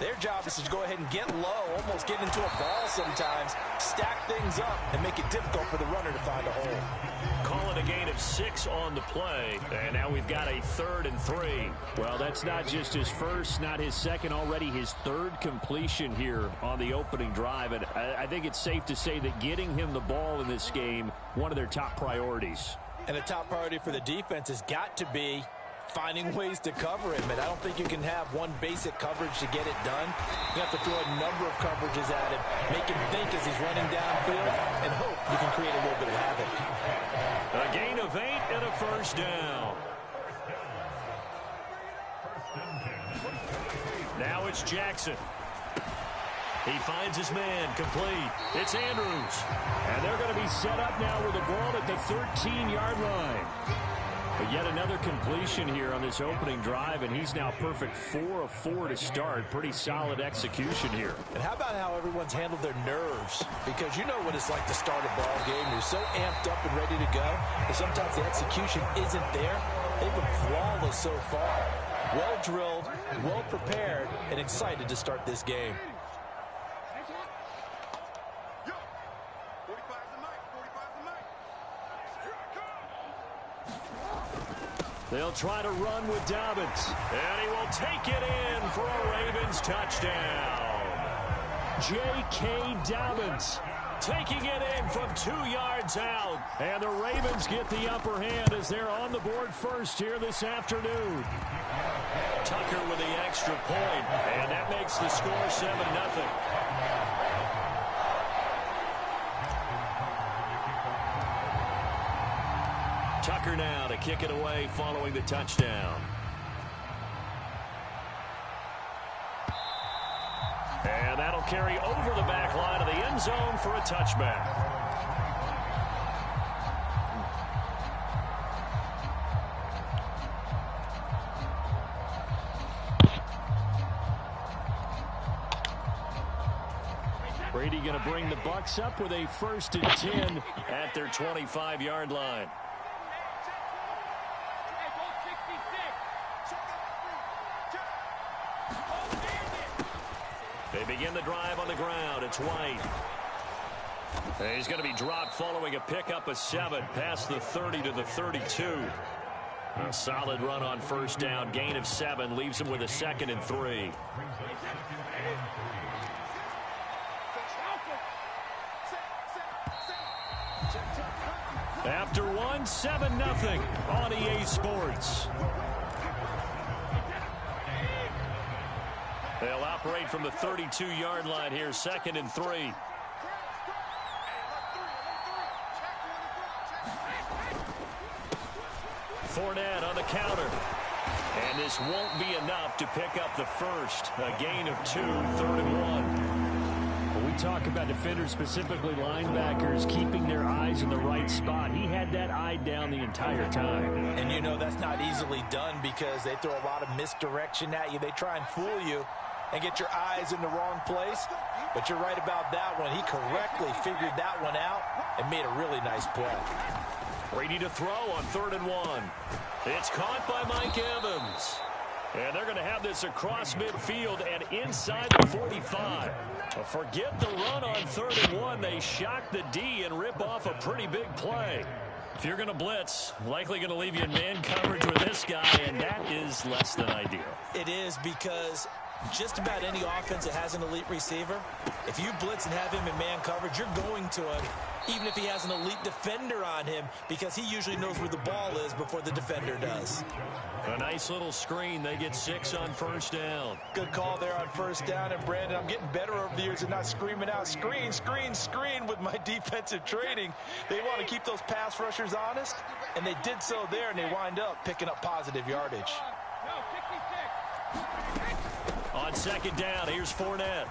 their job is to go ahead and get low, almost get into a ball sometimes, stack things up, and make it difficult for the runner to find a hole. Call it a gain of 6 on the play, and now we've got a 3rd and 3. Well, that's not just his first, not his second, already his 3rd completion here on the opening drive. And I think it's safe to say that getting him the ball in this game, one of their top priorities. And a top priority for the defense has got to be finding ways to cover him, and I don't think you can have one basic coverage to get it done. You have to throw a number of coverages at him, make him think as he's running downfield, and hope you can create a little bit of havoc. A gain of 8 and a first down. Now it's Jackson. He finds his man, complete. It's Andrews. And they're going to be set up now with the ball at the 13-yard line. But yet another completion here on this opening drive, and he's now perfect 4 of 4 to start. Pretty solid execution here. And how about how everyone's handled their nerves? Because you know what it's like to start a ball game. You're so amped up and ready to go, and sometimes the execution isn't there. They've been flawless so far. Well drilled, well prepared, and excited to start this game. They'll try to run with Dobbins. And he will take it in for a Ravens touchdown. J.K. Dobbins taking it in from 2 yards out. And the Ravens get the upper hand as they're on the board first here this afternoon. Tucker with the extra point, and that makes the score 7-0. Tucker now to kick it away following the touchdown. And that'll carry over the back line of the end zone for a touchback. Brady going to bring the Bucs up with a 1st and 10 at their 25-yard line. They begin the drive on the ground. It's White. And he's going to be dropped following a pickup of 7 past the 30 to the 32. A solid run on first down. Gain of 7 leaves him with a 2nd and 3. After 1, 7-0 on EA Sports. They'll operate from the 32-yard line here, 2nd and 3. Fournette on the counter. And this won't be enough to pick up the first. A gain of 2, 3rd and 1. When we talk about defenders, specifically linebackers, keeping their eyes in the right spot, he had that eye down the entire time. And you know that's not easily done because they throw a lot of misdirection at you. They try and fool you and get your eyes in the wrong place. But you're right about that one. He correctly figured that one out and made a really nice play. Ready to throw on 3rd and 1. It's caught by Mike Evans. And they're going to have this across midfield and inside the 45. Forget the run on 3rd and 1. They shock the D and rip off a pretty big play. If you're going to blitz, likely going to leave you in man coverage with this guy, and that is less than ideal. It is because just about any offense that has an elite receiver, if you blitz and have him in man coverage, you're going to him, even if he has an elite defender on him, because he usually knows where the ball is before the defender does. A nice little screen. They get 6 on 1st down. Good call there on 1st down. And, Brandon, I'm getting better over the years and not screaming out, screen, screen, screen with my defensive training. They want to keep those pass rushers honest, and they did so there, and they wind up picking up positive yardage. On 2nd down, here's Fournette.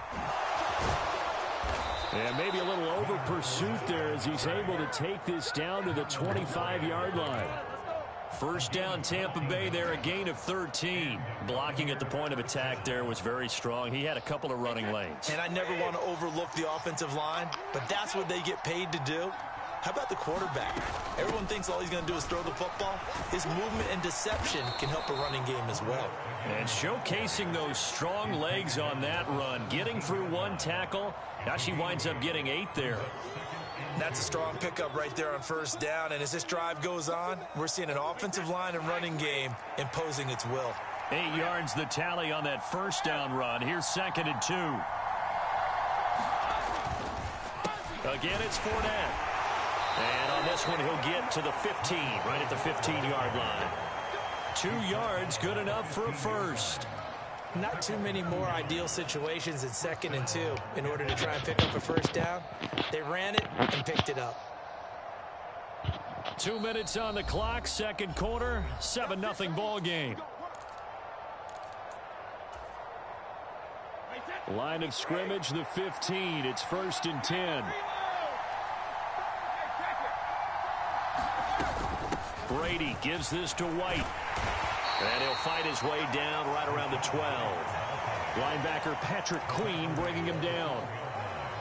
And maybe a little over pursuit there as he's able to take this down to the 25-yard line. 1st down, Tampa Bay there, a gain of 13. Blocking at the point of attack there was very strong. He had a couple of running lanes. And I never want to overlook the offensive line, but that's what they get paid to do. How about the quarterback? Everyone thinks all he's going to do is throw the football. His movement and deception can help a running game as well. And showcasing those strong legs on that run, getting through 1 tackle. Now she winds up getting 8 there. That's a strong pickup right there on 1st down. And as this drive goes on, we're seeing an offensive line and running game imposing its will. 8 yards the tally on that 1st down run. Here's 2nd and 2. Again, it's Fournette. And on this one, he'll get to the 15, right at the 15-yard line. 2 yards, good enough for a first. Not too many more ideal situations in 2nd and 2 in order to try and pick up a 1st down. They ran it and picked it up. 2 minutes on the clock, 2nd quarter, 7-0 ball game. Line of scrimmage, the 15. It's 1st and 10. Brady gives this to White. And he'll fight his way down right around the 12. Linebacker Patrick Queen bringing him down.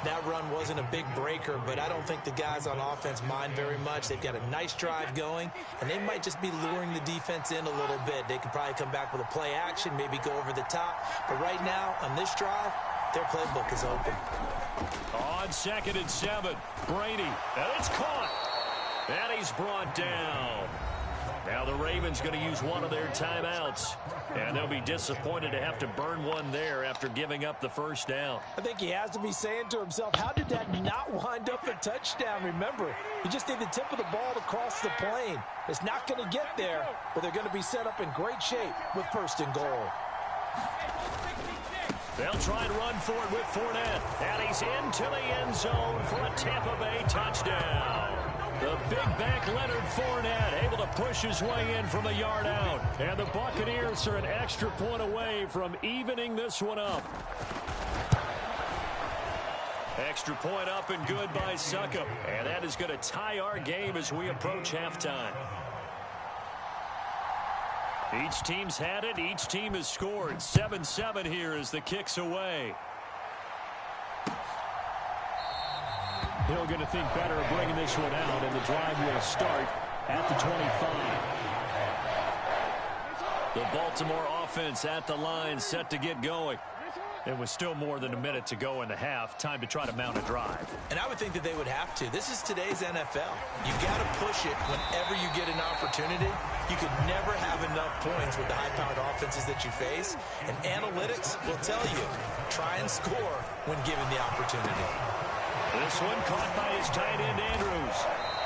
That run wasn't a big breaker, but I don't think the guys on offense mind very much. They've got a nice drive going, and they might just be luring the defense in a little bit. They could probably come back with a play action, maybe go over the top. But right now, on this drive, their playbook is open. On 2nd and 7, Brady. And it's caught. And he's brought down. Now the Ravens going to use one of their timeouts. And they'll be disappointed to have to burn one there after giving up the 1st down. I think he has to be saying to himself, how did that not wind up a touchdown? Remember, you just need the tip of the ball to cross the plane. It's not going to get there, but they're going to be set up in great shape with 1st and goal. They'll try and run for it with Fournette. And he's into the end zone for a Tampa Bay touchdown. The big back Leonard Fournette able to push his way in from a yard out. And the Buccaneers are an extra point away from evening this one up. Extra point up and good by Succop. And that is going to tie our game as we approach halftime. Each team's had it. Each team has scored. 7-7 here as the kick's away. Hill going to think better of bringing this one out, and the drive will start at the 25. The Baltimore offense at the line, set to get going. It was still more than a minute to go in the half. Time to try to mount a drive. And I would think that they would have to. This is today's NFL. You've got to push it whenever you get an opportunity. You could never have enough points with the high-powered offenses that you face. And analytics will tell you, try and score when given the opportunity. This one caught by his tight end, Andrews.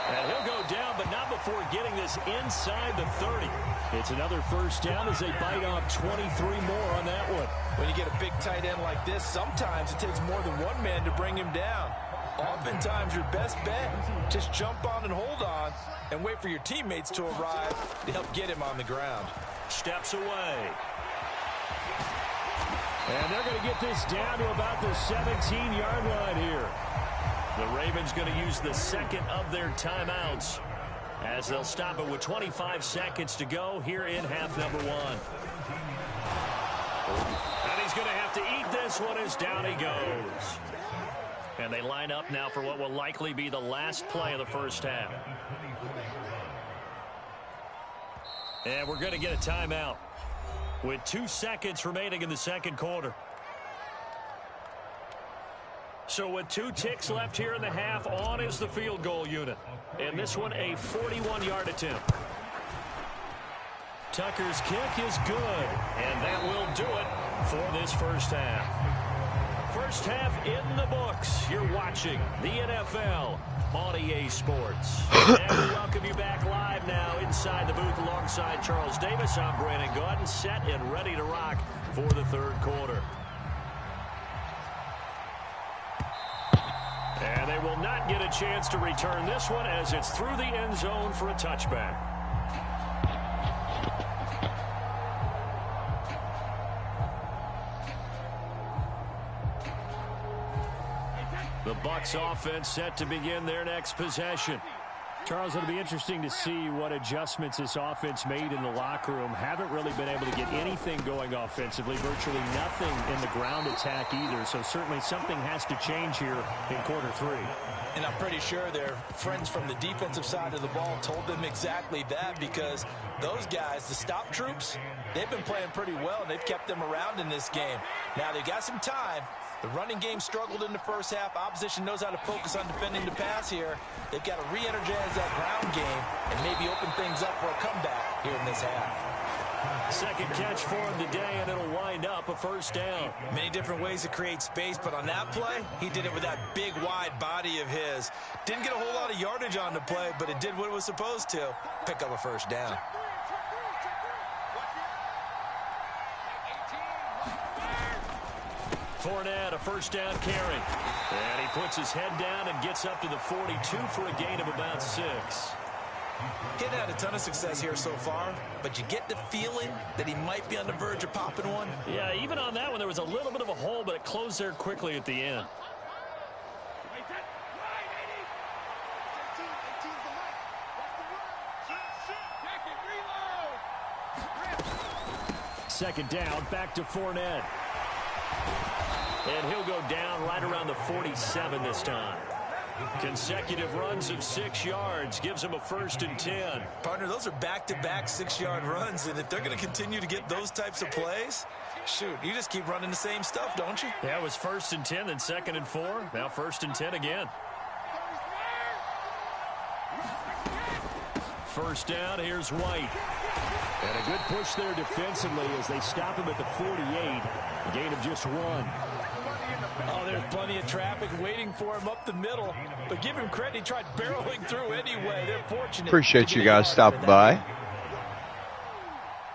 And he'll go down, but not before getting this us inside the 30. It's another first down as they bite off 23 more on that one. When you get a big tight end like this, sometimes it takes more than one man to bring him down. Oftentimes, your best bet, just jump on and hold on and wait for your teammates to arrive to help get him on the ground. Steps away. And they're going to get this down to about the 17-yard line here. The Ravens going to use the second of their timeouts as they'll stop it with 25 seconds to go here in half number one. And he's going to have to eat this one as down he goes. And they line up now for what will likely be the last play of the first half. And we're going to get a timeout with 2 seconds remaining in the second quarter. So with 2 ticks left here in the half, on is the field goal unit. And this one a 41-yard attempt. Tucker's kick is good, and that will do it for this first half. First half in the books. You're watching the NFL on EA Sports. And we welcome you back live now inside the booth alongside Charles Davis. I'm Brandon Gaudin, set and ready to rock for the third quarter. And they will not get a chance to return this one as it's through the end zone for a touchback. The Bucs offense set to begin their next possession. Charles, it'll be interesting to see what adjustments this offense made in the locker room. Haven't really been able to get anything going offensively, virtually nothing in the ground attack either. So certainly something has to change here in quarter 3. And I'm pretty sure their friends from the defensive side of the ball told them exactly that, because those guys, the stop troops, they've been playing pretty well, and they've kept them around in this game. Now they've got some time. The running game struggled in the first half. Opposition knows how to focus on defending the pass here. They've got to re-energize that ground game and maybe open things up for a comeback here in this half. Second catch for him today, and it'll wind up a first down. Many different ways to create space, but on that play, he did it with that big, wide body of his. Didn't get a whole lot of yardage on the play, but it did what it was supposed to. Pick up a first down. Fournette, a first down carry. And he puts his head down and gets up to the 42 for a gain of about 6. Getting had a ton of success here so far, but you get the feeling that he might be on the verge of popping one. Yeah, even on that one, there was a little bit of a hole, but it closed there quickly at the end. Second down, back to Fournette. And he'll go down right around the 47 this time. Consecutive runs of 6 yards gives him a 1st and 10. Partner, those are back-to-back 6-yard runs, and if they're going to continue to get those types of plays, shoot, you just keep running the same stuff, don't you? Yeah, it was 1st and 10, then 2nd and 4. Now 1st and 10 again. First down, here's White. And a good push there defensively as they stop him at the 48. A gain of just 1. Oh, there's plenty of traffic waiting for him up the middle. But give him credit, he tried barreling through anyway. They're fortunate. Appreciate you guys stopping by.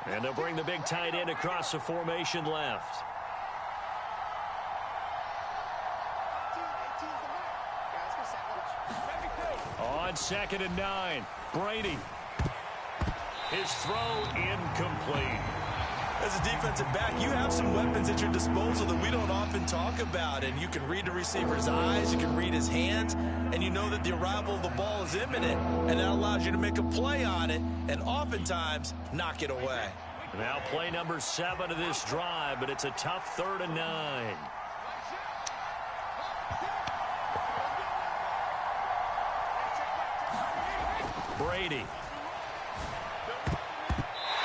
And they'll bring the big tight end across the formation left. On 2nd and 9, Brady. His throw incomplete. As a defensive back, you have some weapons at your disposal that we don't often talk about. And you can read the receiver's eyes, you can read his hands, and you know that the arrival of the ball is imminent. And that allows you to make a play on it and oftentimes knock it away. Now play number 7 of this drive, but it's a tough 3rd and 9. Brady.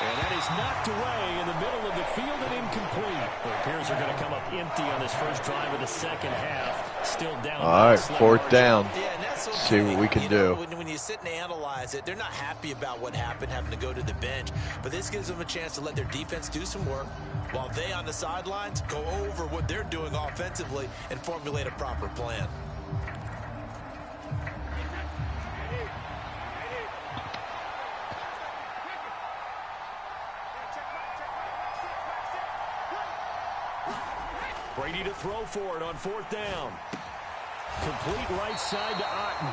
And that is knocked away in the middle of the field and incomplete. It appears they're going to come up empty on this first drive of the second half. Still down. All right, 4th down. Yeah, and that's so see what we can do. When you sit and analyze it, they're not happy about what happened, having to go to the bench. But this gives them a chance to let their defense do some work while they on the sidelines go over what they're doing offensively and formulate a proper plan. Brady to throw for it on 4th down. Complete right side to Otten.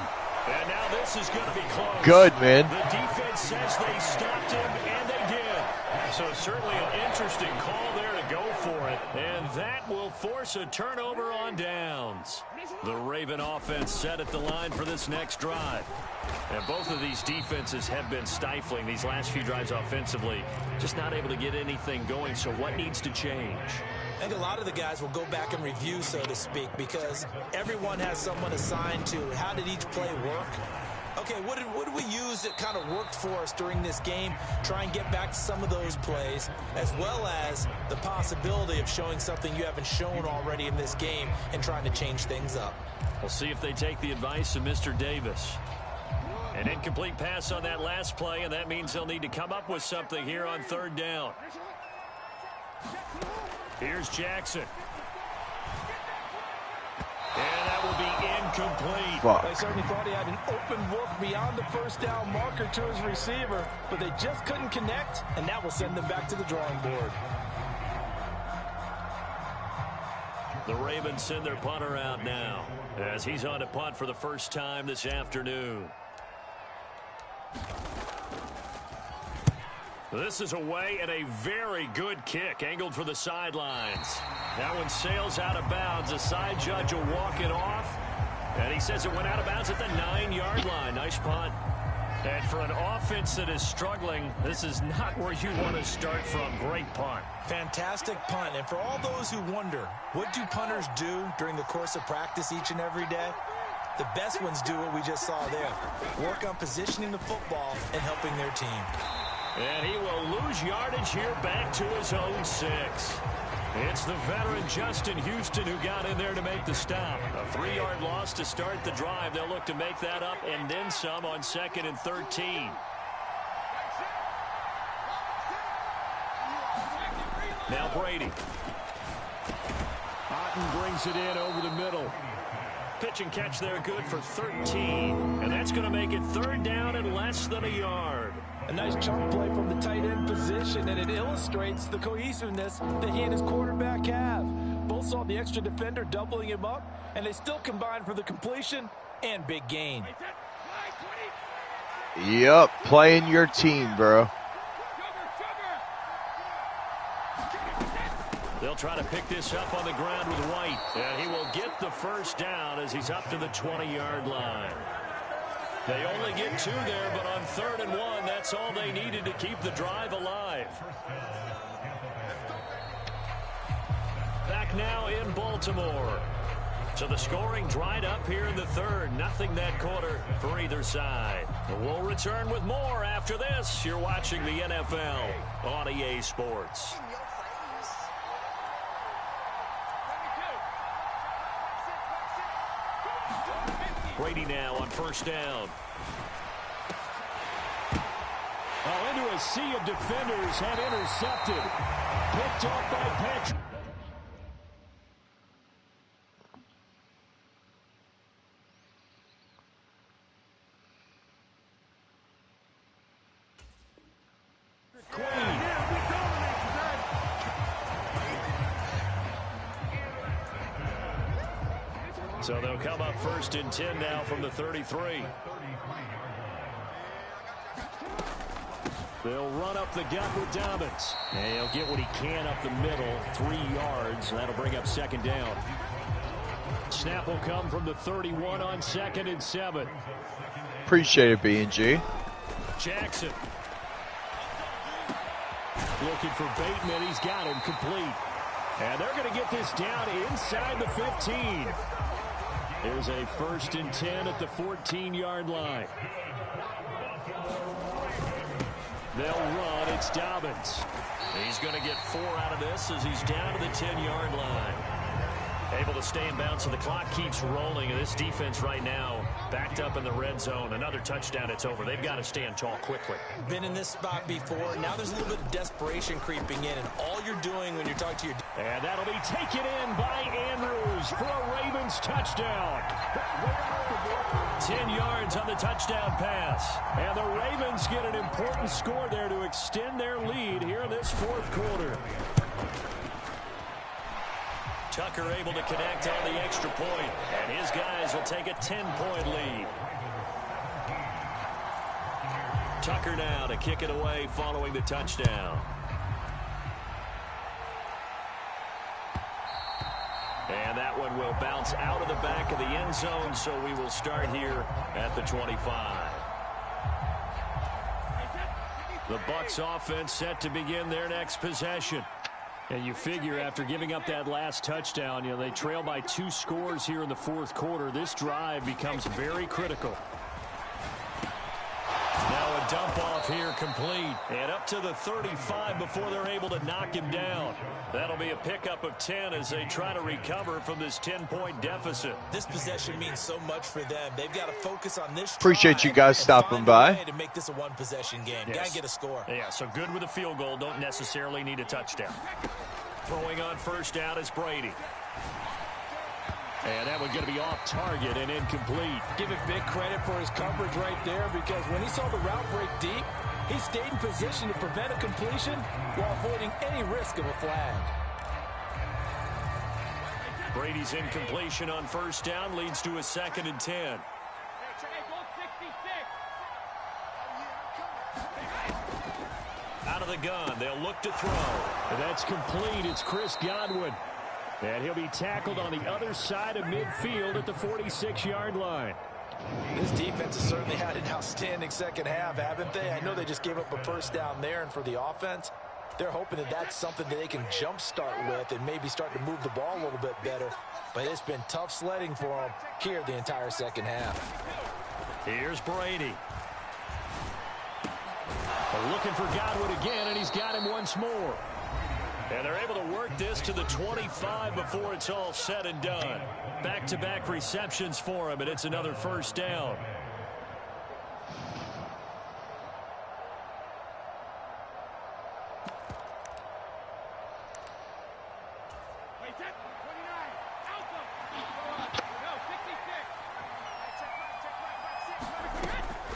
And now this is going to be close. Good, man. The defense says they stopped him, and they did. So certainly an interesting call there to go for it. And that will force a turnover on downs. The Raven offense set at the line for this next drive. And both of these defenses have been stifling these last few drives offensively. Just not able to get anything going. So what needs to change? I think a lot of the guys will go back and review, so to speak, because everyone has someone assigned to how did each play work. Okay, what did we use that kind of worked for us during this game? Try and get back to some of those plays, as well as the possibility of showing something you haven't shown already in this game and trying to change things up. We'll see if they take the advice of Mr. Davis. An incomplete pass on that last play, and that means they'll need to come up with something here on 3rd down. Here's Jackson. And that will be incomplete. They certainly thought he had an open look beyond the 1st down marker to his receiver, but they just couldn't connect, and that will send them back to the drawing board. The Ravens send their punter out now as he's on to punt for the first time this afternoon. This is away and a very good kick angled for the sidelines. That one sails out of bounds. The side judge will walk it off. And he says it went out of bounds at the 9-yard line. Nice punt. And for an offense that is struggling, this is not where you want to start from. Great punt. Fantastic punt. And for all those who wonder, what do punters do during the course of practice each and every day? The best ones do what we just saw there. Work on positioning the football and helping their team. And he will lose yardage here back to his own 6. It's the veteran Justin Houston who got in there to make the stop. A 3-yard loss to start the drive. They'll look to make that up and then some on 2nd and 13. Now Brady. Otten brings it in over the middle. Pitch and catch there good for 13. And that's going to make it 3rd down and less than a yard. A nice chunk play from the tight end position, and it illustrates the cohesiveness that he and his quarterback have. Both saw the extra defender doubling him up, and they still combined for the completion and big gain. Yep, playing your team, bro. They'll try to pick this up on the ground with White, and he will get the first down as he's up to the 20-yard line. They only get 2 there, but on 3rd and 1, that's all they needed to keep the drive alive. Back now in Baltimore. So the scoring dried up here in the 3rd. Nothing that quarter for either side. We'll return with more after this. You're watching the NFL on EA Sports. Brady now on 1st down. Oh, into a sea of defenders and intercepted. Picked off by Patrick. So they'll come up 1st and 10 now from the 33. They'll run up the gut with Dobbins. And he'll get what he can up the middle, 3 yards. That'll bring up 2nd down. Snap will come from the 31 on 2nd and 7. Appreciate it, B&G. Jackson. Looking for Bateman. He's got him complete. And they're going to get this down inside the 15. There's a 1st and 10 at the 14-yard line. They'll run. It's Dobbins. He's going to get 4 out of this as he's down to the 10-yard line. Able to stay in bounds, so the clock keeps rolling. And this defense right now backed up in the red zone. Another touchdown, it's over. They've got to stand tall quickly. Been in this spot before. Now there's a little bit of desperation creeping in. And all you're doing when you're talking to your... And that'll be taken in by Andrews for a Ravens touchdown. 10 yards on the touchdown pass. And the Ravens get an important score there to extend their lead here in this 4th quarter. Tucker able to connect on the extra point, and his guys will take a 10-point lead. Tucker now to kick it away following the touchdown. And that one will bounce out of the back of the end zone, so we will start here at the 25. The Bucs offense set to begin their next possession. And you figure after giving up that last touchdown, they trail by 2 scores here in the fourth quarter. This drive becomes very critical. Now a dump off here complete. And up to the 35 before they're able to knock him down. That'll be a pickup of 10 as they try to recover from this 10-point deficit. This possession means so much for them. They've got to focus on this. Appreciate you guys stopping by. To make this a one-possession game. Yes. Got to get a score. Yeah, so good with a field goal. Don't necessarily need a touchdown. Throwing on first down is Brady. And that one's going to be off target and incomplete. Give him big credit for his coverage right there, because when he saw the route break deep, he stayed in position to prevent a completion while avoiding any risk of a flag. Brady's incompletion on first down leads to a 2nd and 10. Out of the gun, they'll look to throw. And that's complete. It's Chris Godwin. And he'll be tackled on the other side of midfield at the 46-yard line. This defense has certainly had an outstanding second half, haven't they? I know they just gave up a first down there, and for the offense, they're hoping that that's something that they can jumpstart with and maybe start to move the ball a little bit better. But it's been tough sledding for them here the entire second half. Here's Brady. They're looking for Godwin again, and he's got him once more. And they're able to work this to the 25 before it's all said and done. Back-to-back receptions for him, and it's another first down.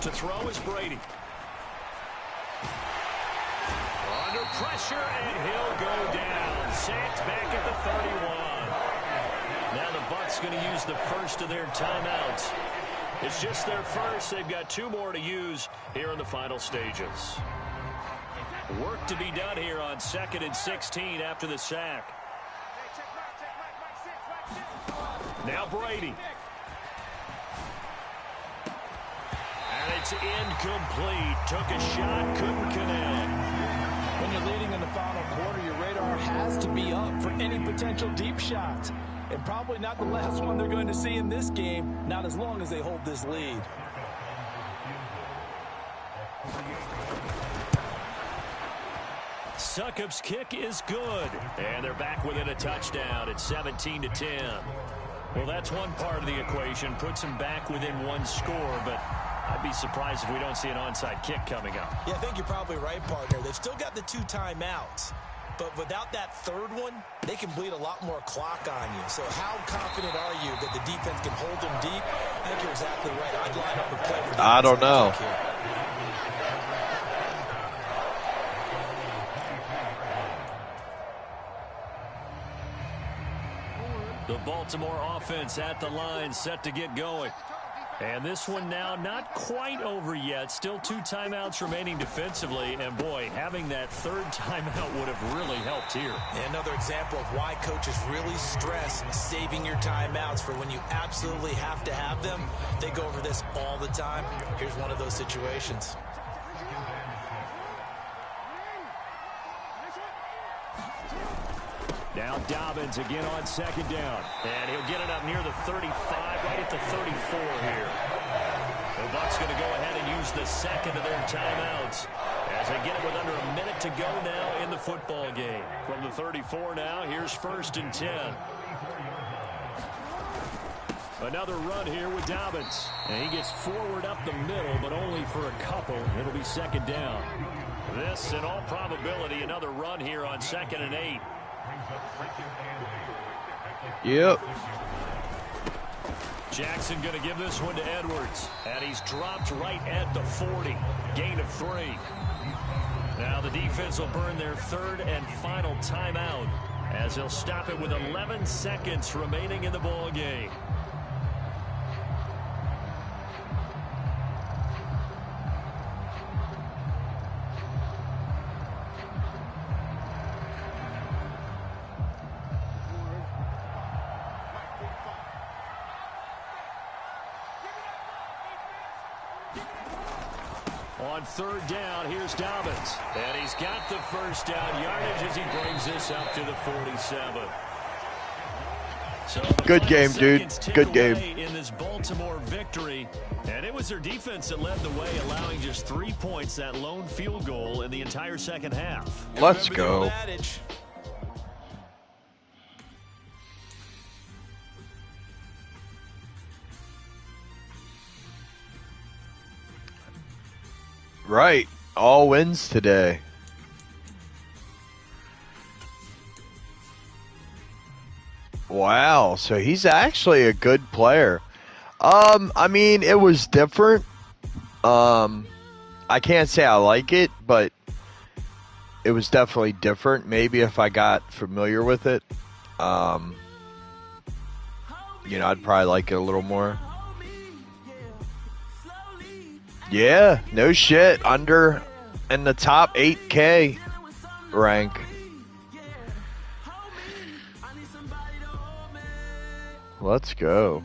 To throw is Brady. Under pressure, and he'll go down. Sacked back at the 31. Now the Bucs going to use the first of their timeouts. It's just their first. They've got 2 more to use here in the final stages. Work to be done here on 2nd and 16 after the sack. Now Brady. And it's incomplete. Took a shot, couldn't connect. When you're leading in the final quarter, your radar has to be up for any potential deep shots. And probably not the last one they're going to see in this game, not as long as they hold this lead. Succop's kick is good. And they're back within a touchdown at 17-10. Well, that's one part of the equation. Puts them back within 1 score, but I'd be surprised if we don't see an onside kick coming up. Yeah, I think you're probably right, partner. They've still got the 2 timeouts. But without that third one, they can bleed a lot more clock on you. So how confident are you that the defense can hold them deep? I think you're exactly right. I'd line up and play for the I don't know. The Baltimore offense at the line, set to get going. And this one now not quite over yet. Still 2 timeouts remaining defensively. And, boy, having that 3rd timeout would have really helped here. And another example of why coaches really stress saving your timeouts for when you absolutely have to have them. They go over this all the time. Here's one of those situations. Now Dobbins again on 2nd down. And he'll get it up near the 35, right at the 34 here. The Bucs going to go ahead and use the 2nd of their timeouts as they get it with under a minute to go now in the football game. From the 34 now, here's 1st and 10. Another run here with Dobbins. And he gets forward up the middle, but only for a couple. It'll be 2nd down. This, in all probability, another run here on 2nd and 8. Yep. Jackson going to give this one to Edwards. And he's dropped right at the 40. Gain of 3. Now the defense will burn their 3rd and final timeout as he'll stop it with 11 seconds remaining in the ball game. On third down, here's Dobbins. And he's got the first down yardage as he brings this up to the 47. So good game, dude. Good game. In this Baltimore victory. And it was their defense that led the way, allowing just 3 points, that lone field goal in the entire second half. Let's go. Right. All wins today. Wow. So he's actually a good player. I mean, it was different. I can't say I like it, but it was definitely different. Maybe if I got familiar with it, I'd probably like it a little more. Yeah, no shit. Under in the top 8K rank. Let's go.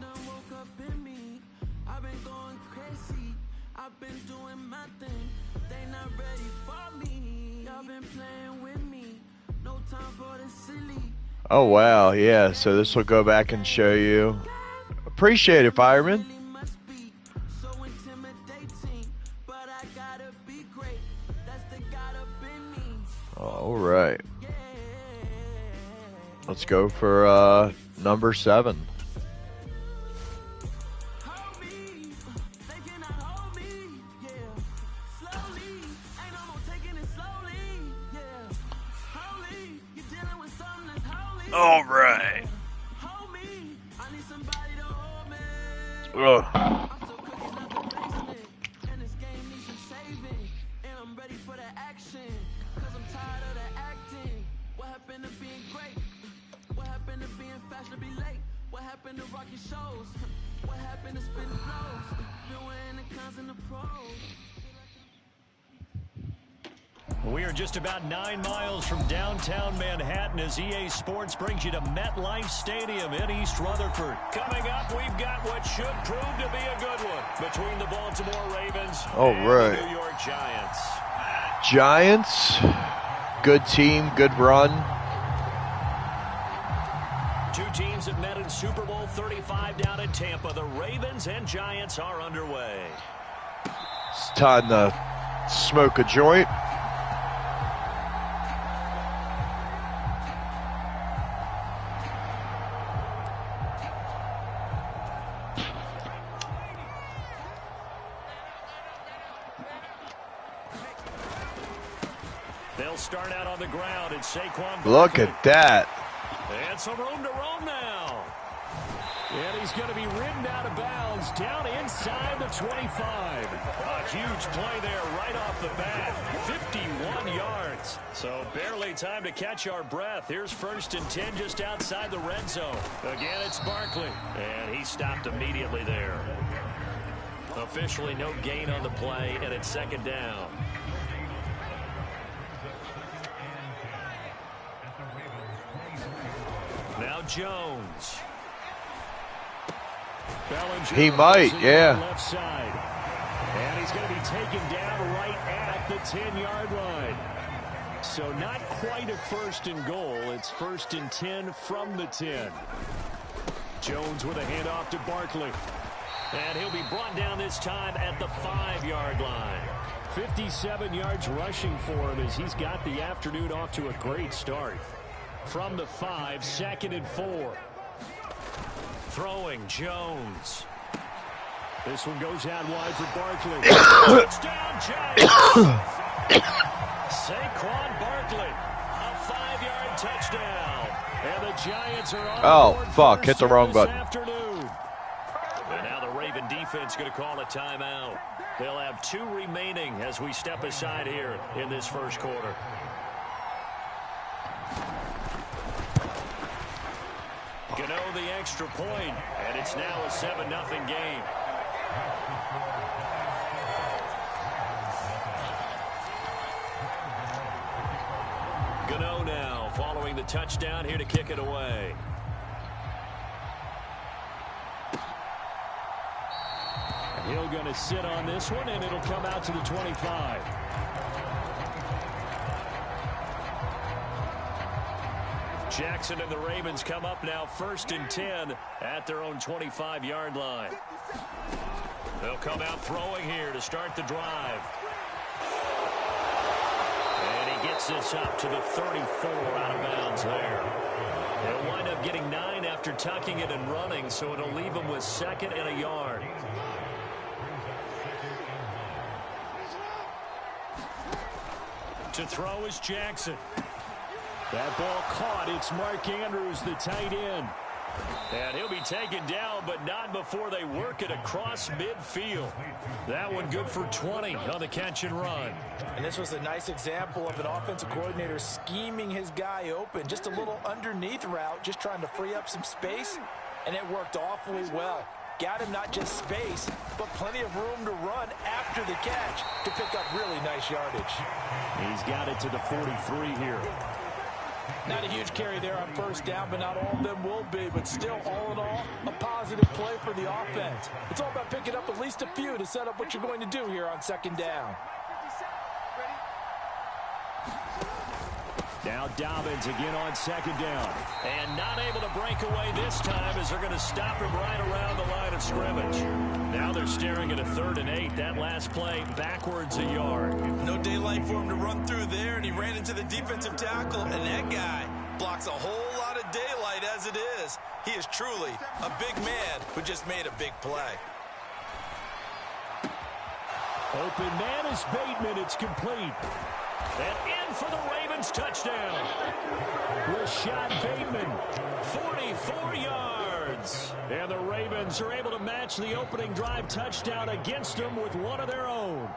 Oh, wow. Yeah, so this will go back and show you. Appreciate it, Fireman. All right. Let's go for number 7. All right. Ugh. We are just about 9 miles from downtown Manhattan as EA Sports brings you to MetLife Stadium in East Rutherford. Coming up, we've got what should prove to be a good one between the Baltimore Ravens and the New York Giants. Giants, good team, good run. Two teams that met in Super Bowl 35 down in Tampa. The Ravens and Giants are underway. It's time to smoke a joint. They'll start out on the ground and Saquon. Look at that. And some room to roam now. And he's going to be ridden out of bounds down inside the 25. A huge play there right off the bat. 51 yards. So barely time to catch our breath. Here's 1st and 10 just outside the red zone. Again, it's Barkley. And he stopped immediately there. Officially no gain on the play, and it's 2nd down. Now Jones. Bellinger He might, yeah. Left side. And he's going to be taken down right at the 10-yard line. So not quite a 1st and goal. It's 1st and 10 from the 10. Jones with a handoff to Barkley. And he'll be brought down this time at the 5-yard line. 57 yards rushing for him as he's got the afternoon off to a great start. From the 5, 2nd and 4. Throwing Jones. This one goes out wide for Barkley. Touchdown, Giants. Saquon Barkley. A 5-yard touchdown. And the Giants are on. Oh, fuck. Hit the wrong button. Afternoon. And now the Raven defense going to call a timeout. They'll have 2 remaining as we step aside here in this 1st quarter. Gano the extra point, and it's now a 7-0 game. Gano now following the touchdown here to kick it away. He'll going to sit on this one, and it'll come out to the 25. Jackson and the Ravens come up now 1st and 10 at their own 25-yard line. They'll come out throwing here to start the drive. And he gets this up to the 34 out of bounds there. They'll wind up getting 9 after tucking it and running, so it'll leave them with 2nd and a yard. To throw is Jackson. That ball caught. It's Mark Andrews, the tight end. And he'll be taken down, but not before they work it across midfield. That one good for 20 on the catch and run. And this was a nice example of an offensive coordinator scheming his guy open. Just a little underneath route, just trying to free up some space, and it worked awfully well. Got him not just space, but plenty of room to run after the catch to pick up really nice yardage. He's got it to the 43 here. Not a huge carry there on 1st down, but not all of them will be. But still, all in all, a positive play for the offense. It's all about picking up at least a few to set up what you're going to do here on 2nd down. Now Dobbins again on 2nd down. And not able to break away this time as they're going to stop him right around the line of scrimmage. Now they're staring at a 3rd and 8. That last play backwards a yard. No daylight for him to run through there, and he ran into the defensive tackle, and that guy blocks a whole lot of daylight as it is. He is truly a big man who just made a big play. Open man is Bateman. It's complete. And in for the Ravens touchdown. Rashad Bateman. 44 yards. And the Ravens are able to match the opening drive touchdown against them with one of their own.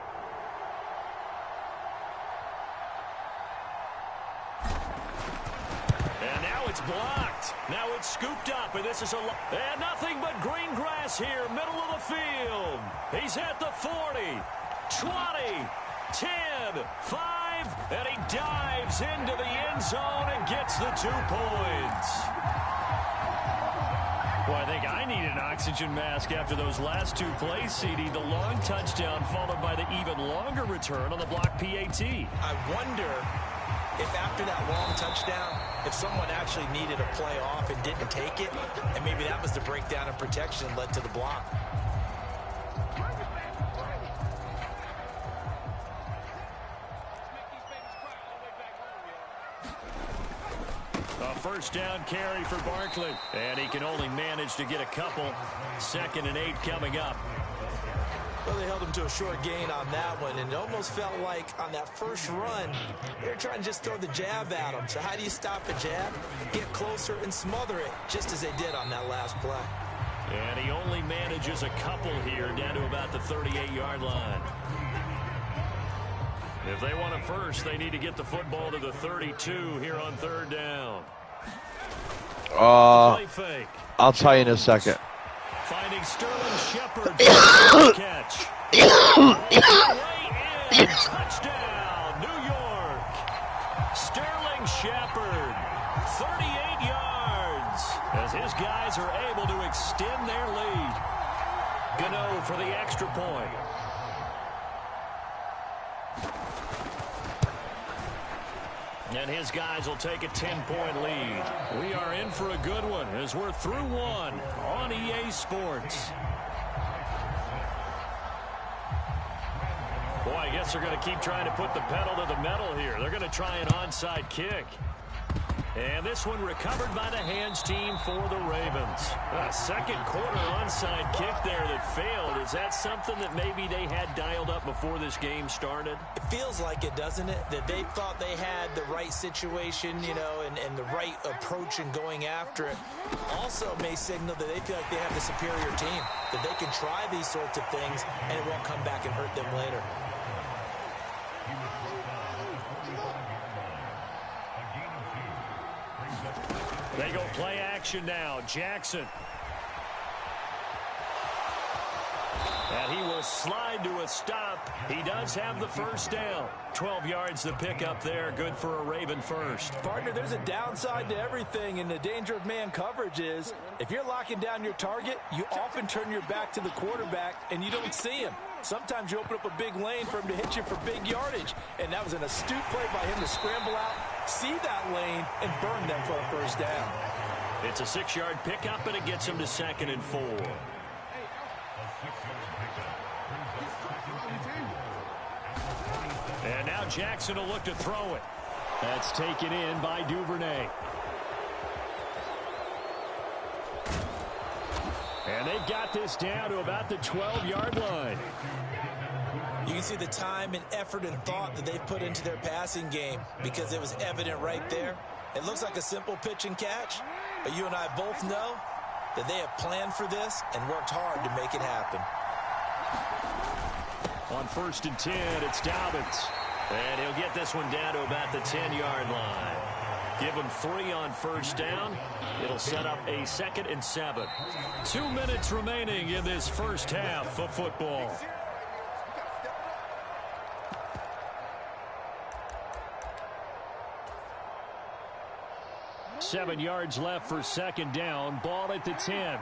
And now it's blocked. Now it's scooped up, and this is and nothing but green grass here, middle of the field. He's at the 40, 20, 10, 5, and he dives into the end zone and gets the 2 points. Well, I think I need an oxygen mask after those last 2 plays, CD. The long touchdown followed by the even longer return on the block PAT. I wonder if after that long touchdown, if someone actually needed a play off and didn't take it, and maybe that was the breakdown in protection that led to the block. A 1st down carry for Barkley. And he can only manage to get a couple. 2nd and 8 coming up. Well, they held him to a short gain on that one, and it almost felt like on that first run, they were trying to just throw the jab at him. So how do you stop a jab? Get closer and smother it, just as they did on that last play. And he only manages a couple here, down to about the 38-yard line. If they want it first, they need to get the football to the 32 here on 3rd down. Play fake. I'll tell you in a second. Finding Sterling Shepard for the catch. Way in. Touchdown, New York. Sterling Shepard, 38 yards, as his guys are able to extend their lead. Gano for the extra point. And his guys will take a 10-point lead. We are in for a good one as we're through one on EA Sports. Boy, I guess they're going to keep trying to put the pedal to the metal here. They're going to try an onside kick. And this one recovered by the hands team for the Ravens. A 2nd quarter onside kick there that failed. Is that something that maybe they had dialed up before this game started? It feels like it, doesn't it? That they thought they had the right situation, you know, and the right approach in going after it. Also may signal that they feel like they have the superior team, that they can try these sorts of things and it won't come back and hurt them later. They go play action now. Jackson. And he will slide to a stop. He does have the first down. 12 yards to pick up there. Good for a Raven first. Partner, there's a downside to everything, and the danger of man coverage is if you're locking down your target, you often turn your back to the quarterback, and you don't see him. Sometimes you open up a big lane for him to hit you for big yardage, and that was an astute play by him to scramble out, see that lane, and burn them for a first down. It's a 6-yard pickup, and it gets him to 2nd and 4. And now Jackson will look to throw it. That's taken in by Duvernay. And they've got this down to about the 12-yard line. You can see the time and effort and thought that they've put into their passing game because it was evident right there. It looks like a simple pitch and catch, but you and I both know that they have planned for this and worked hard to make it happen. On 1st and 10, it's Dobbins. And he'll get this one down to about the 10-yard line. Give him 3 on first down. It'll set up a 2nd and 7. 2 minutes remaining in this first half of football. Seven yards left for 2nd down. Ball at the 10.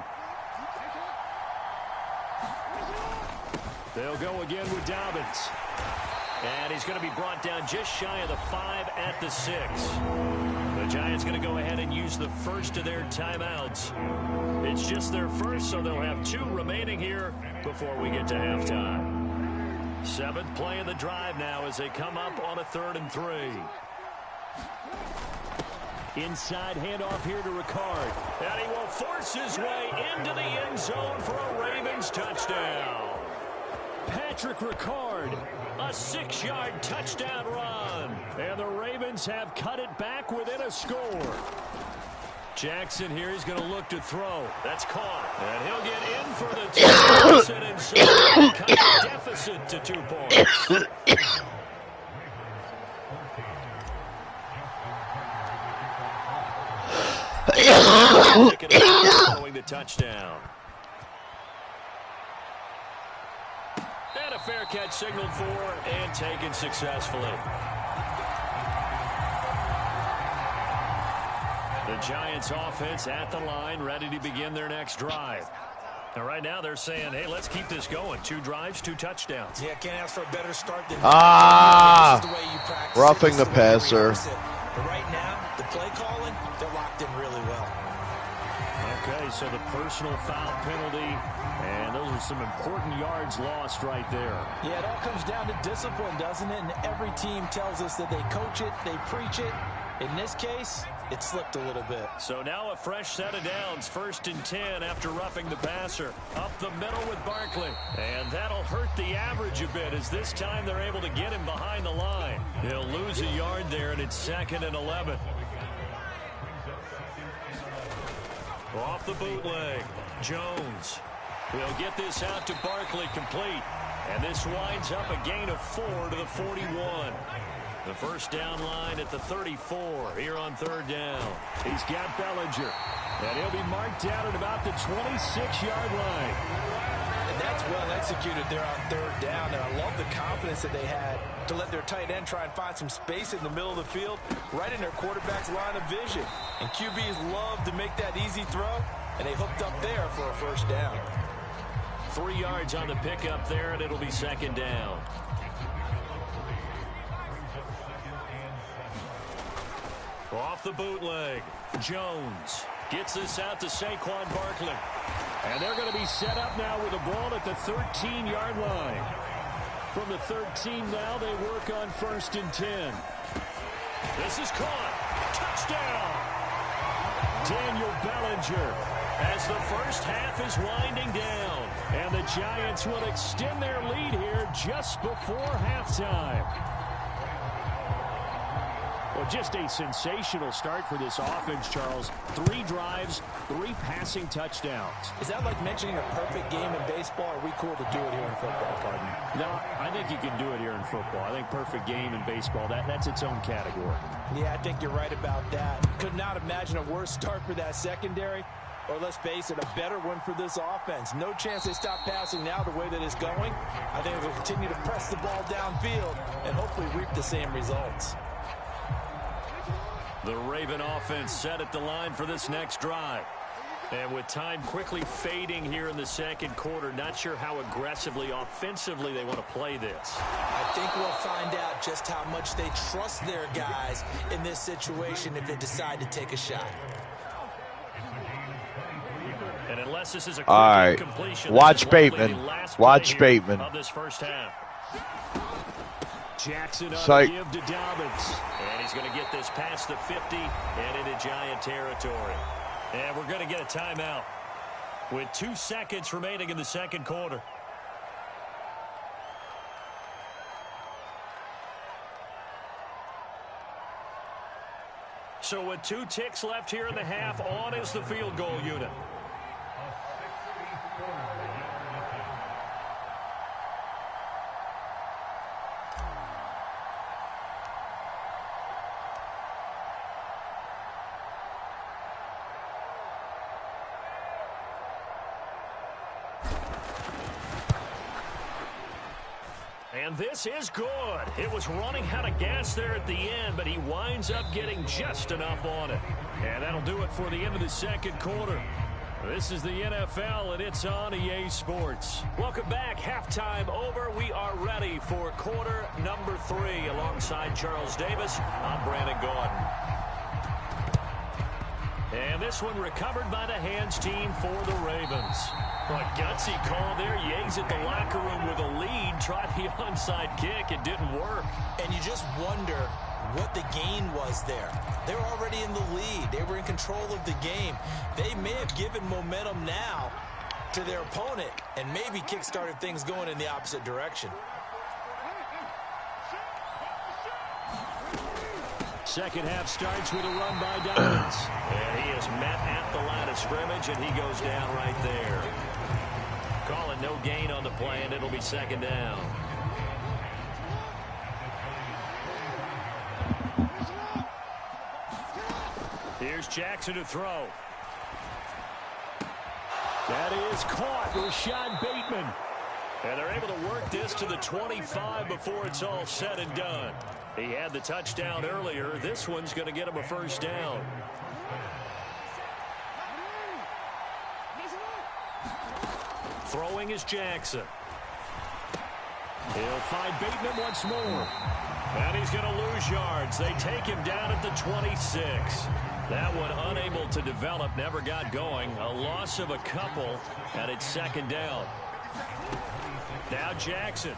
They'll go again with Dobbins. And he's going to be brought down just shy of the 5 at the 6. The Giants going to go ahead and use the first of their timeouts. It's just their first, so they'll have 2 remaining here before we get to halftime. 7th play of the drive now as they come up on a 3rd and 3. Inside handoff here to Ricard. And he will force his way into the end zone for a Ravens touchdown. Patrick Ricard, a 6-yard touchdown run. And the Ravens have cut it back within a score. Jackson here, he's going to look to throw. That's caught. And he'll get in for the touchdown and so cut the deficit to 2 points. Following the touchdown. And a fair catch signaled for and taken successfully. The Giants offense at the line, ready to begin their next drive. And right now they're saying, hey, let's keep this going. 2 drives, 2 touchdowns. Yeah, can't ask for a better start than roughing the passer. But right now, the play calling, they're locked in really well. Okay, so the personal foul penalty, and those are some important yards lost right there. Yeah, it all comes down to discipline, doesn't it? And every team tells us that they coach it, they preach it. In this case, it slipped a little bit. So now a fresh set of downs. 1st and 10 after roughing the passer. Up the middle with Barkley. And that'll hurt the average a bit as this time they're able to get him behind the line. He'll lose a yard there, and it's 2nd and 11. Off the bootleg, Jones. He'll get this out to Barkley complete. And this winds up a gain of 4 to the 41. The first down line at the 34 here on 3rd down. He's got Bellinger. And he'll be marked down at about the 26-yard line. And that's well executed there on 3rd down. And I love the confidence that they had to let their tight end try and find some space in the middle of the field, right in their quarterback's line of vision. And QBs love to make that easy throw, and they hooked up there for a first down. 3 yards on the pickup there, and it'll be 2nd down. Off the bootleg, Jones gets this out to Saquon Barkley. And they're going to be set up now with the ball at the 13-yard line. From the 13 now, they work on 1st and 10. This is caught. Touchdown! Daniel Bellinger as the first half is winding down. And the Giants will extend their lead here just before halftime. Well, Just a sensational start for this offense, Charles. 3 drives, 3 passing touchdowns. Is that like mentioning a perfect game in baseball, or are we cool to do it here in football, pardon? No, I think you can do it here in football. I think perfect game in baseball, that's its own category. Yeah, I think you're right about that. Could not imagine a worse start for that secondary, or let's face it, a better one for this offense. No chance they stop passing now the way that it's going. I think they'll continue to press the ball downfield and hopefully reap the same results. The Raven offense set at the line for this next drive. And with time quickly fading here in the second quarter, not sure how aggressively, offensively they want to play this. I think we'll find out just how much they trust their guys in this situation if they decide to take a shot. And unless this is a all right, completion, watch Bateman. Watch Bateman. Of this first half. Jackson on Psych. give to Dobbins. And he's going to get this past the 50 and into Giant territory. And we're going to get a timeout with 2 seconds remaining in the second quarter. So with 2 ticks left here in the half, on is the field goal unit. And this is good. It was running out of gas there at the end, but he winds up getting just enough on it. And that'll do it for the end of the second quarter. This is the NFL, and it's on EA Sports. Welcome back. Halftime over. We are ready for quarter number 3. Alongside Charles Davis, I'm Brandon Gordon. And this one recovered by the hands team for the Ravens. What gutsy call there. Yates at the locker room with a lead. Tried the onside kick. It didn't work. And you just wonder what the gain was there. They were already in the lead. They were in control of the game. They may have given momentum now to their opponent and maybe kick-started things going in the opposite direction. Second half starts with a run by Dobbins. And he is met at the line of scrimmage, and he goes down right there. Calling no gain on the play, and it'll be second down. Here's Jackson to throw. That is caught. Rashad Bateman. And they're able to work this to the 25 before it's all said and done. He had the touchdown earlier. This one's going to get him a first down. Throwing is Jackson. He'll find Bateman once more. And he's going to lose yards. They take him down at the 26. That one unable to develop, never got going. A loss of a couple, and it's second down. Now Jackson.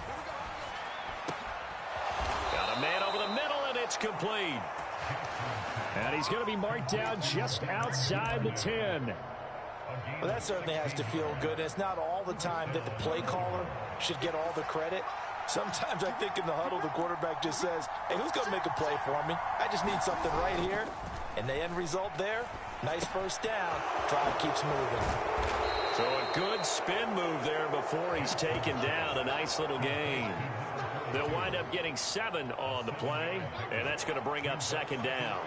Got a man over the middle, and it's complete. And he's going to be marked down just outside the 10. Well, that certainly has to feel good. It's not all the time that the play caller should get all the credit. Sometimes I think in the huddle, the quarterback just says, hey, who's going to make a play for me? I just need something right here. And the end result there, nice first down. Drive keeps moving. So a good spin move there before he's taken down. A nice little gain. They'll wind up getting 7 on the play, and that's going to bring up second down.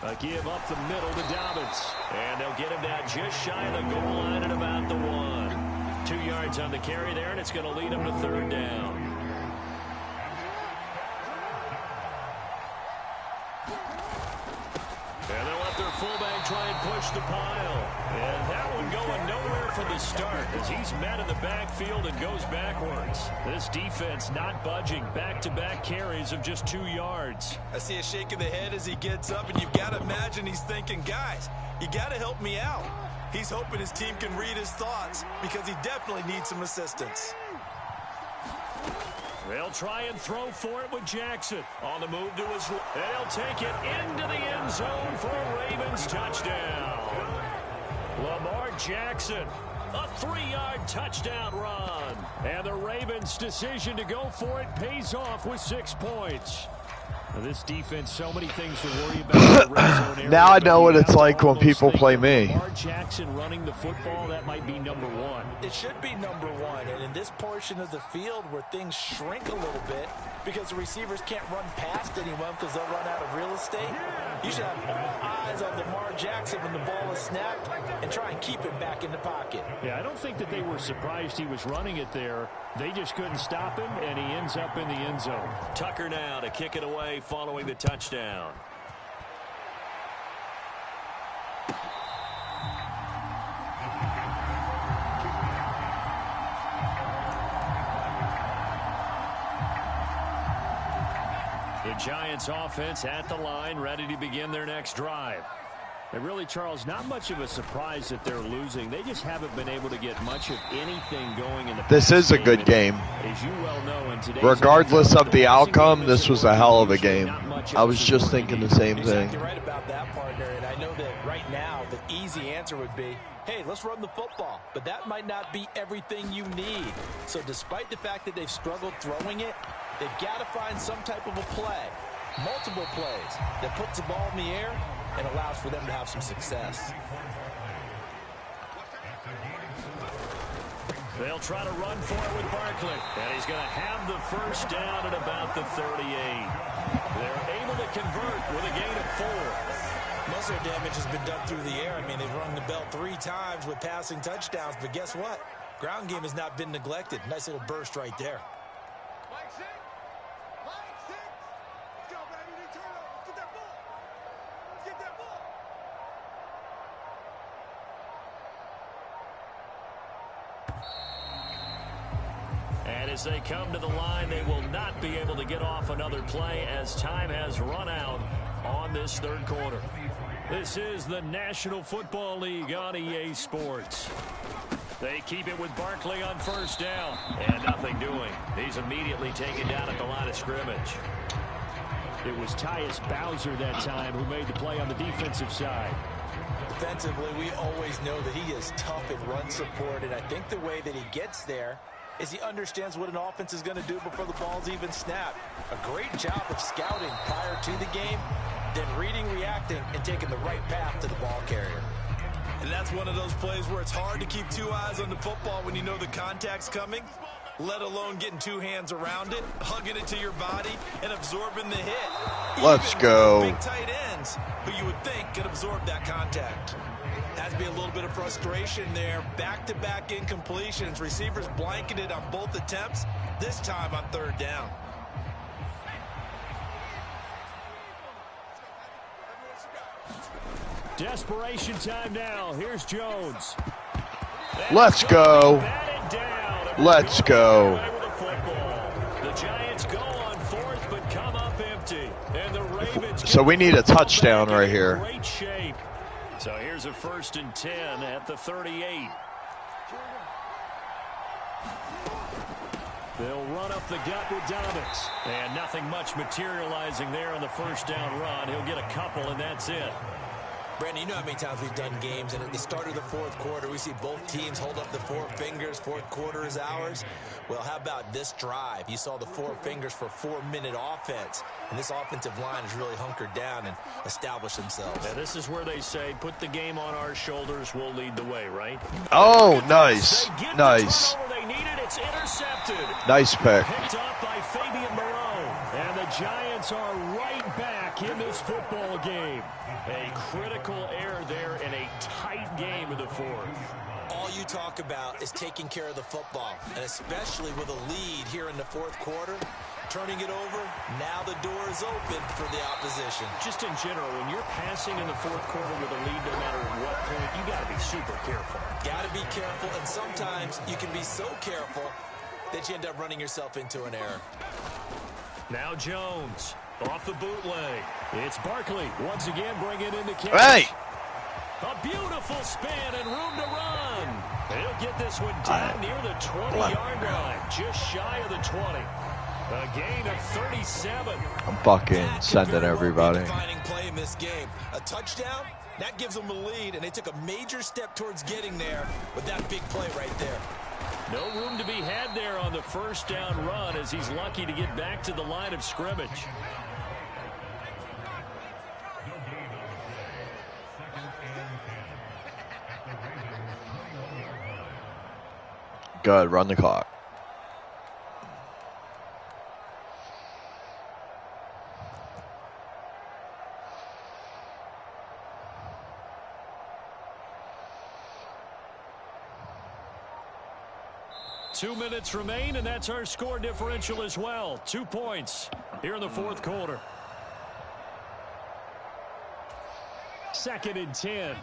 A give up the middle to Dobbins. And they'll get him down just shy of the goal line at about the 1. 2 yards on the carry there, and it's going to lead him to third down. And they'll let their fullback try and push the pile. And that one going nowhere from the start as he's met in the backfield and goes backwards. This defense not budging. Back-to-back carries of just 2 yards. I see a shake of the head as he gets up, and you've got to imagine he's thinking, guys, you got to help me out. He's hoping his team can read his thoughts because he definitely needs some assistance. They'll try and throw for it with Jackson. On the move to his left. They'll take it into the end zone for a Ravens touchdown. Lamar Jackson, a 3-yard touchdown run. And the Ravens' decision to go for it pays off with 6 points. Now this defense, so many things to worry about. In the red zone area, now I know what it's like when people play me. Lamar Jackson running the football, that might be number one. It should be number one, and in this portion of the field where things shrink a little bit because the receivers can't run past anyone because they'll run out of real estate, you should have all eyes on Lamar Jackson when the ball is snapped and try and keep him back in the pocket. Yeah, I don't think that they were surprised he was running it there. They just couldn't stop him, and he ends up in the end zone. Tucker now to kick it away following the touchdown. The Giants offense at the line, ready to begin their next drive. And really, Charles, not much of a surprise that they're losing. They just haven't been able to get much of anything going in the This is a good game. As you well know, in today's Regardless of the outcome, this was a hell of a game. I was just thinking the same thing. Exactly right about that, partner. And I know that right now the easy answer would be, hey, let's run the football. But that might not be everything you need. So despite the fact that they've struggled throwing it, they've got to find some type of a play, multiple plays, that puts the ball in the air and allows for them to have some success. They'll try to run for it with Barkley. And he's going to have the first down at about the 38. They're able to convert with a gain of 4. Most of their damage has been done through the air. I mean, they've rung the bell 3 times with passing touchdowns. But guess what? Ground game has not been neglected. Nice little burst right there. And as they come to the line, they will not be able to get off another play as time has run out on this third quarter. This is the National Football League on EA Sports. They keep it with Barkley on first down. And nothing doing. He's immediately taken down at the line of scrimmage. It was Tyus Bowser that time who made the play on the defensive side. Defensively, we always know that he is tough in run support, and I think the way that he gets there is he understands what an offense is going to do before the ball's even snapped. A great job of scouting prior to the game, then reading, reacting, and taking the right path to the ball carrier. And that's one of those plays where it's hard to keep 2 eyes on the football when you know the contact's coming, let alone getting 2 hands around it, hugging it to your body, and absorbing the hit. Let's go. Big tight ends, who you would think could absorb that contact. Has to be a little bit of frustration there. Back-to-back incompletions. Receivers blanketed on both attempts, this time on third down. Desperation time now. Here's Jones. Let's go. Let's go. The Giants go on 4th but come up empty. And the Ravens So we need a touchdown right here. Great shape. So here's a 1st and 10 at the 38. They'll run up the gut with Dobbins. And nothing much materializing there on the first down run. He'll get a couple, and that's it. Brandon, you know how many times we've done games, and at the start of the 4th quarter, we see both teams hold up the 4 fingers. 4th quarter is ours. Well, how about this drive? You saw the 4 fingers for 4-minute offense, and this offensive line has really hunkered down and established themselves. Now, this is where they say, put the game on our shoulders, we'll lead the way, right? Oh, nice. Nice. They need it. It's intercepted. Nice pick. Picked up by Fabian Moreau. And the Giants are right back in this football game. A critical error there in a tight game in the 4th. All you talk about is taking care of the football, and especially with a lead here in the 4th quarter, turning it over, now the door is open for the opposition. Just in general, when you're passing in the 4th quarter with a lead, no matter at what point, you got to be super careful. Got to be careful, and sometimes you can be so careful that you end up running yourself into an error. Now Jones off the bootleg. It's Barkley once again bringing in the catch. Hey! A beautiful spin and room to run. He'll get this one down near the 20-yard line, just shy of the 20. A gain of 37. I'm fucking sending everybody. Defining play in this game. A touchdown, that gives them a lead, and they took a major step towards getting there with that big play right there. No room to be had there on the first down run as he's lucky to get back to the line of scrimmage. Good, run the clock. Two minutes remain, and that's our score differential as well. 2 points here in the fourth quarter. 2nd and 10.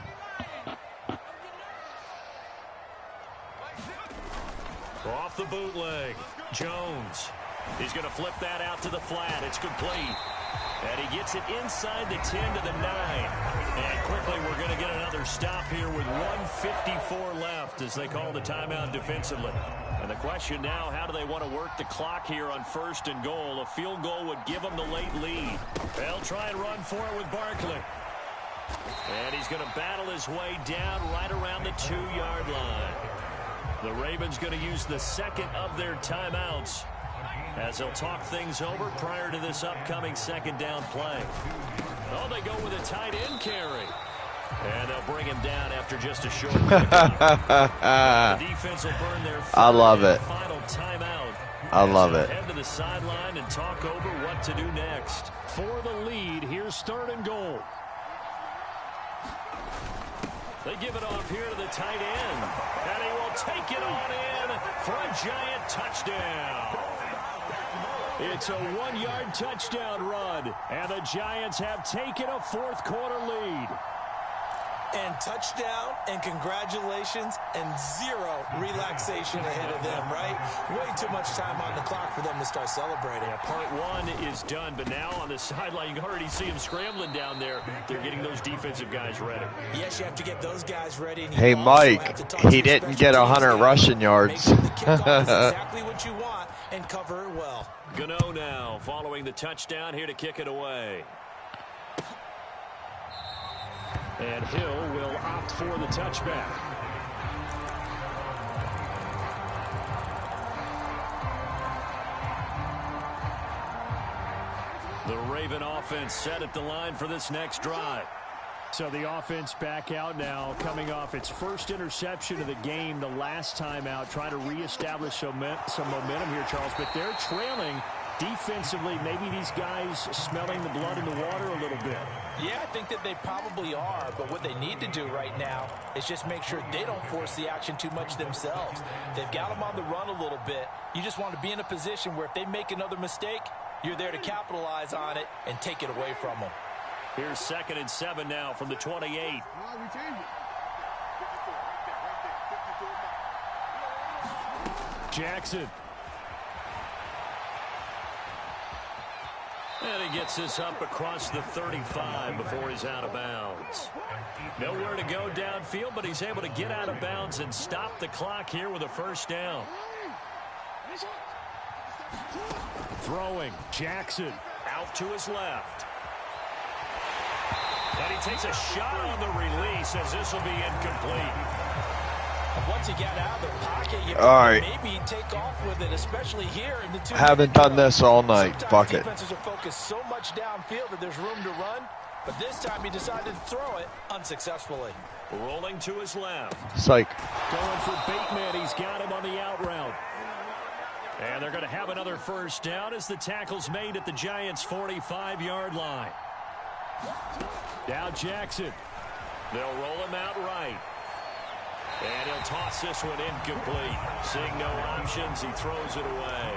Off the bootleg. Jones. He's going to flip that out to the flat. It's complete. And he gets it inside the 10 to the 9. And quickly we're going to get another stop here with 1:54 left as they call the timeout defensively. And the question now, how do they want to work the clock here on 1st and goal? A field goal would give them the late lead. They'll try and run for it with Barkley. And he's going to battle his way down right around the 2-yard line. The Ravens going to use the second of their timeouts as they'll talk things over prior to this upcoming second down play. Oh, they go with a tight end carry. And they'll bring him down after just a short the defense will burn their final timeout. I love it. Head to the sideline and talk over what to do next. For the lead, here's 3rd and goal. They give it off here to the tight end. And he will take it on in for a giant touchdown. It's a 1-yard touchdown run. And the Giants have taken a fourth quarter lead. And touchdown and congratulations and zero relaxation ahead of them, right? Way too much time on the clock for them to start celebrating. Yeah, part 1 is done, but now on the sideline, you can already see them scrambling down there. They're getting those defensive guys ready. Yes, you have to get those guys ready. Hey, Mike, he didn't get 100 rushing yards. Make sure the kickoff is exactly what you want and cover it well. Gano now following the touchdown here to kick it away. And Hill will opt for the touchback. The Raven offense set at the line for this next drive. So the offense back out now, coming off its first interception of the game the last time out, trying to reestablish some momentum here, Charles. But they're trailing defensively. Maybe these guys smelling the blood in the water a little bit. Yeah, I think that they probably are, but what they need to do right now is just make sure they don't force the action too much themselves. They've got them on the run a little bit. You just want to be in a position where if they make another mistake, you're there to capitalize on it and take it away from them. Here's 2nd and 7 now from the 28. Jackson. And he gets this up across the 35 before he's out of bounds. Nowhere to go downfield, but he's able to get out of bounds and stop the clock here with a first down. Throwing, Jackson out to his left. And he takes a shot on the release as this will be incomplete. Once you get out of the pocket, you maybe take off with it, especially here in the 2. Haven't done this all night. Sometimes Fuck it. defenses are focused so much downfield that there's room to run, but this time he decided to throw it unsuccessfully. Rolling to his left. Psych. Going for Bateman. He's got him on the out route. And they're going to have another first down as the tackle's made at the Giants' 45-yard line. Now Jackson. They'll roll him out right. And he'll toss this one incomplete. Seeing no options, he throws it away.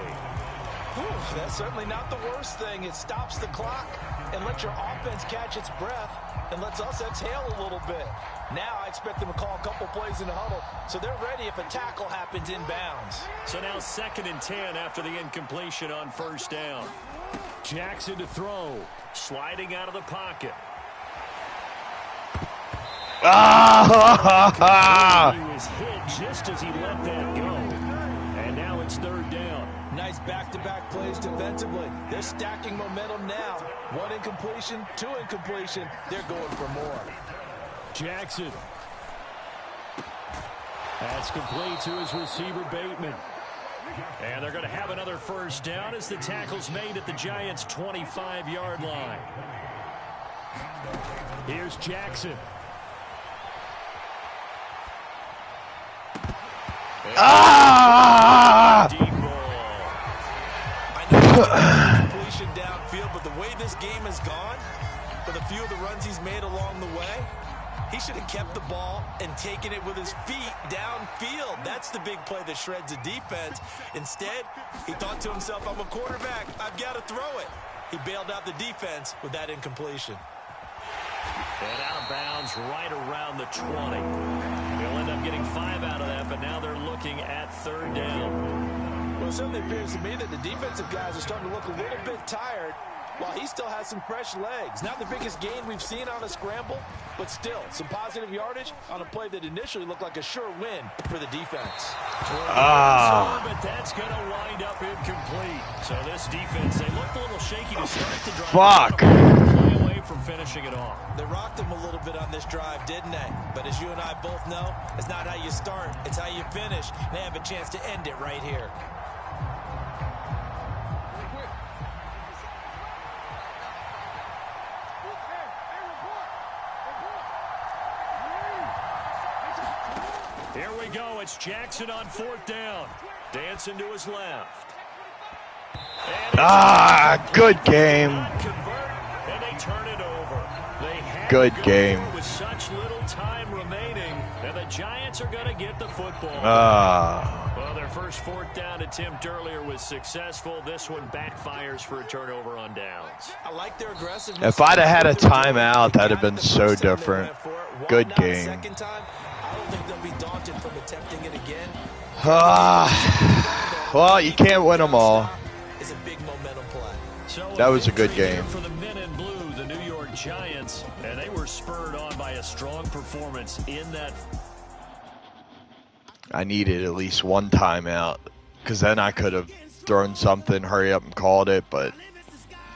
Whew, that's certainly not the worst thing. It stops the clock and lets your offense catch its breath and lets us exhale a little bit. Now I expect them to call a couple plays in the huddle, so they're ready if a tackle happens inbounds. So now 2nd and 10 after the incompletion on first down. Jackson to throw. Sliding out of the pocket. He was hit just as he let that go. And now it's 3rd down. Nice back-to-back plays defensively. They're stacking momentum now. 1 incompletion, 2 incompletion. They're going for more. Jackson. That's complete to his receiver, Bateman. And they're going to have another first down as the tackle's made at the Giants' 25-yard line. Here's Jackson. Ah! Deep ball. I know completion downfield, but the way this game has gone, with a few of the runs he's made along the way, he should have kept the ball and taken it with his feet downfield. That's the big play that shreds the defense. Instead, he thought to himself, I'm a quarterback, I've got to throw it. He bailed out the defense with that incompletion. And out of bounds right around the 20. They'll end up getting 5 out of that, but now they're looking at third down. Well, it certainly appears to me that the defensive guys are starting to look a little bit tired while he still has some fresh legs. Not the biggest gain we've seen on a scramble, but still some positive yardage on a play that initially looked like a sure win for the defense. But that's going to wind up incomplete. So this defense, they looked a little shaky to start the drive. Play away from finishing it off. They rocked him a little bit on this drive, didn't they? But as you and I both know, it's not how you start, it's how you finish. They have a chance to end it right here. Here we go. It's Jackson on fourth down. Dancing to his left. Good game. And they turn it over. They had good game. With such little time remaining, and the Giants are going to get the football. Well, their first fourth down attempt earlier was successful. This one backfires for a turnover on downs. I like their aggressiveness. If I'd have had a timeout, that'd have been so different. Good game. Second time, I don't think they'll be daunted from attempting it again. Well, you can't win them all. It's a big momentum play. So that was a good game. For the men in blue, the New York Giants, and they were spurred on by a strong performance in that. I needed at least one timeout because then I could have thrown something, hurry up and called it, but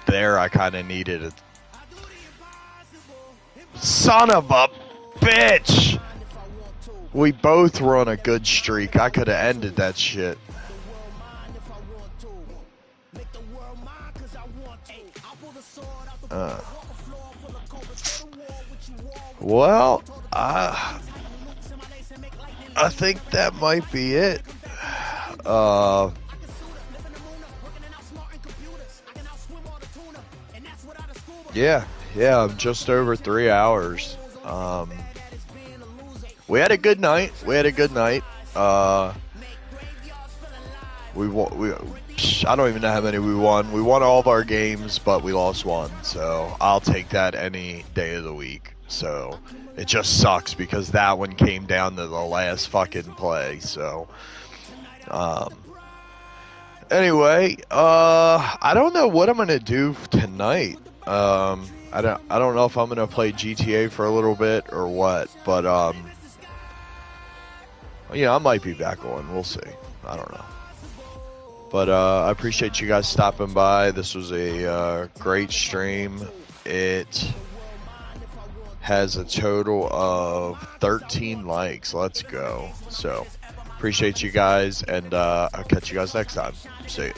there I kind of needed it. Son of a bitch! We both were on a good streak. I could have ended that shit. Well, I think that might be it. Yeah, I'm just over 3 hours. We had a good night. I don't even know how many we won. We won all of our games, but we lost one. So I'll take that any day of the week. So it just sucks because that one came down to the last fucking play. So anyway, I don't know what I'm gonna do tonight. I don't know if I'm gonna play GTA for a little bit or what, but yeah, I might be back on. We'll see. I don't know. But I appreciate you guys stopping by. This was a great stream. It has a total of 13 likes. Let's go. So appreciate you guys, and I'll catch you guys next time. See you.